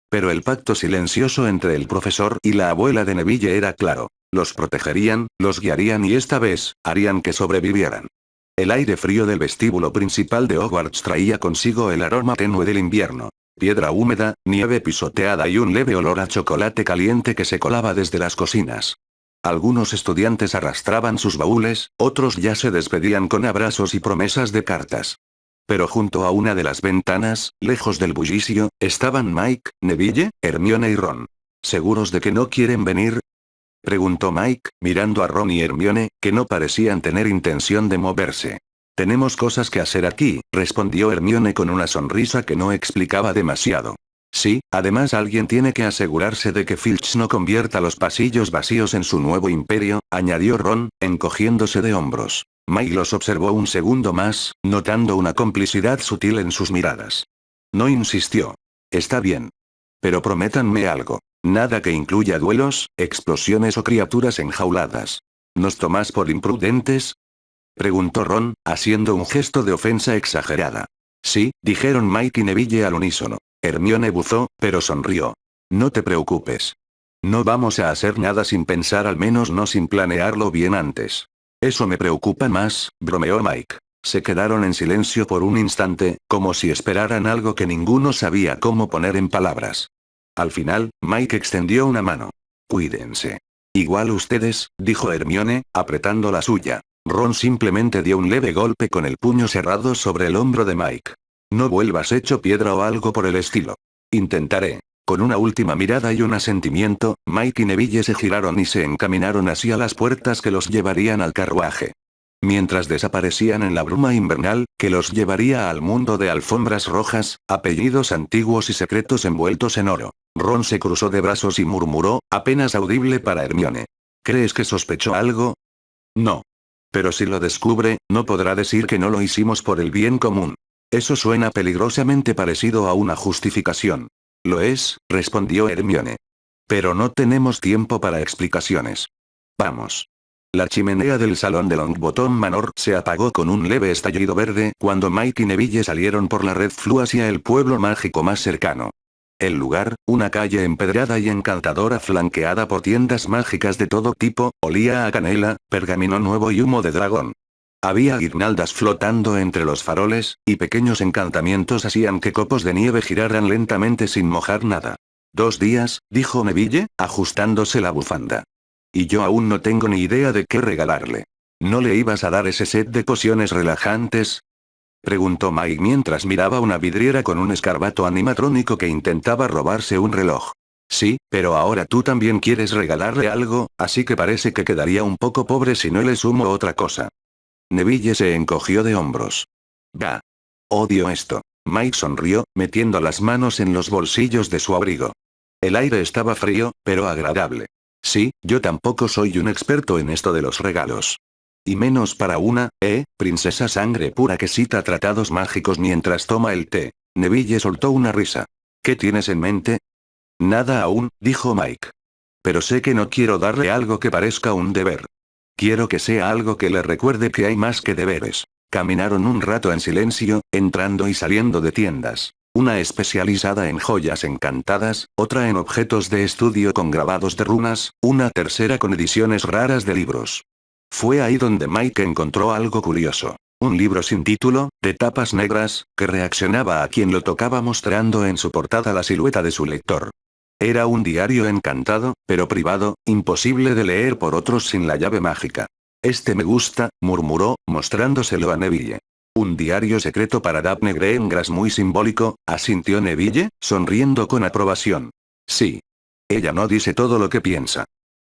Pero el pacto silencioso entre el profesor y la abuela de Neville era claro. Los protegerían, los guiarían y esta vez, harían que sobrevivieran. El aire frío del vestíbulo principal de Hogwarts traía consigo el aroma tenue del invierno. Piedra húmeda, nieve pisoteada y un leve olor a chocolate caliente que se colaba desde las cocinas. Algunos estudiantes arrastraban sus baúles, otros ya se despedían con abrazos y promesas de cartas. Pero junto a una de las ventanas, lejos del bullicio, estaban Mike, Neville, Hermione y Ron. ¿Seguros de que no quieren venir?, preguntó Mike, mirando a Ron y Hermione, que no parecían tener intención de moverse. Tenemos cosas que hacer aquí, respondió Hermione con una sonrisa que no explicaba demasiado. Sí, además alguien tiene que asegurarse de que Filch no convierta los pasillos vacíos en su nuevo imperio, añadió Ron, encogiéndose de hombros. Mike los observó un segundo más, notando una complicidad sutil en sus miradas. No insistió. Está bien. Pero prométanme algo. Nada que incluya duelos, explosiones o criaturas enjauladas. ¿Nos tomás por imprudentes?, preguntó Ron, haciendo un gesto de ofensa exagerada. Sí, dijeron Mike y Neville al unísono. Hermione buzó, pero sonrió. No te preocupes. No vamos a hacer nada sin pensar, al menos no sin planearlo bien antes. Eso me preocupa más, bromeó Mike. Se quedaron en silencio por un instante, como si esperaran algo que ninguno sabía cómo poner en palabras. Al final, Mike extendió una mano. Cuídense. Igual ustedes, dijo Hermione, apretando la suya. Ron simplemente dio un leve golpe con el puño cerrado sobre el hombro de Mike. No vuelvas hecho piedra o algo por el estilo. Intentaré. Con una última mirada y un asentimiento, Mike y Neville se giraron y se encaminaron hacia las puertas que los llevarían al carruaje. Mientras desaparecían en la bruma invernal, que los llevaría al mundo de alfombras rojas, apellidos antiguos y secretos envueltos en oro. Ron se cruzó de brazos y murmuró, apenas audible para Hermione. ¿Crees que sospechó algo? No. Pero si lo descubre, no podrá decir que no lo hicimos por el bien común. Eso suena peligrosamente parecido a una justificación. Lo es, respondió Hermione. Pero no tenemos tiempo para explicaciones. Vamos. La chimenea del salón de Longbottom Manor se apagó con un leve estallido verde cuando Mike y Neville salieron por la Red Flue hacia el pueblo mágico más cercano. El lugar, una calle empedrada y encantadora flanqueada por tiendas mágicas de todo tipo, olía a canela, pergamino nuevo y humo de dragón. Había guirnaldas flotando entre los faroles, y pequeños encantamientos hacían que copos de nieve giraran lentamente sin mojar nada. 2 días, dijo Neville, ajustándose la bufanda. Y yo aún no tengo ni idea de qué regalarle. ¿No le ibas a dar ese set de pociones relajantes? Preguntó Mike mientras miraba una vidriera con un escarabajo animatrónico que intentaba robarse un reloj. Sí, pero ahora tú también quieres regalarle algo, así que parece que quedaría un poco pobre si no le sumo otra cosa. Neville se encogió de hombros. Bah. Odio esto. Mike sonrió, metiendo las manos en los bolsillos de su abrigo. El aire estaba frío, pero agradable. Sí, yo tampoco soy un experto en esto de los regalos. Y menos para una, princesa sangre pura que cita tratados mágicos mientras toma el té. Neville soltó una risa. ¿Qué tienes en mente? Nada aún, dijo Mike. Pero sé que no quiero darle algo que parezca un deber. Quiero que sea algo que le recuerde que hay más que deberes. Caminaron un rato en silencio, entrando y saliendo de tiendas. Una especializada en joyas encantadas, otra en objetos de estudio con grabados de runas, una tercera con ediciones raras de libros. Fue ahí donde Mike encontró algo curioso. Un libro sin título, de tapas negras, que reaccionaba a quien lo tocaba mostrando en su portada la silueta de su lector. Era un diario encantado, pero privado, imposible de leer por otros sin la llave mágica. Este me gusta, murmuró, mostrándoselo a Neville. Un diario secreto para Daphne Greengrass muy simbólico, asintió Neville, sonriendo con aprobación. Sí. Ella no dice todo lo que piensa.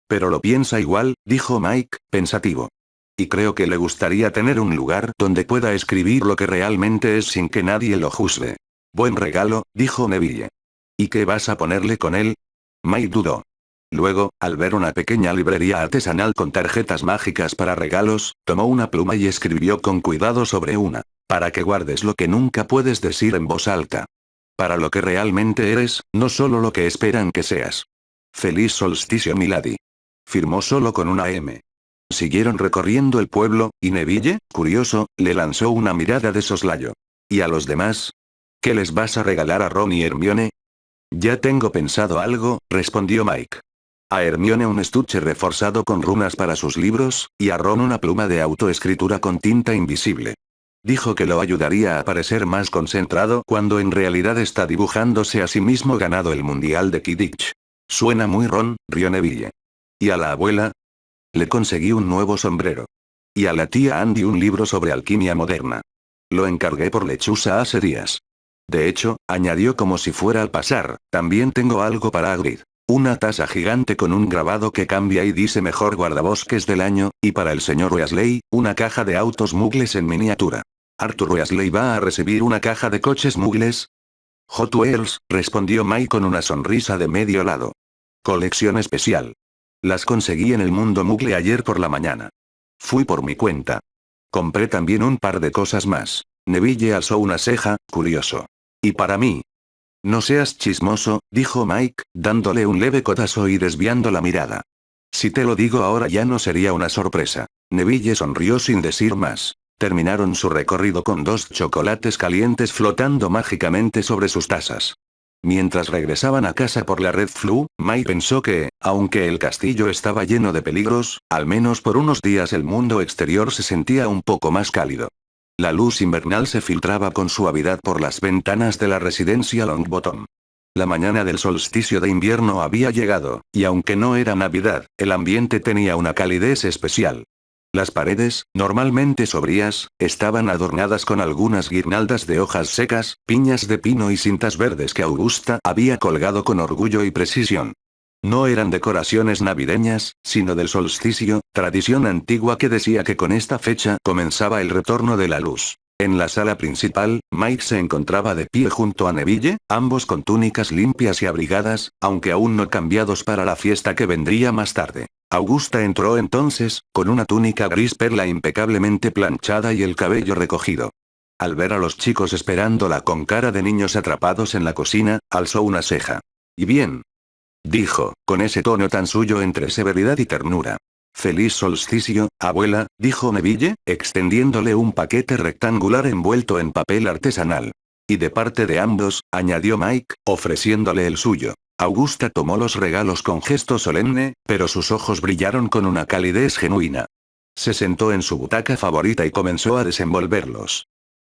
Pero lo piensa igual, dijo Mike, pensativo. Y creo que le gustaría tener un lugar donde pueda escribir lo que realmente es sin que nadie lo juzgue. Buen regalo, dijo Neville. ¿Y qué vas a ponerle con él? Mike dudó. Luego, al ver una pequeña librería artesanal con tarjetas mágicas para regalos, tomó una pluma y escribió con cuidado sobre una. Para que guardes lo que nunca puedes decir en voz alta. Para lo que realmente eres, no solo lo que esperan que seas. Feliz solsticio milady. Firmó solo con una M. Siguieron recorriendo el pueblo, y Neville, curioso, le lanzó una mirada de soslayo. ¿Y a los demás? ¿Qué les vas a regalar a Ron y Hermione? Ya tengo pensado algo, respondió Mike. A Hermione un estuche reforzado con runas para sus libros, y a Ron una pluma de autoescritura con tinta invisible. Dijo que lo ayudaría a parecer más concentrado cuando en realidad está dibujándose a sí mismo ganado el Mundial de Quidditch. Suena muy Ron, rió Neville. ¿Y a la abuela? Le conseguí un nuevo sombrero. Y a la tía Andy un libro sobre alquimia moderna. Lo encargué por lechuza hace días. De hecho, añadió como si fuera al pasar, también tengo algo para Hagrid. Una taza gigante con un grabado que cambia y dice mejor guardabosques del año, y para el señor Weasley, una caja de autos muggles en miniatura. ¿Arthur Weasley va a recibir una caja de coches muggles? Hot Wheels, respondió Mike con una sonrisa de medio lado. Colección especial. Las conseguí en el mundo muggle ayer por la mañana. Fui por mi cuenta. Compré también un par de cosas más. Neville alzó una ceja, curioso. ¿Y para mí? No seas chismoso, dijo Mike, dándole un leve codazo y desviando la mirada. Si te lo digo ahora ya no sería una sorpresa. Neville sonrió sin decir más. Terminaron su recorrido con 2 chocolates calientes flotando mágicamente sobre sus tazas. Mientras regresaban a casa por la Red Flu, Mike pensó que, aunque el castillo estaba lleno de peligros, al menos por unos días el mundo exterior se sentía un poco más cálido. La luz invernal se filtraba con suavidad por las ventanas de la residencia Longbottom. La mañana del solsticio de invierno había llegado, y aunque no era Navidad, el ambiente tenía una calidez especial. Las paredes, normalmente sombrías, estaban adornadas con algunas guirnaldas de hojas secas, piñas de pino y cintas verdes que Augusta había colgado con orgullo y precisión. No eran decoraciones navideñas, sino del solsticio, tradición antigua que decía que con esta fecha comenzaba el retorno de la luz. En la sala principal, Mike se encontraba de pie junto a Neville, ambos con túnicas limpias y abrigadas, aunque aún no cambiados para la fiesta que vendría más tarde. Augusta entró entonces, con una túnica gris perla impecablemente planchada y el cabello recogido. Al ver a los chicos esperándola con cara de niños atrapados en la cocina, alzó una ceja. ¿Y bien? Dijo, con ese tono tan suyo entre severidad y ternura. Feliz solsticio, abuela, dijo Neville, extendiéndole un paquete rectangular envuelto en papel artesanal. Y de parte de ambos, añadió Mike, ofreciéndole el suyo. Augusta tomó los regalos con gesto solemne, pero sus ojos brillaron con una calidez genuina. Se sentó en su butaca favorita y comenzó a desenvolverlos.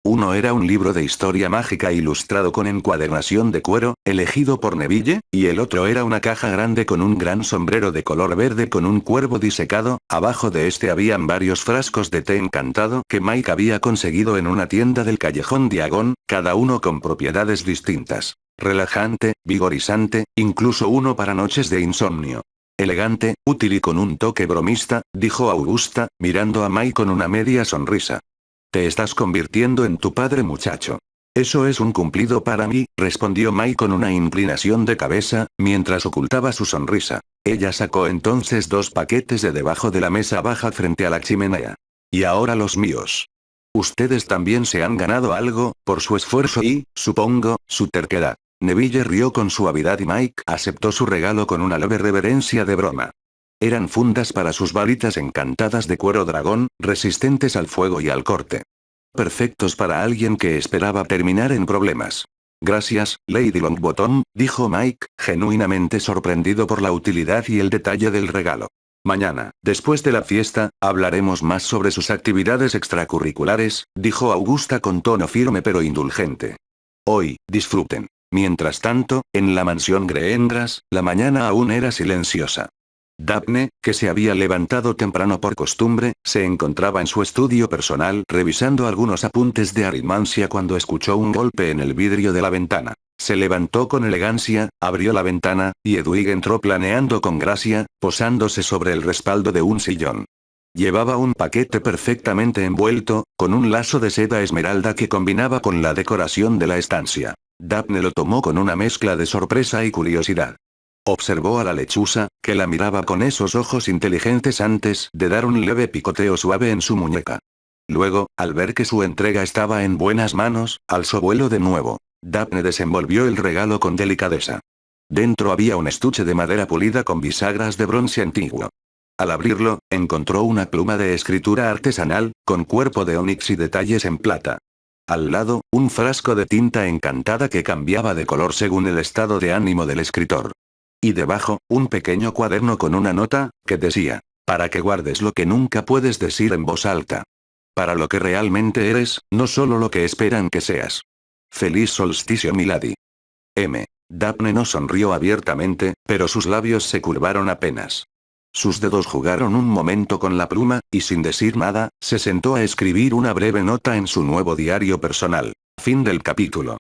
Uno era un libro de historia mágica ilustrado con encuadernación de cuero, elegido por Neville, y el otro era una caja grande con un gran sombrero de color verde con un cuervo disecado. Abajo de este habían varios frascos de té encantado que Mike había conseguido en una tienda del callejón Diagon, cada uno con propiedades distintas. Relajante, vigorizante, incluso uno para noches de insomnio. Elegante, útil y con un toque bromista, dijo Augusta, mirando a Mike con una media sonrisa. Te estás convirtiendo en tu padre, muchacho. Eso es un cumplido para mí, respondió Mike con una inclinación de cabeza, mientras ocultaba su sonrisa. Ella sacó entonces 2 paquetes de debajo de la mesa baja frente a la chimenea. Y ahora los míos. Ustedes también se han ganado algo, por su esfuerzo y, supongo, su terquedad. Neville rió con suavidad y Mike aceptó su regalo con una leve reverencia de broma. Eran fundas para sus varitas encantadas de cuero dragón, resistentes al fuego y al corte. Perfectos para alguien que esperaba terminar en problemas. Gracias, Lady Longbottom, dijo Mike, genuinamente sorprendido por la utilidad y el detalle del regalo. Mañana, después de la fiesta, hablaremos más sobre sus actividades extracurriculares, dijo Augusta con tono firme pero indulgente. Hoy, disfruten. Mientras tanto, en la mansión Greengrass, la mañana aún era silenciosa. Daphne, que se había levantado temprano por costumbre, se encontraba en su estudio personal revisando algunos apuntes de aritmancia cuando escuchó un golpe en el vidrio de la ventana. Se levantó con elegancia, abrió la ventana, y Edwig entró planeando con gracia, posándose sobre el respaldo de un sillón. Llevaba un paquete perfectamente envuelto, con un lazo de seda esmeralda que combinaba con la decoración de la estancia. Daphne lo tomó con una mezcla de sorpresa y curiosidad. Observó a la lechuza, que la miraba con esos ojos inteligentes antes de dar un leve picoteo suave en su muñeca. Luego, al ver que su entrega estaba en buenas manos, alzó vuelo de nuevo. Daphne desenvolvió el regalo con delicadeza. Dentro había un estuche de madera pulida con bisagras de bronce antiguo. Al abrirlo, encontró una pluma de escritura artesanal, con cuerpo de onix y detalles en plata. Al lado, un frasco de tinta encantada que cambiaba de color según el estado de ánimo del escritor. Y debajo, un pequeño cuaderno con una nota, que decía, para que guardes lo que nunca puedes decir en voz alta. Para lo que realmente eres, no solo lo que esperan que seas. Feliz solsticio, milady. Daphne no sonrió abiertamente, pero sus labios se curvaron apenas. Sus dedos jugaron un momento con la pluma, y sin decir nada, se sentó a escribir una breve nota en su nuevo diario personal. Fin del capítulo.